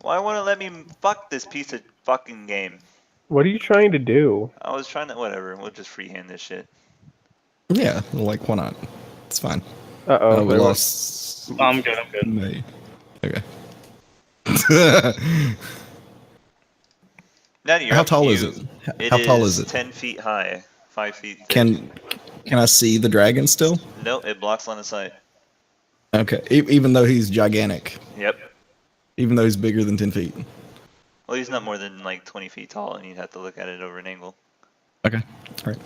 A: Why won't it let me fuck this piece of fucking game?
C: What are you trying to do?
A: I was trying to, whatever, we'll just freehand this shit.
F: Yeah, like why not? It's fine.
C: Uh-oh.
F: We
C: there was-
F: lost.
D: I'm good. I'm good.
F: May. Okay.
A: Now you're
F: How
A: up to
F: tall is
A: you.
F: it? How tall is it?
A: 10 feet high, 5 feet thick.
F: Can I see the dragon still?
A: No, it blocks line of sight.
F: Okay, even though he's gigantic,
A: Yep.
F: even though he's bigger than 10 feet.
A: Well, he's not more than like 20 feet tall, and you'd have to look at it over an angle.
F: Okay, all right.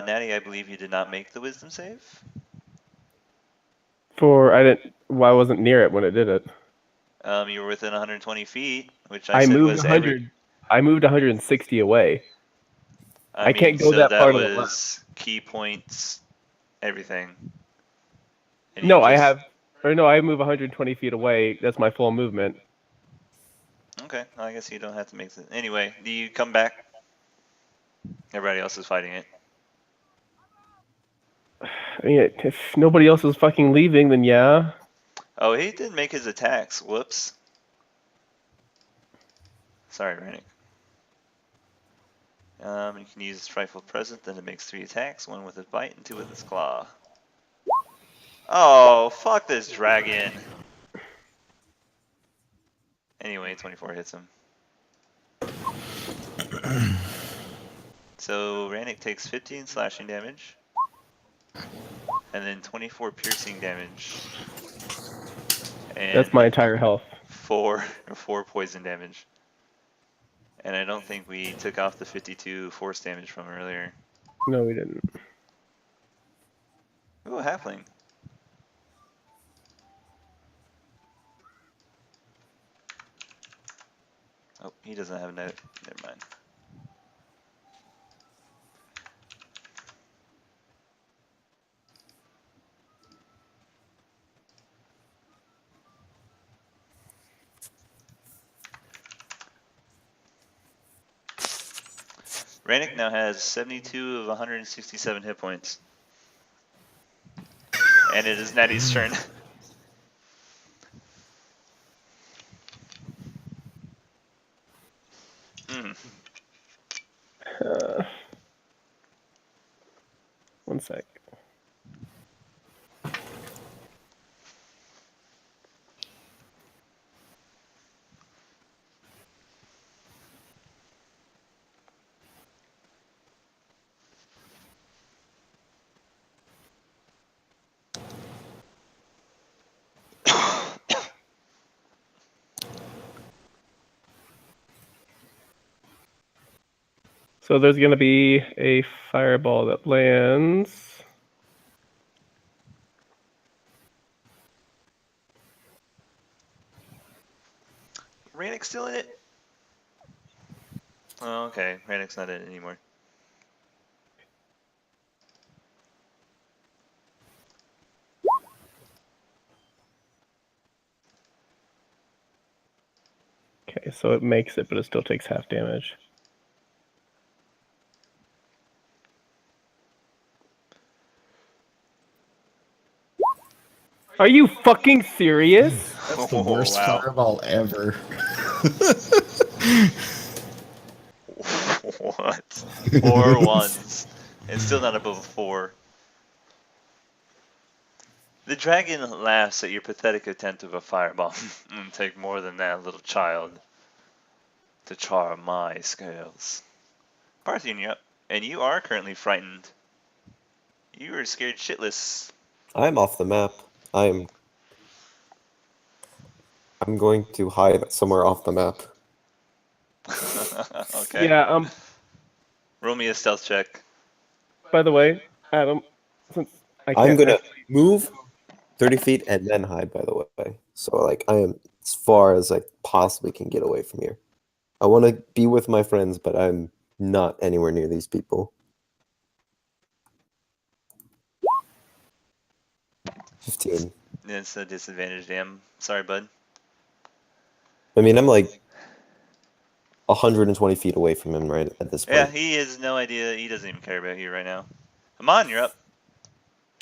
A: Natty, I believe you did not make the wisdom save.
C: I wasn't near it when it did it.
A: You were within 120 feet, which
C: I
A: said
C: moved
A: was
C: 100. I moved 160 away.
A: I mean,
C: can't go
A: so
C: that
A: that
C: far to the
A: was key points, everything. And
C: No,
A: you
C: I
A: just-
C: have. Or no, I move 120 feet away. That's my full movement.
A: Okay, I guess you don't have to make it. Anyway, do you come back? Everybody else is fighting it.
C: I mean, if nobody else is fucking leaving, then yeah.
A: Oh, he did make his attacks. Whoops. Sorry, Rennick. You can use Frightful Present, then it makes 3 attacks, 1 with its bite and 2 with its claw. Oh, fuck this dragon. Anyway, 24 hits him. So Rannick takes 15 slashing damage, and then 24 piercing damage, and
C: That's my entire health.
A: 4 poison damage. And I don't think we took off the 52 force damage from earlier.
C: No, we didn't.
A: Ooh, a halfling. Oh, he doesn't have a note. Never mind. Rannick now has 72 of 167 hit points. And it is Natty's turn.
C: So there's going to be a fireball that lands.
A: Rannick's still in it? Oh, okay. Rannick's not in it anymore.
C: Okay, so it makes it, but it still takes half damage. Are you fucking serious?
F: That's the worst fireball ever.
A: What? 4 ones. And still not above a 4. The dragon laughs at your pathetic attempt of a fireball. Take more than that, little child, to char my scales. Parthian, you're up. And you are currently frightened. You are scared shitless.
J: I'm off the map. I'm going to hide somewhere off the map.
A: Okay.
C: Yeah,
A: Roll me a stealth check.
C: by the way, Adam, since I
J: I'm
C: can't
J: gonna
C: actually-
J: move 30 feet and then hide, by the way. So, like, I am as far as I possibly can get away from here. I want to be with my friends, but I'm not anywhere near these people. 15.
A: It's a disadvantage, damn. Sorry, bud.
J: I mean, I'm like 120 feet away from him right at this point.
A: Yeah, he has no idea. He doesn't even care about you right now. Amon, you're up.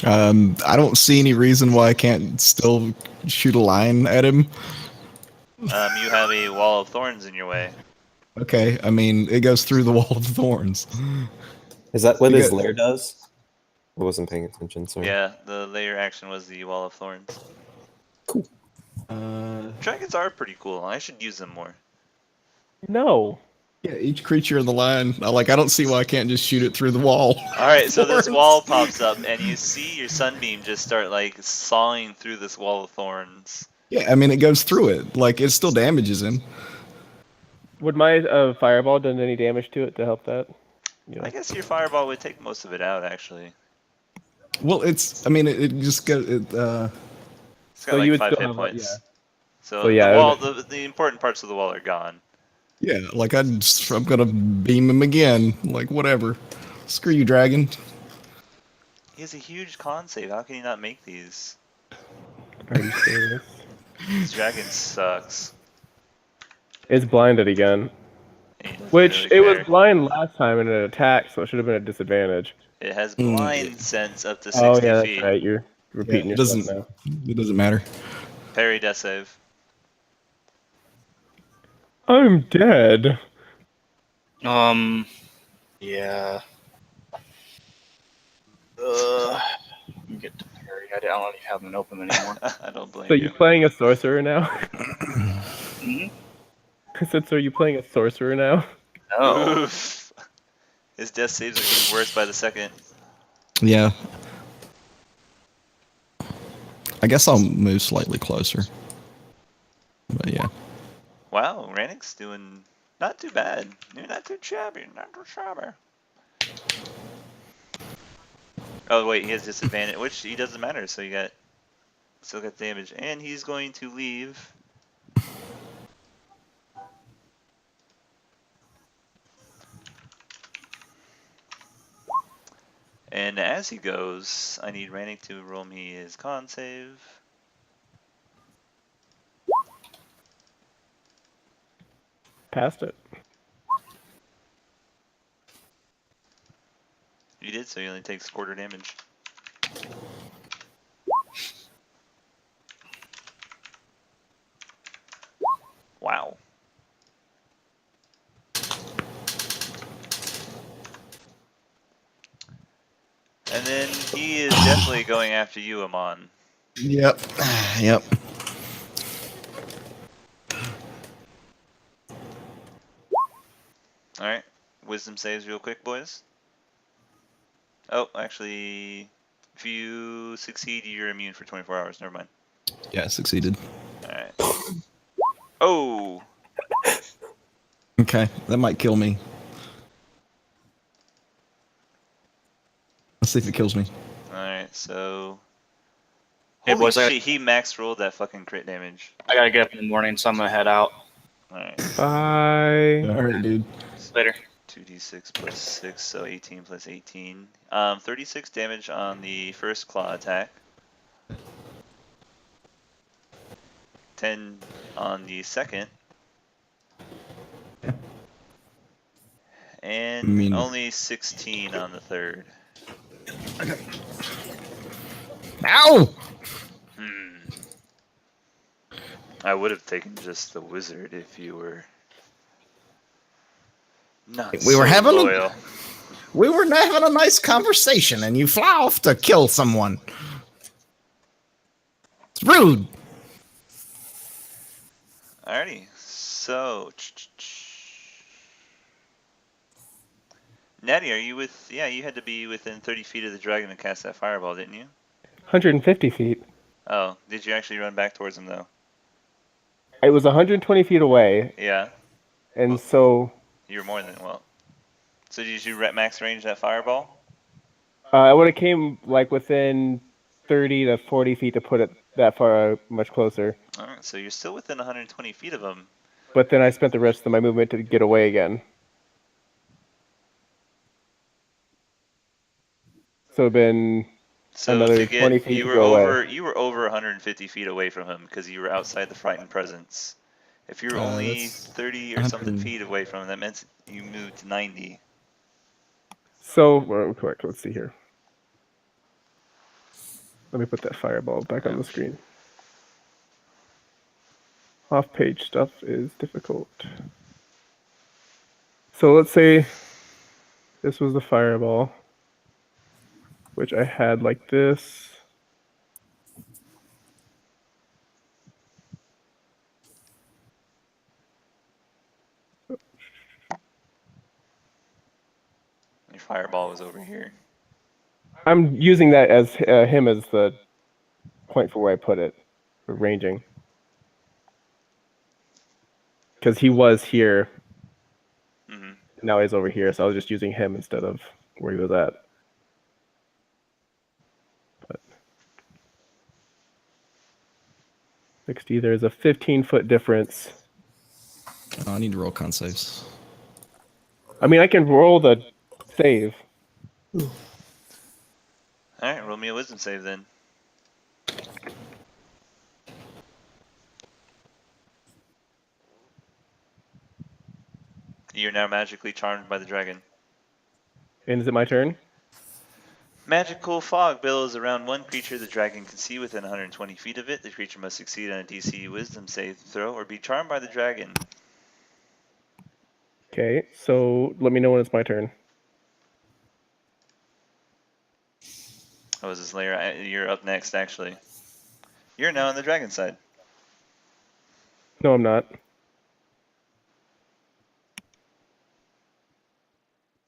F: I don't see any reason why I can't still shoot a line at him.
A: You have a wall of thorns in your way.
F: Okay, I mean, it goes through the wall of thorns.
J: Is that what
F: You
J: his
F: got-
J: lair does? I wasn't paying attention, sorry.
A: Yeah, the layer action was the wall of thorns.
J: Cool.
A: Dragons are pretty cool. I should use them more.
C: No.
F: Yeah, each creature in the line. I don't see why I can't just shoot it through the wall.
A: Alright, so this
F: Thorns.
A: wall pops up, and you see your sunbeam just start, like, sawing through this wall of thorns.
F: Yeah, I mean, it goes through it. Like, it still damages him.
C: Would my fireball done any damage to it to help that?
A: I guess your fireball would take most of it out, actually.
F: Well, it just got it.
A: It's got,
C: So
A: like,
C: you would
A: 5
C: still
A: hit
C: have,
A: points.
C: yeah.
A: So,
C: So, yeah,
A: the wall, the important parts of the wall are gone.
F: Yeah, like I'm gonna beam him again. Like whatever. Screw you, dragon.
A: He has a huge con save. How can he not make these?
C: Are you serious?
A: This dragon sucks.
C: It's blinded again.
A: And he doesn't
C: Which,
A: really
C: it was
A: care.
C: blind last time and it attacked, so it should have been a disadvantage.
A: It has blind sense up to 60
C: Oh, yeah, that's
A: feet.
C: right. You're repeating
F: Yeah,
C: yourself now.
F: It doesn't matter.
A: Parry death save.
C: I'm dead.
D: Yeah. Let me get to Perry. I don't even have them open anymore.
A: I don't blame
C: So
A: you.
C: you playing a sorcerer now?
D: Mhm.
C: I said, so are you playing a sorcerer now?
D: No.
A: Oof. His death saves are getting worse by the second.
F: Yeah. I guess I'll move slightly closer. But yeah.
A: Wow, Rannick's doing not too bad. You're not too shabby, not too shabby. Oh wait, he has disadvantage, which he doesn't matter. So you got still got damage, and he's going to leave. And as he goes, I need Rannick to roll me his con save.
C: Passed it.
A: You did, so he only takes quarter damage. Wow. And then he is definitely going after you, Amon.
F: Yep. Yep.
A: Alright, wisdom saves real quick, boys. Oh, actually, if you succeed, you're immune for 24 hours. Never mind.
F: Yeah, I succeeded.
A: Alright. Oh!
F: Okay, that might kill me. Let's see if it kills me.
A: Alright, so.
D: Hey,
A: Holy
D: boys,
A: shit, he max rolled that fucking crit damage.
D: I gotta get up in the morning, so I'm gonna head out.
A: Alright.
C: Bye.
F: All right, dude.
D: Later.
A: 2d6 plus 6, so 18 plus 18. 36 damage on the first claw attack. 10 on the second. And only 16 on the third.
F: Ow!
A: I would have taken just the wizard if you were not
F: We were
A: so
F: having
A: loyal.
F: We were having a nice conversation, and you fly off to kill someone. It's rude.
A: Alrighty, so Natty, are you with? Yeah, you had to be within 30 feet of the dragon to cast that fireball, didn't you?
C: 150 feet.
A: Oh, did you actually run back towards him though?
C: It was 120 feet away,
A: Yeah,
C: and
A: Well-
C: so
A: you were more than well. So did you max range that fireball?
C: I would have came like within 30 to 40 feet to put it that far much closer.
A: Alright, so you're still within 120 feet of him.
C: But then I spent the rest of my movement to get away again. So it'd been
A: So
C: another
A: to
C: 20
A: get,
C: feet
A: you
C: to
A: were
C: go
A: over,
C: away.
A: you were over 150 feet away from him because you were outside the frightened presence. If you're only
F: that's
A: 30 or something
F: 100.
A: feet away from him, that meant you moved to 90.
C: So, well, correct, let's see here. Let me put that fireball back on the screen. Off-page stuff is difficult. So let's say this was the fireball, which I had like this.
A: Your fireball was over here.
C: I'm using that as him as the point for where I put it, for ranging. Because he was here,
A: hmm
C: now he's over here, so I was just using him instead of where he was at. But 60, there's a 15-foot difference.
F: Oh, I need to roll con saves.
C: I mean, I can roll the save.
A: Alright, roll me a wisdom save then. You're now magically charmed by the dragon.
C: And is it my turn?
A: Magical fog billows around one creature the dragon can see within 120 feet of it. The creature must succeed on a DC wisdom save throw or be charmed by the dragon.
C: Okay, so let me know when it's my turn.
A: Oh, is this layer? You're up next, actually. You're now on the dragon side.
C: No, I'm not.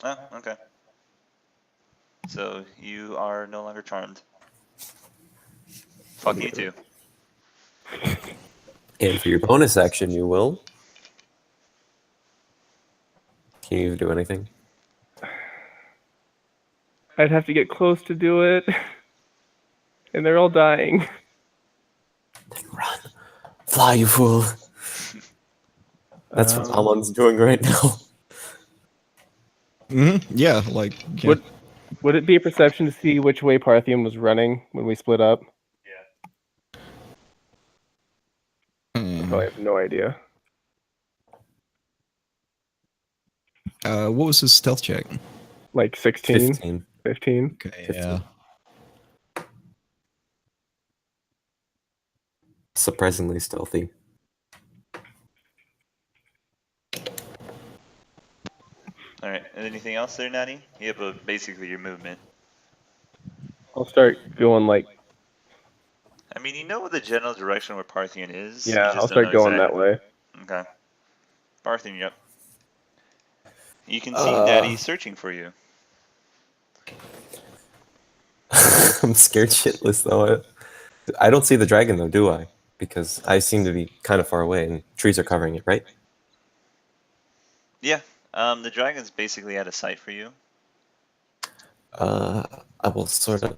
A: Oh, okay. So you are no longer charmed. Fuck you too.
J: And for your bonus action, you will. Can you do anything?
C: I'd have to get close to do it. And they're all dying.
J: Then run. Fly, you fool. That's what Amon's doing right now.
F: Yeah, like. Yeah.
C: Would it be a perception to see which way Parthian was running when we split up? I probably have no idea.
F: What was his stealth check?
C: Like 16?
J: 15.
C: 15?
F: Okay,
J: 15.
F: yeah.
J: Surprisingly stealthy.
A: Alright, anything else there, Natty? You have basically your movement.
C: I'll start going like,
A: I mean, you know the general direction where Parthian is. You
C: yeah,
A: just
C: I'll
A: don't
C: start
A: know
C: going that way.
A: Okay. Parthian, yep. You can see Natty searching for you.
J: I'm scared shitless though. I don't see the dragon though, do I? Because I seem to be kind of far away and trees are covering it, right?
A: Yeah. The dragon's basically out of sight for you.
J: I will sort of.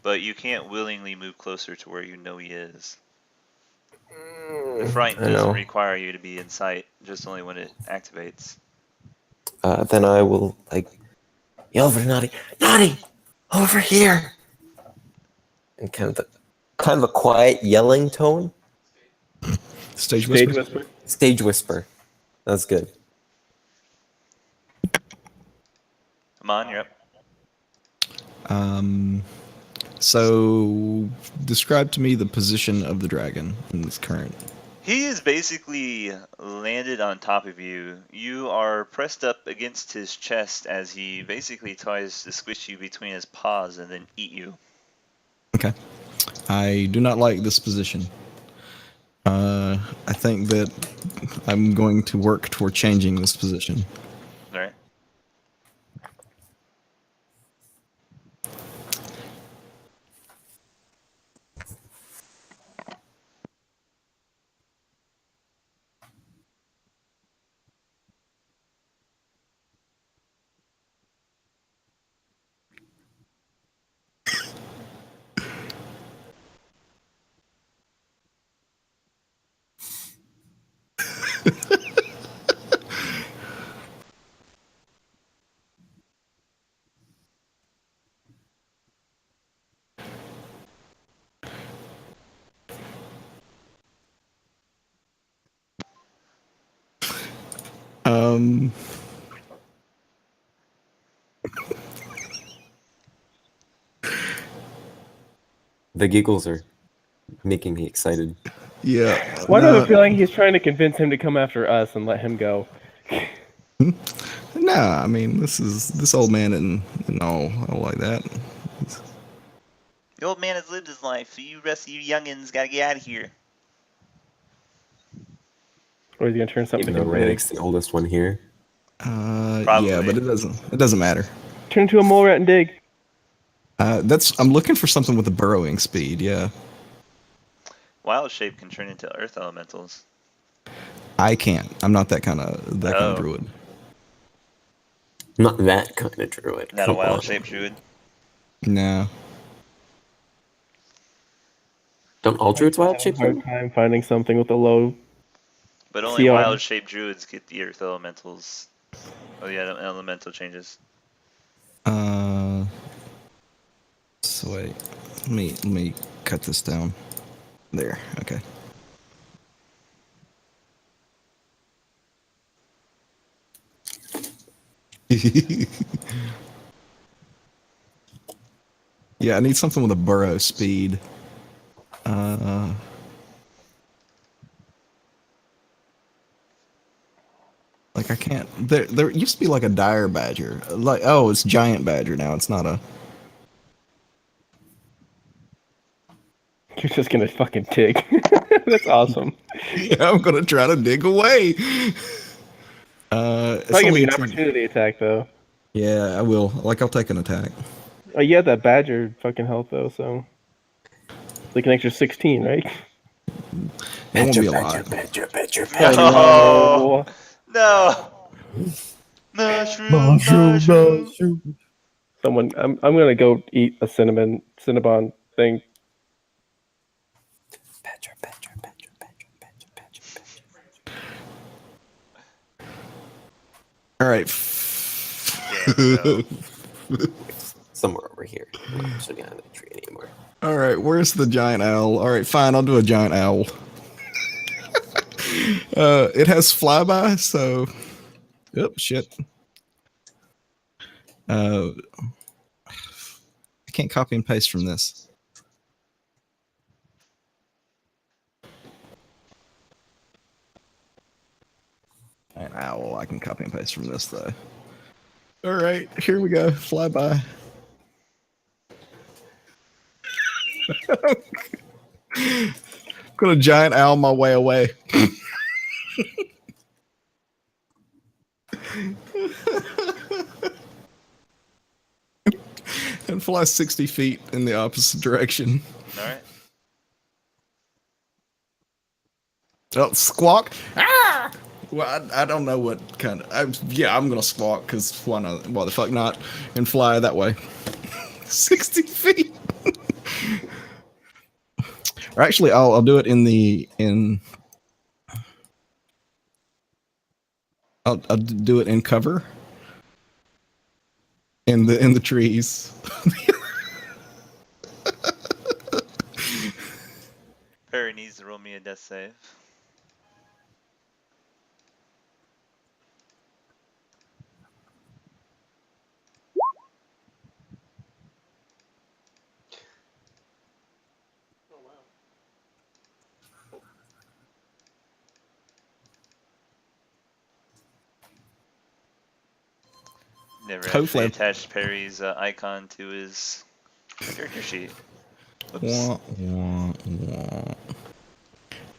A: But you can't willingly move closer to where you know he is. The fright
J: I
A: doesn't
J: know.
A: require you to be in sight, just only when it activates.
J: Then I will yell over to Naughty. Naughty, over here! And kind of a quiet yelling tone.
F: Stage
C: Stage
F: whisper.
C: whisper.
J: Stage whisper. That's good.
A: Come on, you're up.
F: So describe to me the position of the dragon in this current.
A: He is basically landed on top of you. You are pressed up against his chest as he basically tries to squish you between his paws and then eat you.
F: Okay. I do not like this position. I think that I'm going to work toward changing this position.
A: Alright.
F: Um,
J: The giggles are making me excited.
F: yeah.
C: Why do I have a feeling he's trying to convince him to come after us and let him go?
F: Nah, I mean this old man and all like that.
A: The old man has lived his life, so you rest of you youngins gotta get out of here.
C: Or is he gonna turn something
J: Even though
C: into big?
J: Rannick's the oldest one here.
F: Yeah, but it doesn't matter.
C: Turn into a mole rat and dig.
F: I'm looking for something with a burrowing speed. Yeah,
A: Wild shape can turn into earth elementals.
F: I can't. I'm not that kind of
A: Oh.
F: druid.
J: Not that kind of druid.
A: Not a
J: Come
A: wild
J: on.
A: shape druid.
F: No.
J: Don't all druids wild shape?
C: Hard time finding something with a low.
A: But only
C: CR.
A: wild shape druids get the earth elementals. Oh yeah, elemental changes.
F: So wait, let me cut this down. There. Okay. Yeah, I need something with a burrow speed. Like I can't. There used to be like a dire badger. Like it's giant badger now. It's not a.
C: You're just gonna fucking dig. That's awesome.
F: Yeah, I'm gonna try to dig away.
C: It's
F: It's
C: probably gonna
F: only
C: be an
F: 18.
C: opportunity attack though.
F: Yeah, I will. Like I'll take an attack.
C: Oh, you had that badger fucking health though, so it's like an extra 16, right?
F: It won't be a lot.
A: No, no. Mushroom.
C: Someone, I'm gonna go eat a cinnabon thing.
F: All right.
A: Yeah,
J: Somewhere over here. I'm not actually behind that tree anymore.
F: All right, where's the giant owl? All right, fine, I'll do a giant owl. It has flyby, so. Oh shit. I can't copy and paste from this. An owl, I can copy and paste from this though. All right, here we go. Flyby. Gonna giant owl my way away. And fly 60 feet in the opposite direction.
A: Alright.
F: Oh, squawk! Ah! Well, I don't know what kind of. Yeah, I'm gonna squawk because why not? Why the fuck not? And fly that way. 60 feet. Or actually, I'll do it in. I'll do it in cover. In the trees.
A: Perry needs to roll me a death save. Never actually
F: Hopefully.
A: attached Perry's icon to his character sheet. Whoops.
F: Wah, wah, wah.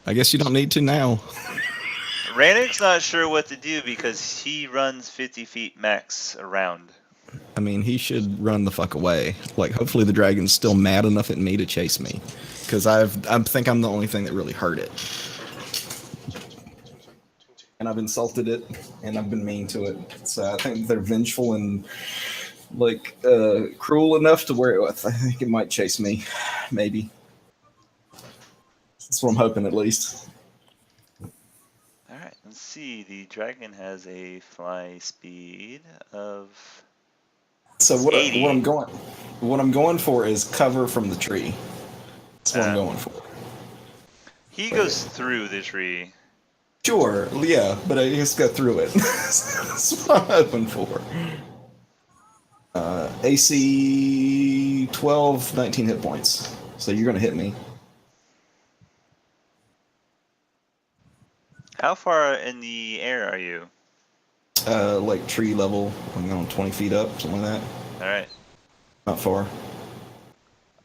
F: I guess you don't need to now.
A: Rannick's not sure what to do because he runs 50 feet max around.
F: I mean, he should run the fuck away. Like, hopefully the dragon's still mad enough at me to chase me, because I think I'm the only thing that really hurt it. And I've insulted it, and I've been mean to it. So I think they're vengeful and like cruel enough to where I think it might chase me, maybe. That's what I'm hoping, at least.
A: Alright, let's see. The dragon has a fly speed of
F: So what
A: 80.
F: what I'm going for is cover from the tree. That's what I'm going for.
A: He goes through the tree.
F: Sure, yeah, but I just go through it. That's what I'm hoping for. AC 12, 19 hit points. So you're gonna hit me.
A: How far in the air are you?
F: Like tree level, I'm on 20 feet up, something like that.
A: Alright.
F: Not far.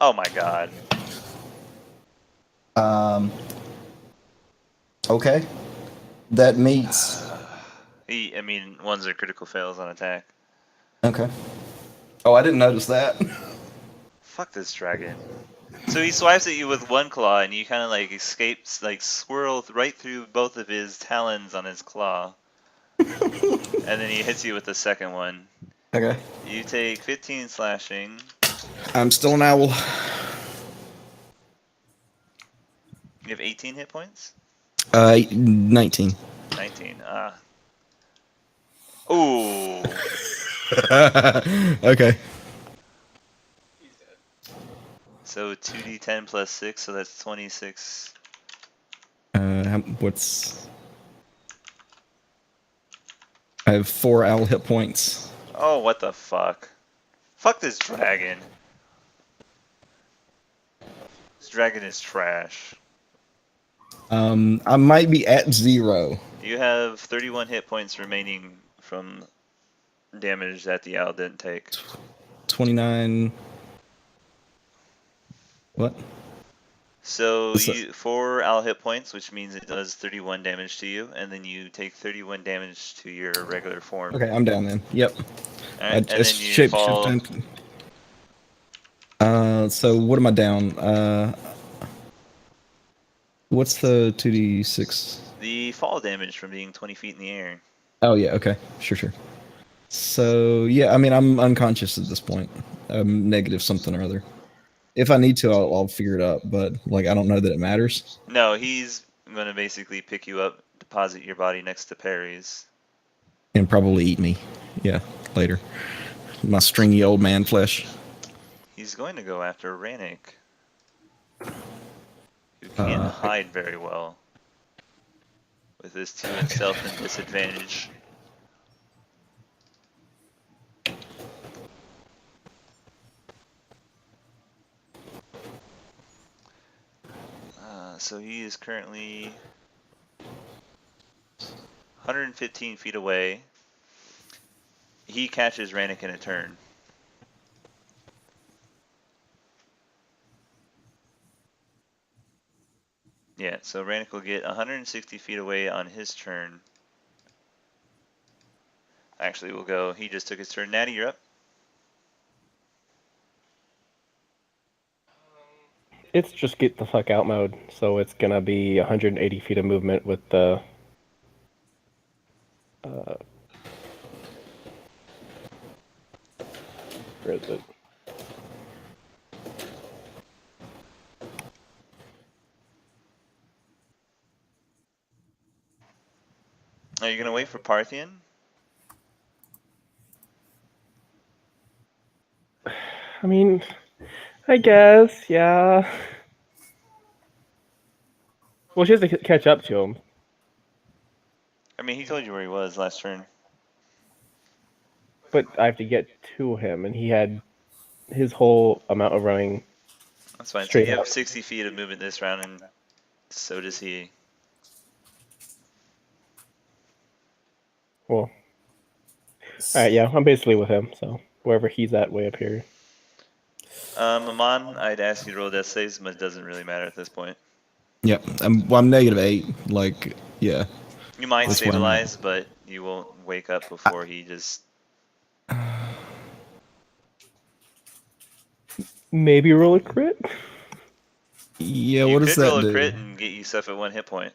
A: Oh my god.
F: Okay. That meets.
A: I mean, ones are critical fails on attack.
F: Okay. Oh, I didn't notice that.
A: Fuck this dragon. So he swipes at you with one claw, and you kind of like escapes, like swirl right through both of his talons on his claw. And then he hits you with the second one.
F: Okay.
A: You take 15 slashing.
F: I'm still an owl.
A: You have 18 hit points?
F: 19.
A: 19. Ooh.
F: Okay.
A: So 2d10 plus 6, so that's 26.
F: What's? I have 4 owl hit points.
A: Oh, what the fuck? Fuck this dragon. This dragon is trash.
F: I might be at 0.
A: You have 31 hit points remaining from damage that the owl didn't take.
F: 29. What?
A: So you 4 owl hit points, which means it does 31 damage to you, and then you take 31 damage to your regular form.
F: Okay, I'm down then. Yep.
A: Alright, and then you fall.
F: So what am I down? What's the 2d6?
A: The fall damage from being 20 feet in the air.
F: Oh yeah, okay, sure. So yeah, I mean I'm unconscious at this point. Negative something or other. If I need to, I'll figure it out. But like I don't know that it matters.
A: No, he's gonna basically pick you up, deposit your body next to Perry's,
F: And probably eat me. Yeah, later. My stringy old man flesh.
A: He's going to go after Rannick, who can't hide very well with his 2 in stealth and disadvantage. So he is currently 115 feet away. He catches Rannick in a turn. Yeah, so Rannick will get 160 feet away on his turn. Actually, we'll go. He just took his turn. Natty, you're up.
C: It's just get the fuck out mode, so it's gonna be 180 feet of movement with the Uh, where is it?
A: Are you gonna wait for Parthian?
C: I mean, I guess, yeah. Well, she has to catch up to him.
A: I mean, he told you where he was last turn.
C: But I have to get to him, and he had his whole amount of running.
A: That's fine. So
C: Straight
A: you have
C: up.
A: 60 feet of movement this round, and so does he.
C: Well, alright, yeah, I'm basically with him, so wherever he's at, way up here.
A: Amon, I'd ask you to roll death saves, but it doesn't really matter at this point.
F: Yep. I'm -8. Like, yeah.
A: You might
F: That's where I'm at.
A: stabilize, but you won't wake up before he just.
C: Maybe roll a crit?
F: Yeah,
A: You
F: what does
A: could
F: that
A: roll a
F: do?
A: crit and get yourself at 1 hit point.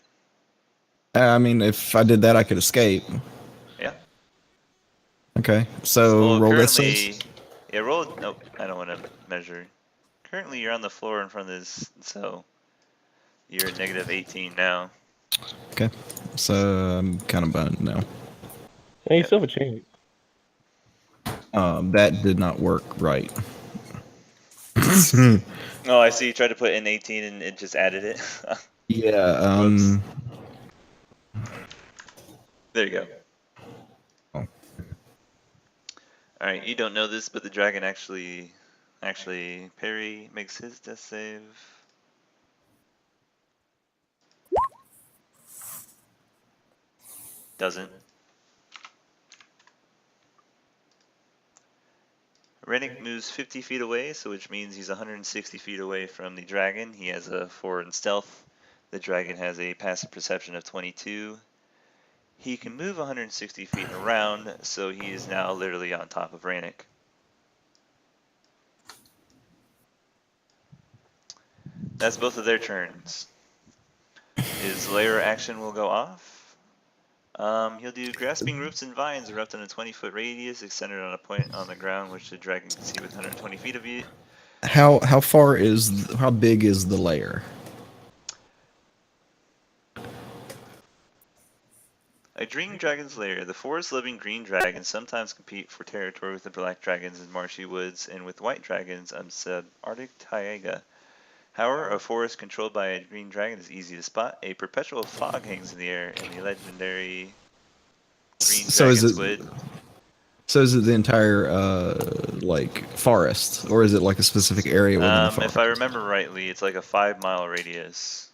F: I mean, if I did that, I could escape.
A: Yeah.
F: Okay, so
A: Well,
F: roll that saves.
A: currently, yeah, roll. Nope, I don't want to measure. Currently, you're on the floor in front of this, so you're at -18 now.
F: Okay, so I'm kind of bummed now.
C: Yeah, you
A: Yep.
C: still have a chance.
F: That did not work right.
A: Oh, I see. You tried to put in 18 and it just added it.
F: Yeah.
A: Whoops. There you go.
F: Oh.
A: All right, you don't know this, but the dragon actually, Perry makes his death save. Doesn't. Rennick moves 50 feet away, so which means he's 160 feet away from the dragon. He has a 4 in stealth. The dragon has a passive perception of 22. He can move 160 feet around, so he is now literally on top of Rennick. That's both of their turns. His lair action will go off. He'll do grasping roots and vines erupt in a 20-foot radius, extended on a point on the ground, which the dragon can see with 120 feet of it.
F: How big is the layer?
A: A green dragon's lair. The forest-living green dragons sometimes compete for territory with the black dragons in marshy woods and with white dragons on subarctic taiga. However, a forest controlled by a green dragon is easy to spot. A perpetual fog hangs in the air, and the legendary green
F: So is
A: dragon
F: it?
A: squid.
F: So is it the entire like forest, or is it like a specific area within the forest?
A: If I remember rightly, it's like a 5-mile radius.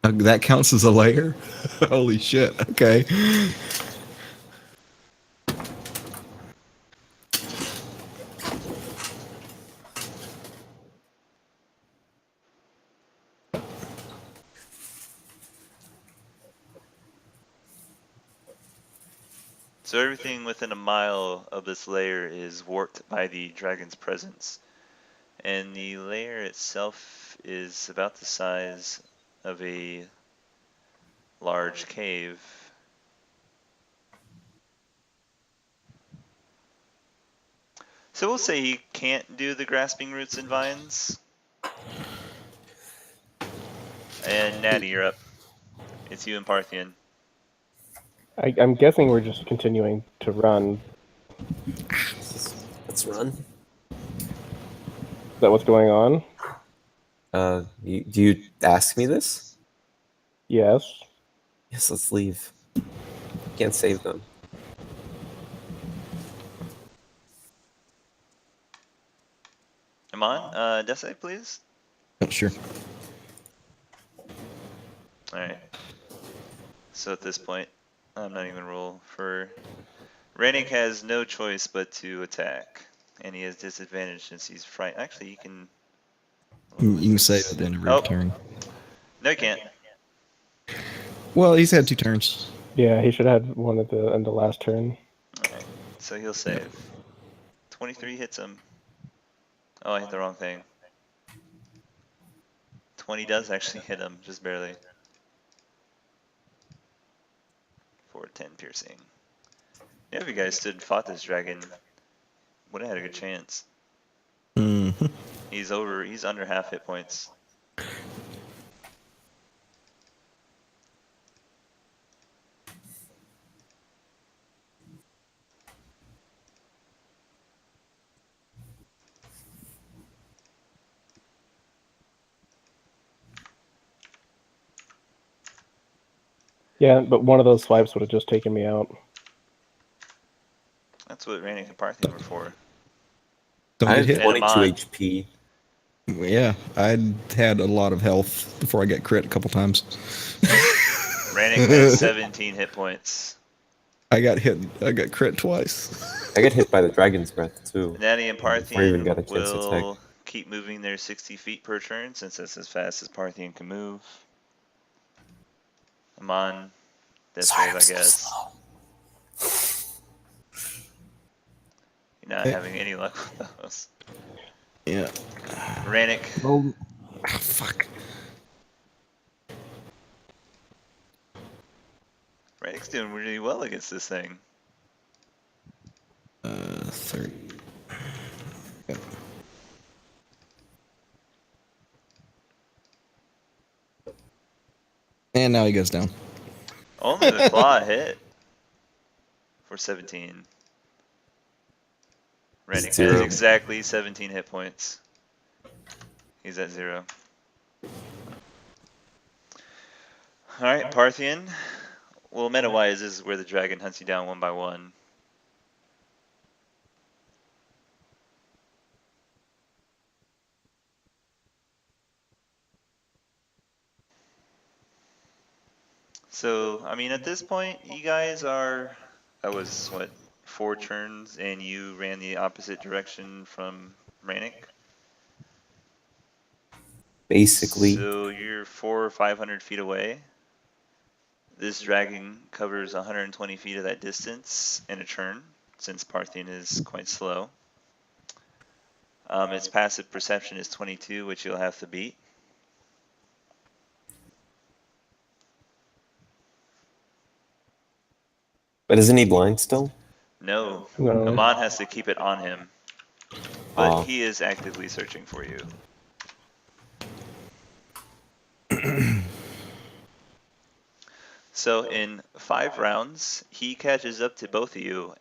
F: That counts as a layer? Holy shit! Okay.
A: So everything within a mile of this layer is warped by the dragon's presence. And the layer itself is about the size of a large cave. So we'll say he can't do the grasping roots and vines. And Natty, you're up. It's you and Parthian.
C: I'm guessing we're just continuing to run.
J: Let's run.
C: Is that what's going on?
J: Do you ask me this?
C: Yes.
J: Yes, let's leave. Can't save them.
A: Amon, Desai, please.
F: Oh, sure.
A: Alright. So at this point, I'm not even gonna roll for... Rennick has no choice but to attack. And he has disadvantage since he's frightened. Actually, you can...
F: You can save at the end of your turn.
A: No, you can't.
F: Well, he's had 2 turns.
C: Yeah, he should have had one at the end of last turn.
A: Alright, so he'll save. 23 hits him. Oh, I hit the wrong thing. 20 does actually hit him, just barely. For 10 piercing. Yeah, if you guys stood and fought this dragon, would have had a good chance.
F: Mhm.
A: He's under half hit points.
C: Yeah, but one of those swipes would have just taken me out.
A: That's what Rannick and Parthian were for.
F: Don't
E: I
F: get
E: have
F: hit.
E: 22
A: Amon.
E: HP.
F: Yeah, I'd had a lot of health before I got crit a couple times.
A: Rannick had 17 hit points.
F: I got hit. I got crit twice.
E: I get hit by the dragon's breath too.
A: Natty and
E: Before I even got a
A: Parthian
E: chance to attack.
A: will keep moving their 60 feet per turn since that's as fast as Parthian can move. Amon, death
D: Sorry,
A: save,
D: I'm
A: I
D: so
A: guess.
D: slow.
A: You're not having any luck with those.
F: Yeah.
A: Rannick,
F: Oh, fuck.
A: Rannick's doing really well against this thing.
F: 30. Yep. And now he goes down.
A: Only the claw hit for 17. Rannick has
E: 0.
A: exactly 17 hit points. He's at 0. Alright, Parthian. Well, meta-wise, this is where the dragon hunts you down one by one. So, I mean, at this point, you guys are, that was, what, 4 turns, and you ran the opposite direction from Rannick?
E: Basically.
A: So, you're 400 or 500 feet away. This dragon covers 120 feet of that distance in a turn, since Parthian is quite slow. Its passive perception is 22, which you'll have to beat.
E: But isn't he blind still?
A: No,
C: No.
A: Amon has to keep it on him, but
E: Ah.
A: he is actively searching for you. So in 5 rounds, he catches up to both of you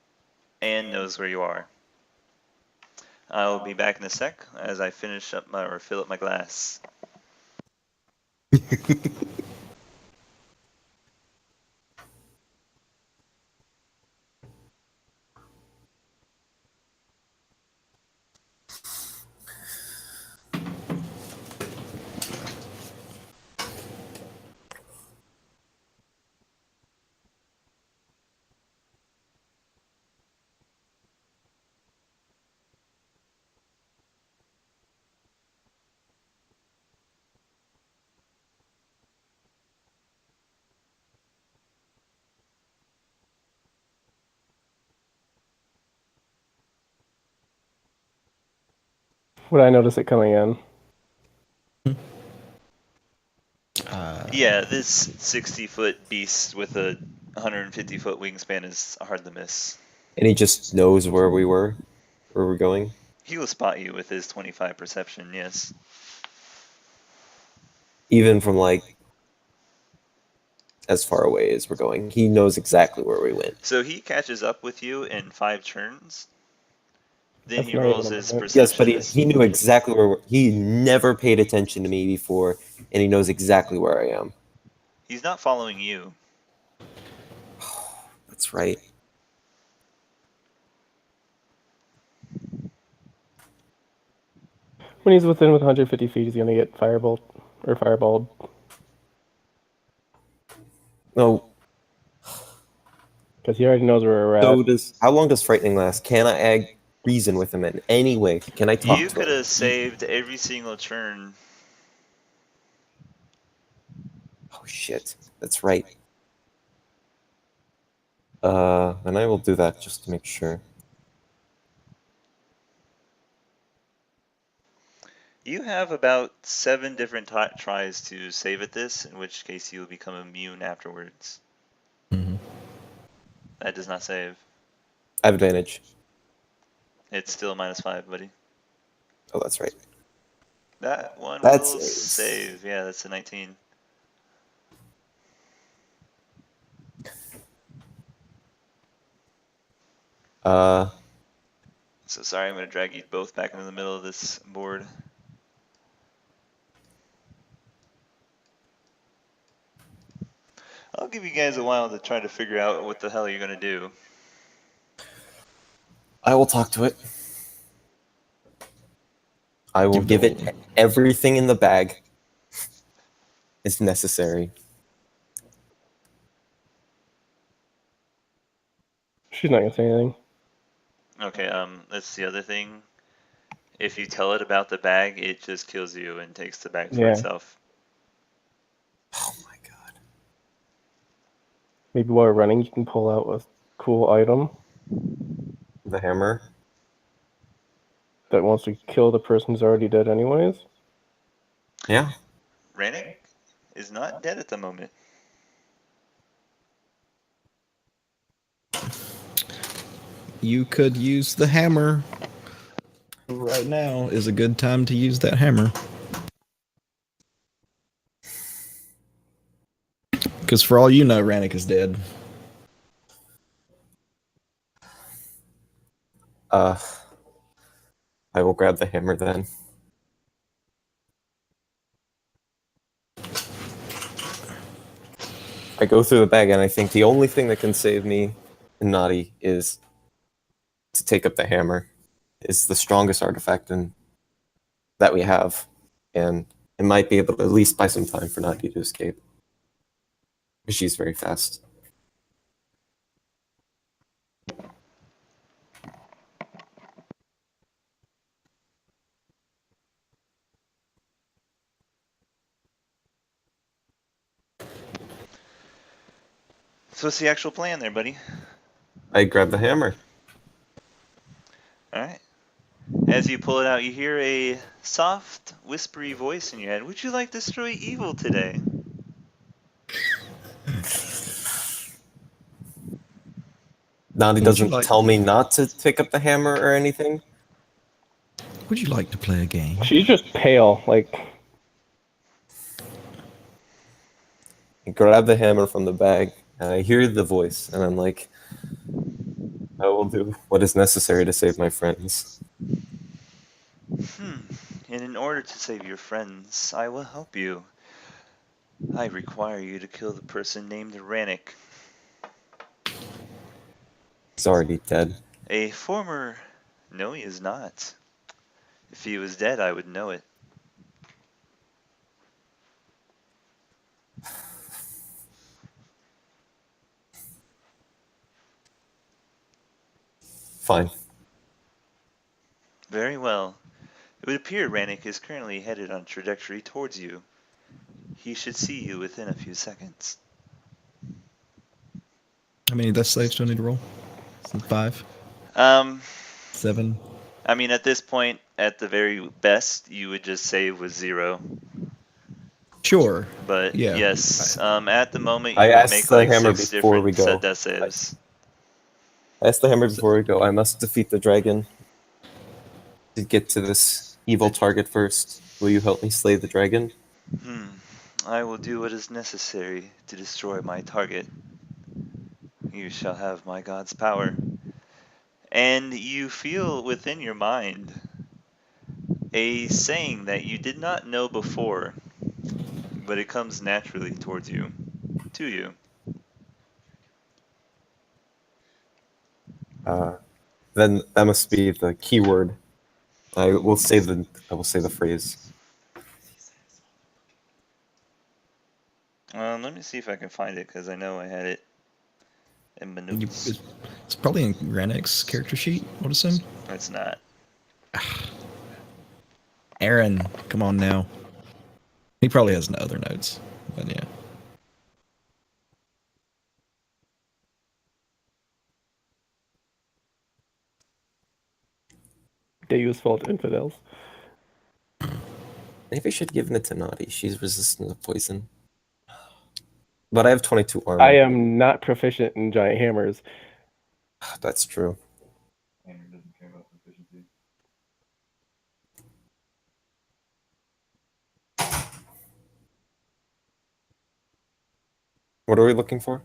A: and knows where you are. I'll be back in a sec as I finish up or fill up my glass.
C: Would I notice it coming in?
A: Yeah, this 60-foot beast with a 150-foot wingspan is hard to miss.
E: And he just knows where we're going.
A: He will spot you with his 25 perception, yes.
E: Even from like as far away as we're going. He knows exactly where we went.
A: So he catches up with you in 5 turns. Then
C: That's
A: he
C: not
A: rolls
C: even a
A: his
C: minute.
A: perception.
E: Yes, but he knew exactly where he never paid attention to me before, and he knows exactly where I am.
A: He's not following you.
E: That's right.
C: When he's within 150 feet, he's gonna get firebolt or fireballed.
E: No.
C: Because he already knows where we're at.
E: So how long does frightening last? Can I add reason with him in any way? Can I talk
A: You
E: to
A: could
E: him?
A: have saved every single turn.
E: Oh shit, that's right. And I will do that just to make sure.
A: You have about 7 different tries to save at this, in which case you will become immune afterwards.
F: Mhm.
A: That does not save.
J: I have advantage.
A: It's still -5, buddy.
J: Oh, that's right.
A: That one
J: That's
A: will save. Yeah, that's a 19. So sorry, I'm going to drag you both back into the middle of this board. I'll give you guys a while to try to figure out what the hell you're going to do.
J: I will talk to it. I will give it everything in the bag is necessary.
C: She's not gonna say anything.
A: Okay, that's the other thing. If you tell it about the bag, it just kills you and takes the bag for
C: Yeah.
A: itself.
J: Oh my god.
C: Maybe while we're running, you can pull out a cool item
J: The hammer?
C: that wants to kill the person who's already dead anyways.
J: Yeah.
A: Rannick is not dead at the moment.
F: You could use the hammer. Right now is a good time to use that hammer. Because for all you know, Rannick is dead.
J: I will grab the hammer then. I go through the bag and I think the only thing that can save me and Naughty is to take up the hammer. It's the strongest artifact that we have. And it might be able to at least buy some time for Naughty to escape. But she's very fast.
A: So what's the actual plan there, buddy?
J: I grab the hammer.
A: Alright. As you pull it out, you hear a soft, whispery voice in your head. Would you like to destroy evil today?
J: Naughty
F: Would
J: doesn't
F: you like-
J: tell me not to pick up the hammer or anything.
F: Would you like to play a game?
C: She's just pale, like.
J: I grab the hammer from the bag, and I hear the voice, and I'm like, I will do what is necessary to save my friends.
A: And in order to save your friends, I will help you. I require you to kill the person named Rannick,
J: He's already dead.
A: a former... No, he is not. If he was dead, I would know it.
J: Fine.
A: Very well. It would appear Rannick is currently headed on a trajectory towards you. He should see you within a few seconds.
F: How many death saves do I need to roll? 5? 7?
A: I mean, at this point, at the very best, you would just save with 0.
F: Sure.
A: But
F: Yeah.
A: yes, at the moment,
J: I
A: you would
J: asked
A: make
J: the
A: like
J: hammer
A: 6
J: before we
A: different
J: go.
A: set death saves.
J: I asked the hammer before we go. I must defeat the dragon to get to this evil target first. Will you help me slay the dragon?
A: I will do what is necessary to destroy my target. You shall have my god's power. And you feel within your mind a saying that you did not know before, but it comes naturally towards you, to you.
J: Then that must be the keyword. I will say the phrase.
A: Let me see if I can find it, because I know I had it in my notes.
F: It's probably in Rannick's character sheet, I would assume.
A: It's not.
F: Aaron, come on now. He probably has no other notes, but yeah.
C: Deus Vult infidels.
J: Maybe I should have given it to Naughty. She's resistant to poison. But I have 22 armor.
C: I am not proficient in giant hammers.
J: That's true. What are we looking for?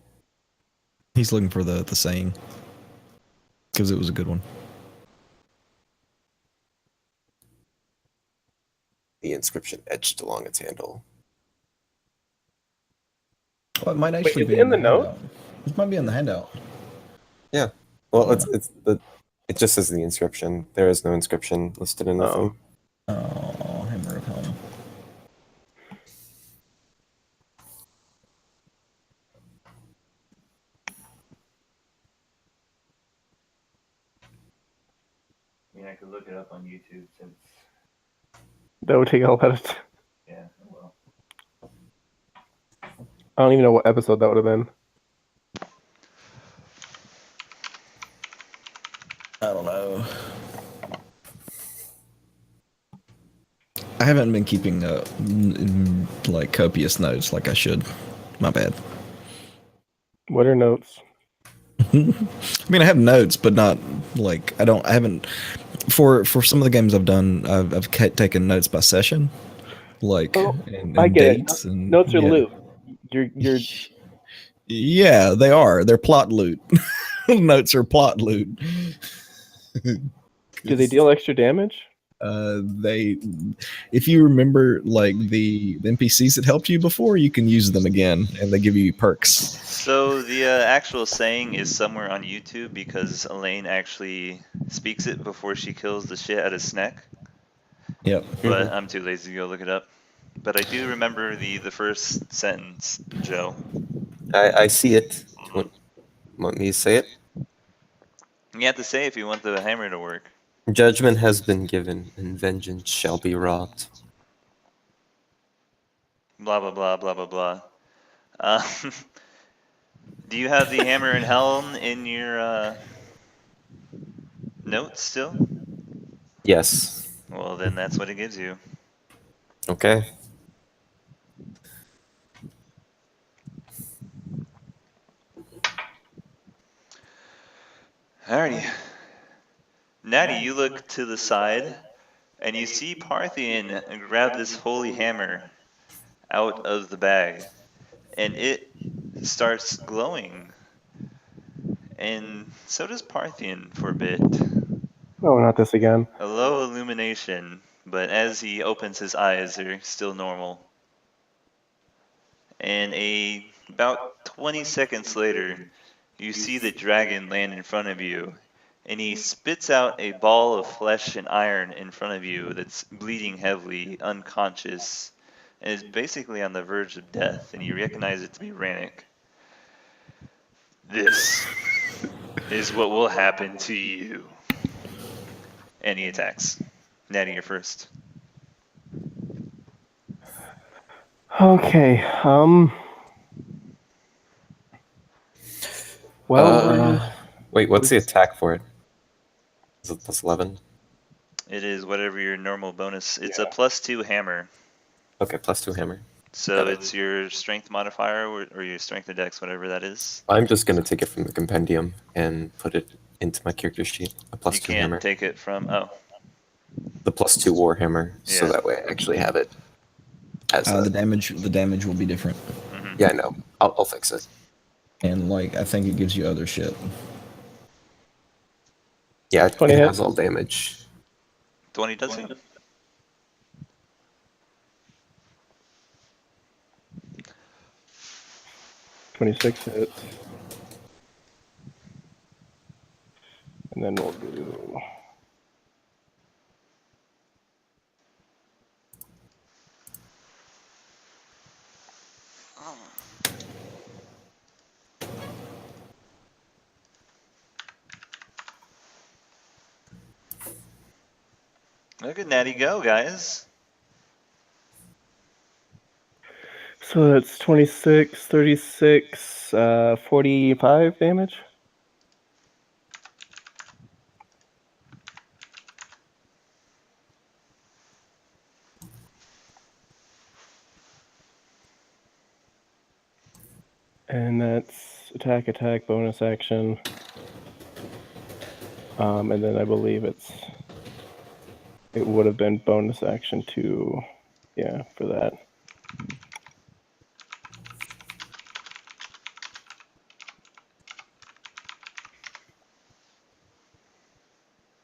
F: He's looking for the saying because it was a good one.
J: The inscription etched along its handle.
F: Well, it might actually
C: is
F: be
C: it in the note?
F: handout. It might be in the handout.
J: Yeah. Well, it just says the inscription. There is no inscription listed in the
C: Oh.
J: thing.
F: Oh, Hammer of Helm.
A: I mean, I could look it up on YouTube since.
C: That would take a lot of time.
A: Yeah, well.
C: I don't even know what episode that would have been.
F: I don't know. I haven't been keeping like copious notes like I should. My bad.
C: What are notes?
F: I mean, I have notes, but not like I haven't for some of the games I've done. I've taken notes by session, like and
C: I get
F: dates
C: it.
F: and
C: Notes are
F: yeah.
C: loot. You're
F: Yeah, they are. They're plot loot. Notes are plot loot.
C: do they deal extra damage?
F: If you remember like the NPCs that helped you before, you can use them again, and they give you perks.
A: So the actual saying is somewhere on YouTube because Elaine actually speaks it before she kills the shit out of Snack.
F: Yep.
A: But I'm too lazy to go look it up. But I do remember the first sentence, Joe.
J: I see it. Want me to say it?
A: You have to say if you want the hammer to work.
J: Judgment has been given, and vengeance shall be wrought.
A: Blah blah blah blah blah blah. Do you have the hammer and helm in your notes still?
J: Yes.
A: Well, then that's what it gives you.
J: Okay.
A: Alrighty. Natty, you look to the side, and you see Parthian grab this holy hammer out of the bag, and it starts glowing. And so does Parthian for a bit.
C: Oh, not this again.
A: A low illumination, but as he opens his eyes, they're still normal. And about 20 seconds later, you see the dragon land in front of you, and he spits out a ball of flesh and iron in front of you that's bleeding heavily, unconscious, and is basically on the verge of death, and you recognize it to be Rannick. This is what will happen to you. And he attacks. Natty, you're first.
C: Okay. Well,
J: Wait, what's the attack for it? Is it plus 11?
A: It is whatever your normal bonus. It's a +2 hammer.
J: Okay, plus 2 hammer.
A: So it's your strength modifier or your strength or dex, whatever that is.
J: I'm just going to take it from the compendium and put it into my character sheet. A plus
A: You
J: 2
A: can't
J: hammer.
A: take it from.
J: The plus 2 war hammer, so
A: Yeah.
J: that way I actually have it as
F: The damage will be different,
J: Yeah, I know. I'll fix it.
F: and like I think it gives you other shit.
J: Yeah, it
C: 20
J: has
C: hits.
J: all damage.
A: 20 does it?
C: $26 hits. And then we'll do.
A: Look at Natty go, guys.
C: So that's 26, 36, 45 damage. And that's attack, bonus action. And then I believe it would have been bonus action too. Yeah, for that.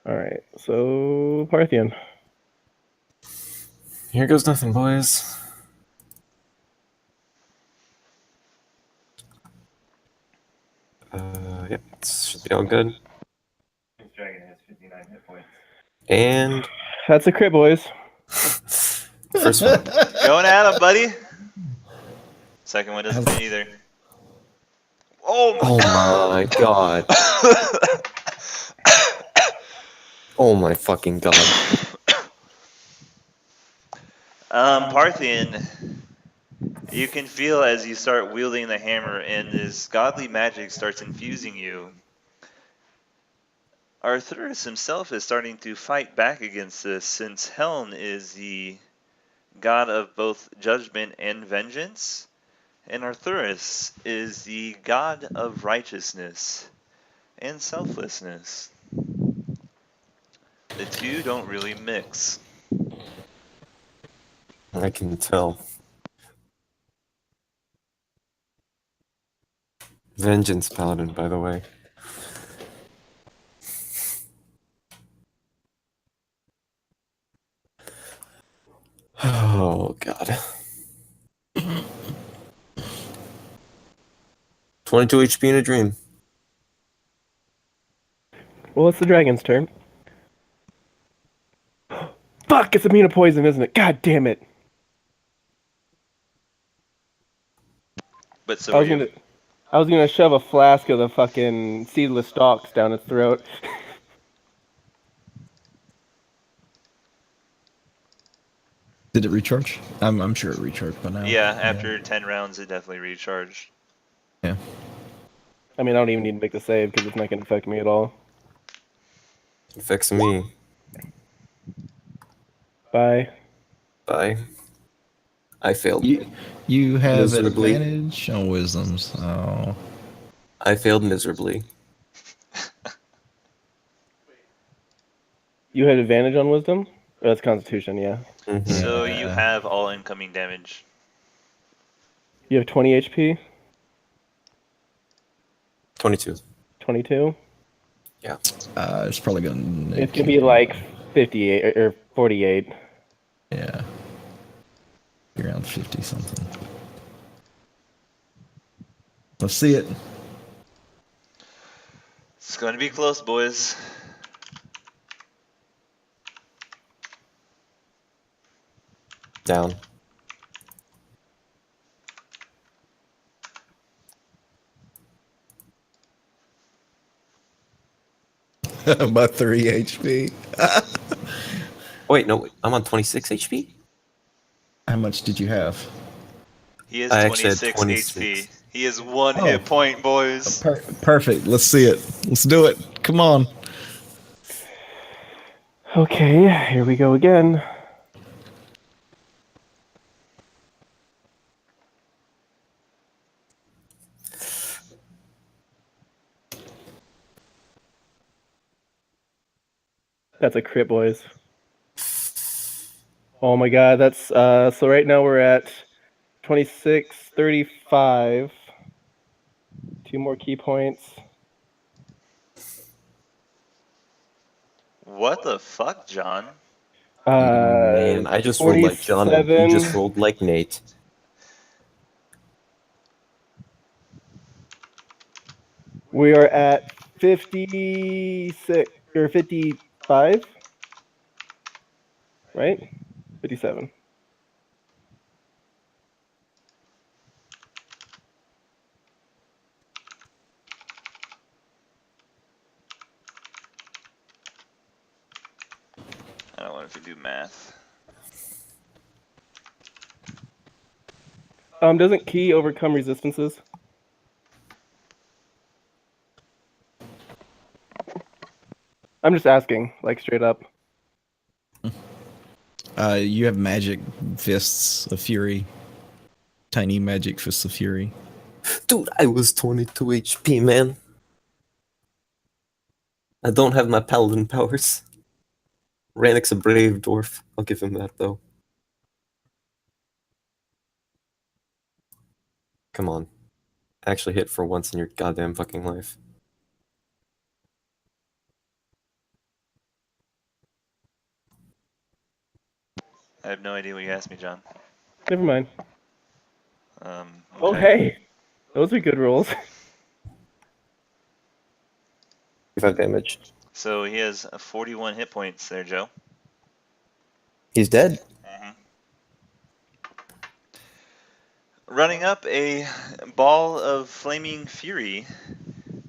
C: All right, so Parthian.
J: Here goes nothing, boys. Yep, should be all good.
A: This dragon has 59 hit points.
J: And
C: That's a crit, boys.
J: first one.
A: Going at him, buddy. Second one doesn't hit either. Oh
J: Oh my god. Oh my fucking god.
A: Parthian, you can feel as you start wielding the hammer and this godly magic starts infusing you. Arthurus himself is starting to fight back against this since Heln is the god of both judgment and vengeance, and Arthurus is the god of righteousness and selflessness. The two don't really mix.
J: I can tell. Vengeance Paladin, by the way. Oh god. 22 HP in a dream.
C: Well, it's the dragon's turn. Fuck! It's immune to poison, isn't it? God damn it!
A: But so
C: I
A: are
C: was
A: you.
C: gonna shove a flask of the fucking seedless stalks down its throat.
F: Did it recharge? I'm sure it recharged by now.
A: Yeah, after 10 rounds, it definitely recharged.
F: Yeah.
C: I mean, I don't even need to make the save because it's not gonna affect me at all.
J: Fix me.
C: Bye.
J: Bye. I failed.
F: You have
J: Miserably.
F: advantage on wisdoms. Oh.
J: I failed miserably.
C: You had advantage on wisdom? Oh, that's Constitution, yeah.
J: Mhm.
A: So you
F: Yeah.
A: have all incoming damage.
C: You have 20 HP?
J: 22.
C: 22?
F: It's probably gonna.
C: It's gonna be like 58 or 48.
F: Yeah. Around 50 something. Let's see it.
A: It's going to be close, boys.
J: Down.
F: About 3 HP.
J: Wait, no, I'm on 26 HP?
F: How much did you have?
A: He has
J: I actually had
A: 26
J: 26.
A: HP. He has one
F: Oh.
A: hit point, boys.
F: Perfect. Let's see it. Let's do it. Come on.
C: Okay, here we go again. That's a crit, boys. Oh my god, that's so right now we're at 26, 35. 2 more key points.
A: What the fuck, John?
J: Man, I just rolled like John and you just
C: 47.
J: rolled like Nate.
C: We are at 56 or 55, right? 57.
A: I don't want to do math.
C: Doesn't key overcome resistances? I'm just asking, like straight up.
F: You have magic fists of fury. Tiny magic fists of fury.
J: Dude, I was 22 HP, man. I don't have my paladin powers. Rannick's a brave dwarf. I'll give him that, though. Come on. Actually hit for once in your goddamn fucking life.
A: I have no idea what you asked me, John.
C: Never mind. Oh,
A: Okay.
C: hey. Those are good rolls.
J: 5 damage.
A: So he has 41 hit points there, Joe.
J: He's dead.
A: Running up a ball of flaming fury,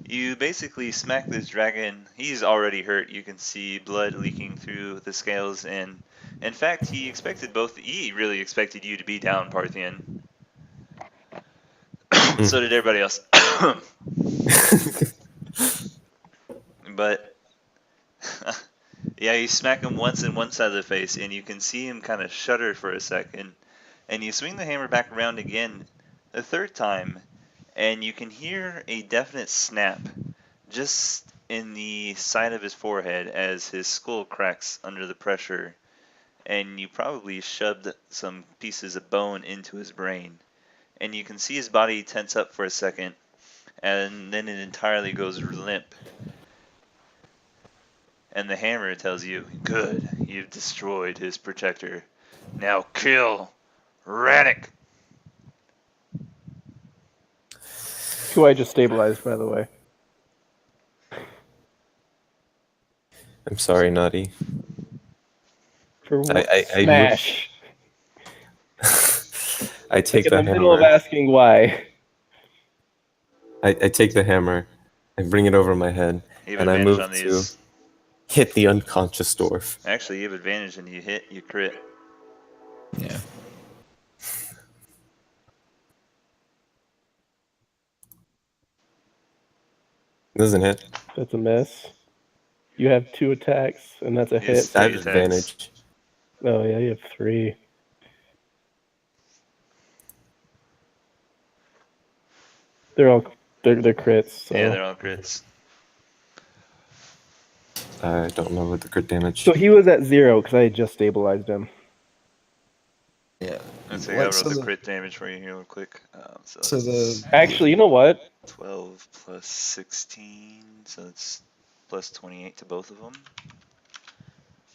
A: you basically smack this dragon. He's already hurt. You can see blood leaking through the scales, and in fact, he really expected you to be down, Parthian. So did everybody else. But yeah, you smack him once in one side of the face, and you can see him kind of shudder for a second. And you swing the hammer back around again a third time, and you can hear a definite snap just in the side of his forehead as his skull cracks under the pressure. And you probably shoved some pieces of bone into his brain. And you can see his body tense up for a second, and then it entirely goes limp. And the hammer tells you, good, you've destroyed his protector. Now kill Rannick.
C: Who I just stabilized, by the way.
J: I'm sorry, Naughty.
C: For what?
J: I
C: Smash.
J: I take
C: Like in
J: the
C: the middle of
J: hammer.
C: asking why.
J: I take the hammer. I bring it over my head,
A: You have
J: and I
A: advantage
J: move
A: on
J: to
A: these.
J: hit the unconscious dwarf.
A: Actually, you have advantage and you crit.
F: Yeah.
J: Doesn't hit.
C: That's a miss. You have 2 attacks, and that's a hit.
A: Yes,
J: I have
A: Three attacks.
J: advantage.
C: Oh, yeah, you have 3. They're crits. So.
A: Yeah, they're all crits.
J: I don't remember the crit damage.
C: So he was at 0 because I had just stabilized him.
F: Yeah.
A: Let's see, I wrote the crit damage for you here real quick.
F: So the
C: Actually, you know what?
A: 12 plus 16, so it's plus 28 to both of them.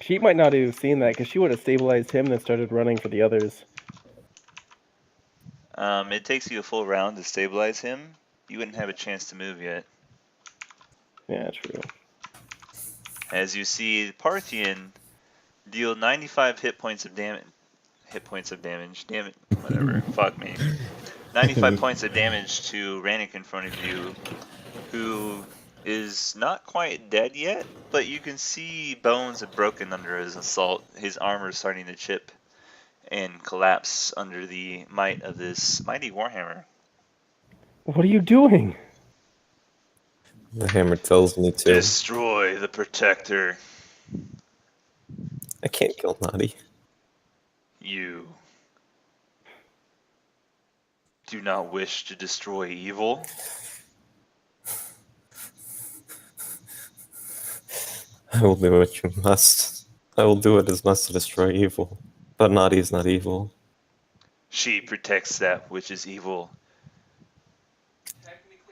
C: She might not have seen that because she would have stabilized him and then started running for the others.
A: It takes you a full round to stabilize him. You wouldn't have a chance to move yet.
C: Yeah, true.
A: As you see, Parthian deal 95 hit points of damage. Damn it, whatever. Fuck me. 95 points of damage to Rannick in front of you, who is not quite dead yet, but you can see bones have broken under his assault. His armor is starting to chip and collapse under the might of this mighty warhammer.
C: What are you doing?
J: The hammer tells me to.
A: Destroy the protector.
J: I can't kill Naughty.
A: You do not wish to destroy evil?
J: I will do what you must. I will do what is must to destroy evil. But Naughty is not evil.
A: She protects that which is evil.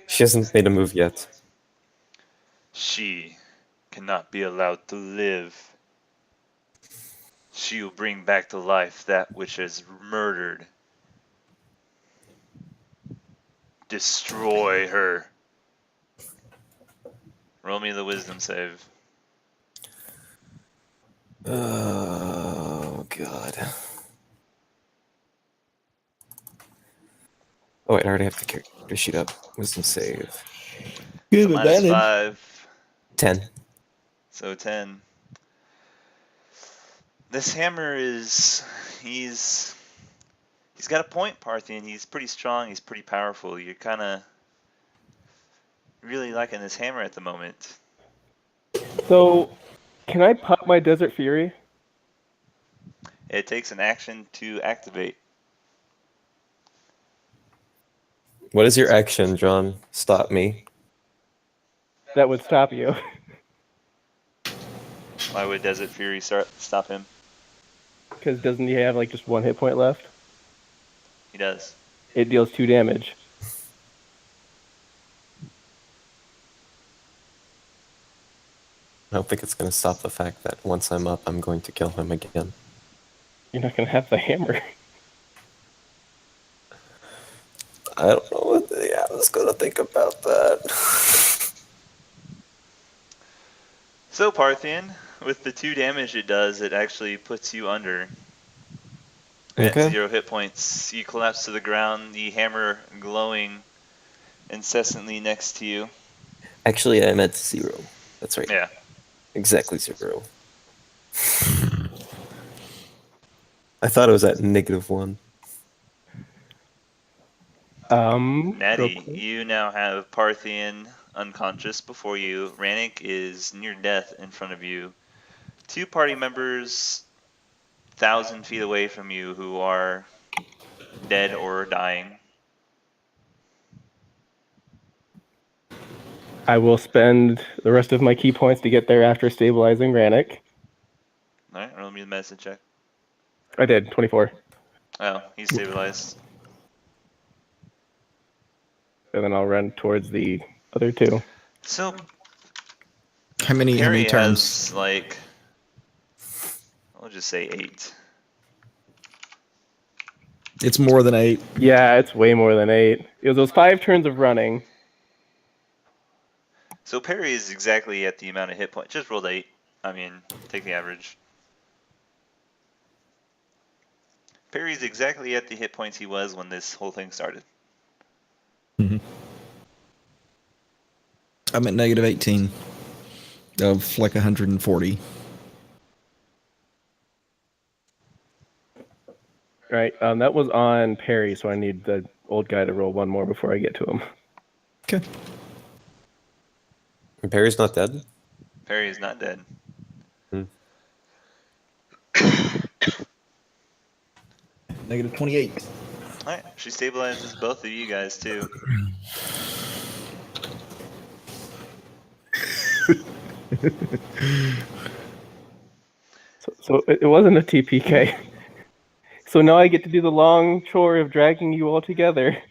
J: She hasn't made a move yet.
A: She cannot be allowed to live. She will bring back to life that which is murdered. Destroy her. Roll me the wisdom save.
J: Oh, God. Oh, wait, I already have the character sheet up. Wisdom save.
F: good
A: So minus
F: advantage.
A: 5.
J: 10.
A: So 10. This hammer is... He's got a point, Parthian. He's pretty strong. He's pretty powerful. You're kind of really liking this hammer at the moment.
C: So, can I pop my Desert Fury?
A: It takes an action to activate.
J: What is your action, John? Stop me.
C: That would stop you.
A: Why would Desert Fury stop him?
C: Because doesn't he have like just 1 hit point left?
A: He does.
C: It deals 2 damage.
J: I don't think it's going to stop the fact that once I'm up, I'm going to kill him again.
C: You're not gonna have the hammer.
J: I don't know what. Yeah, I was gonna think about that.
A: So Parthian, with the 2 damage it does, it actually puts you under. At
J: Okay.
A: 0 hit points, you collapse to the ground, the hammer glowing incessantly next to you.
J: Actually, I'm at 0. That's right.
A: Yeah.
J: Exactly 0. I thought it was at -1.
C: Real
A: Natty,
C: quick.
A: you now have Parthian unconscious before you. Rannick is near death in front of you. 2 party members 1,000 feet away from you who are dead or dying.
C: I will spend the rest of my key points to get there after stabilizing Rannick.
A: Alright, roll me the medicine check.
C: I did, 24.
A: Oh, he's stabilized.
C: And then I'll run towards the other 2.
A: So
F: How many
A: Perry
F: turns?
A: has like, I'll just say 8.
F: It's more than 8.
C: Yeah, it's way more than 8. It was those 5 turns of running.
A: So Perry is exactly at the amount of hit points. Just rolled 8. I mean, take the average. Perry's exactly at the hit points he was when this whole thing started.
F: I'm at -18 of like 140.
C: Right, that was on Perry, so I need the old guy to roll 1 more before I get to him.
F: Okay.
J: And Perry's not dead?
A: Perry is not dead.
F: -28.
A: Alright, she stabilizes both of you guys too.
C: So it wasn't a TPK. So now I get to do the long chore of dragging you all together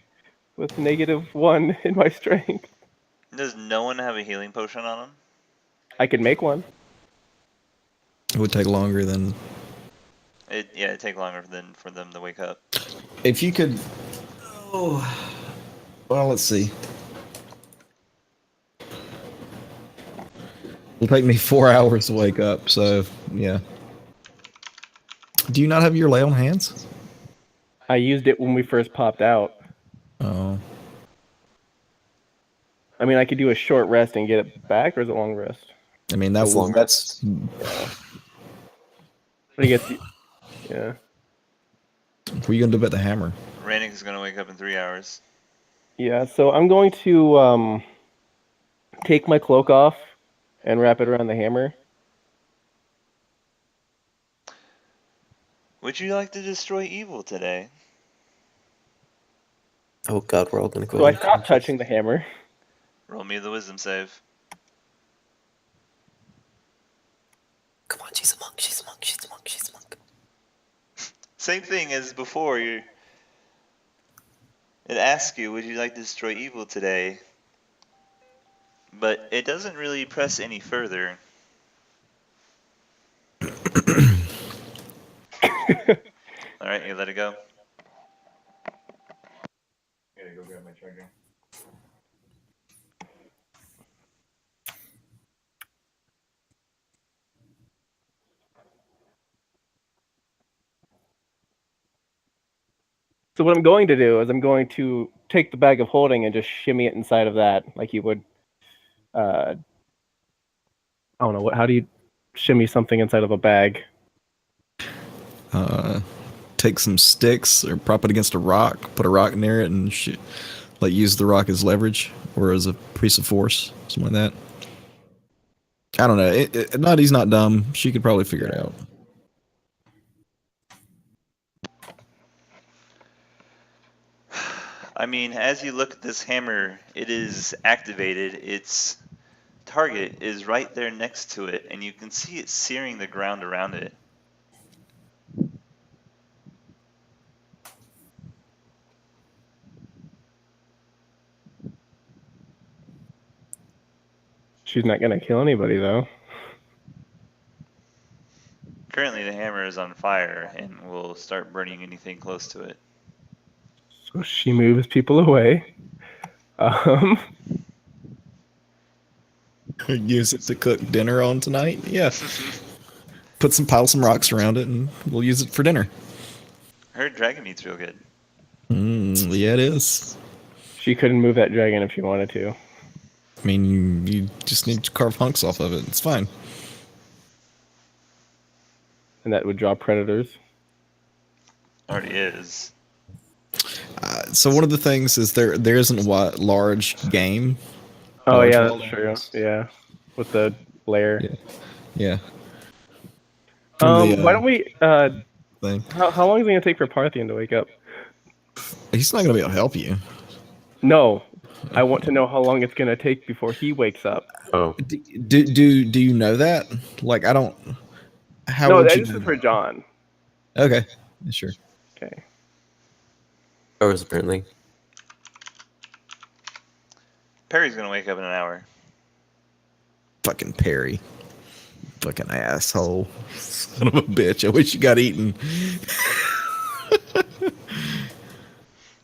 C: with -1 in my strength.
A: Does no one have a healing potion on him?
C: I could make one.
F: It would take longer than.
A: It'd take longer than for them to wake up.
F: If you could. Oh. Well, let's see. It'll take me 4 hours to wake up, so yeah. Do you not have your lay on hands?
C: I used it when we first popped out.
F: Oh.
C: I mean, I could do a short rest and get it back, or is it long rest?
F: I mean,
J: It's long
F: that's.
C: But it gets you. Yeah.
F: What are you gonna do about the hammer?
A: Rannick is gonna wake up in 3 hours.
C: Yeah, so I'm going to take my cloak off and wrap it around the hammer.
A: Would you like to destroy evil today?
J: Oh god, we're all gonna go
C: So I
J: unconscious.
C: stopped touching the hammer.
A: Roll me the wisdom save.
J: Come on, she's a monk, she's a monk, she's a monk, she's a monk.
A: Same thing as before. It asks you, would you like to destroy evil today? But it doesn't really press any further. Alright, you let it go. I gotta go grab my charger.
C: So what I'm going to do is I'm going to take the bag of holding and just shimmy it inside of that, like you would. I don't know how do you shimmy something inside of a bag?
F: Take some sticks or prop it against a rock, put a rock near it, and like use the rock as leverage or as a piece of force, something like that. I don't know. Nutty's not dumb. She could probably figure it out.
A: I mean, as you look at this hammer, it is activated. Its target is right there next to it, and you can see it searing the ground around it.
C: She's not gonna kill anybody though.
A: Currently, the hammer is on fire and will start burning anything close to it.
C: So she moves people away.
F: Use it to cook dinner on tonight. Yeah. Pile some rocks around it, and we'll use it for dinner.
A: Her dragon meat's real good.
F: Yeah, it is.
C: She couldn't move that dragon if she wanted to.
F: I mean, you just need to carve hunks off of it. It's fine.
C: And that would draw predators.
A: Already is.
F: So one of the things is there isn't a large game.
C: Oh
F: large
C: yeah,
F: wall
C: that's true. Yeah, with the lair.
F: Yeah.
C: Why don't we?
F: Thing.
C: How long is it gonna take for Parthian to wake up?
F: He's not gonna be able to help you.
C: No, I want to know how long it's gonna take before he wakes up.
J: Oh,
F: Do you know that? Like, I don't. How
C: No,
F: would you
C: this
F: do
C: is for
F: that?
C: John.
F: Okay, sure.
C: Okay.
J: hours apparently.
A: Perry's gonna wake up in an hour.
F: Fucking Perry. Fucking asshole. Son of a bitch. I wish you got eaten.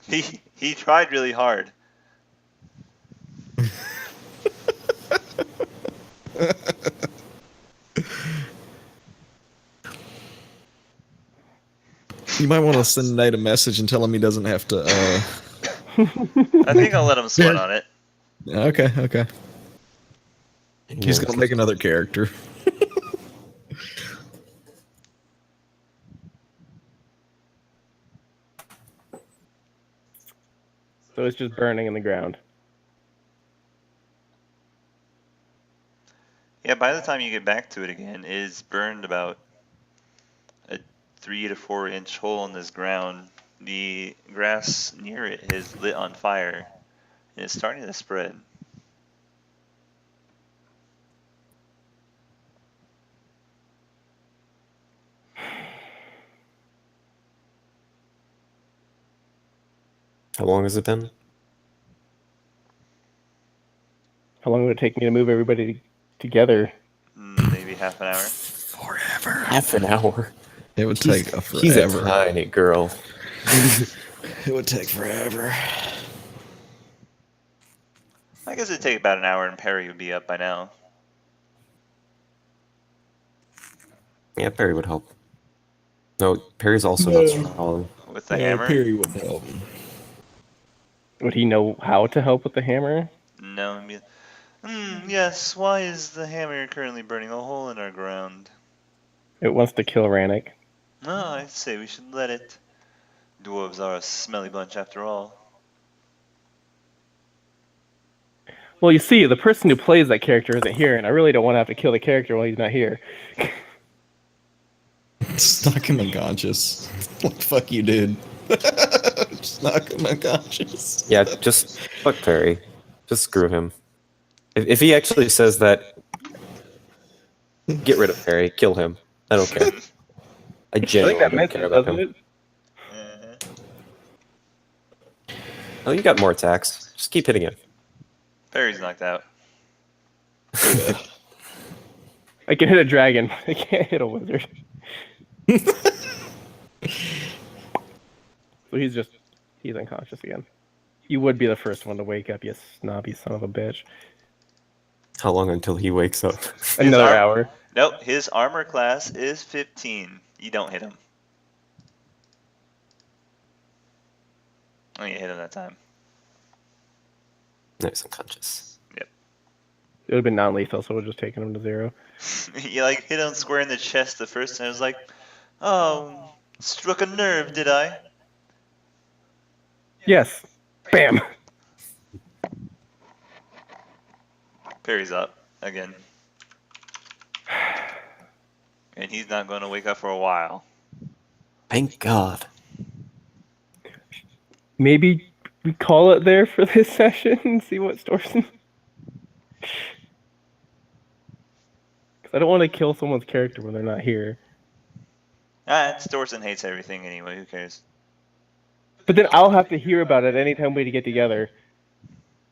A: He tried really hard.
F: You might want to send Nate a message and tell him he doesn't have to.
A: I think I'll let him sweat on it.
F: Okay. He's gonna make another character.
C: So it's just burning in the ground.
A: Yeah, by the time you get back to it again, it's burned about a 3 to 4 inch hole in this ground. The grass near it is lit on fire, and it's starting to spread.
J: How long has it been?
C: How long would it take me to move everybody together?
A: Maybe half an hour.
F: Forever.
J: Half an hour.
F: It would take forever.
J: He's a tiny girl.
F: It would take forever.
A: I guess it'd take about an hour, and Perry would be up by now.
J: Yeah, Perry would help. No, Perry's also not strong.
A: With the hammer?
F: Perry would help.
C: Would he know how to help with the hammer?
A: No. Yes, why is the hammer currently burning a hole in our ground?
C: It wants to kill Rannick.
A: No, I'd say we should let it. Dwarves are a smelly bunch after all.
C: Well, you see, the person who plays that character isn't here, and I really don't want to have to kill the character while he's not here.
F: Just knock him unconscious. Like, fuck you, dude. Just knock him unconscious.
J: Yeah, just fuck Perry. Just screw him. If he actually says that, get rid of Perry, kill him. I don't care. I genuinely don't care about him. Oh, you got more attacks. Just keep hitting him.
A: Perry's knocked out.
C: I can hit a dragon. I can't hit a wizard. So he's unconscious again. You would be the first one to wake up, you snobby son of a bitch.
J: How long until he wakes up?
C: Another hour.
A: Nope, his armor class is 15. You don't hit him. Oh, you hit him that time.
J: No, he's unconscious.
A: Yep.
C: It would have been non-lethal, so we're just taking him to 0.
A: You like hit him square in the chest the first time. I was like, oh, struck a nerve, did I?
C: Yes. Bam.
A: Perry's up again. And he's not going to wake up for a while.
J: Thank God.
C: Maybe we call it there for this session and see what Storson. Because I don't want to kill someone's character when they're not here.
A: Storson hates everything anyway. Who cares?
C: But then I'll have to hear about it anytime we get together.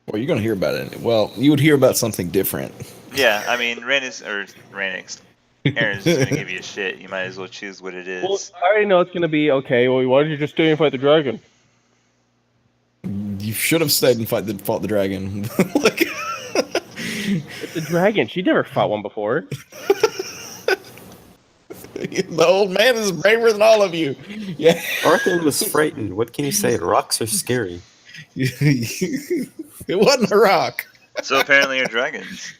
F: Well, you're gonna hear about it. Well, you would hear about something different.
A: Yeah, I mean, Ranix Aaron's just gonna give you a shit. You might as well choose what it
C: Well,
A: is.
C: I already know it's gonna be okay. Well, why did you just stay and fight the dragon?
F: You should have stayed and fought the dragon. Like,
C: It's a dragon. She never fought one before.
F: the old man is braver than all of you. Yeah.
J: Arthur was frightened. What can you say? Rocks are scary.
F: It wasn't a rock.
A: So apparently you're dragons.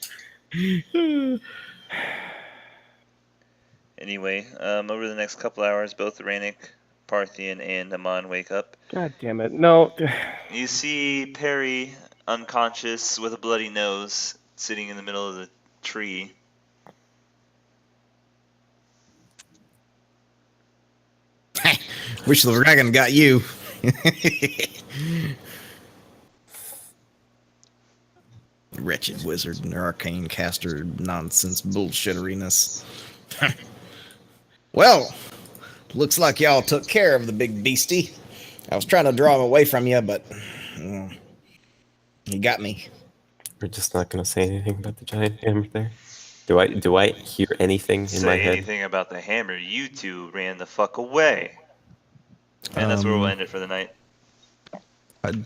A: Anyway, over the next couple hours, both Rainic, Parthian, and Amon wake up.
C: God damn it! No.
A: You see Perry unconscious with a bloody nose, sitting in the middle of the tree.
F: Wish the dragon got you. Wretched wizard and arcane caster nonsense bullshittery-ness. Well, looks like y'all took care of the big beastie. I was trying to draw him away from you, but he got me.
J: We're just not gonna say anything about the giant hammer there. Do I hear anything in my
A: Say
J: head?
A: anything about the hammer, you two ran the fuck away. And that's where we'll end it for the night.
F: I'd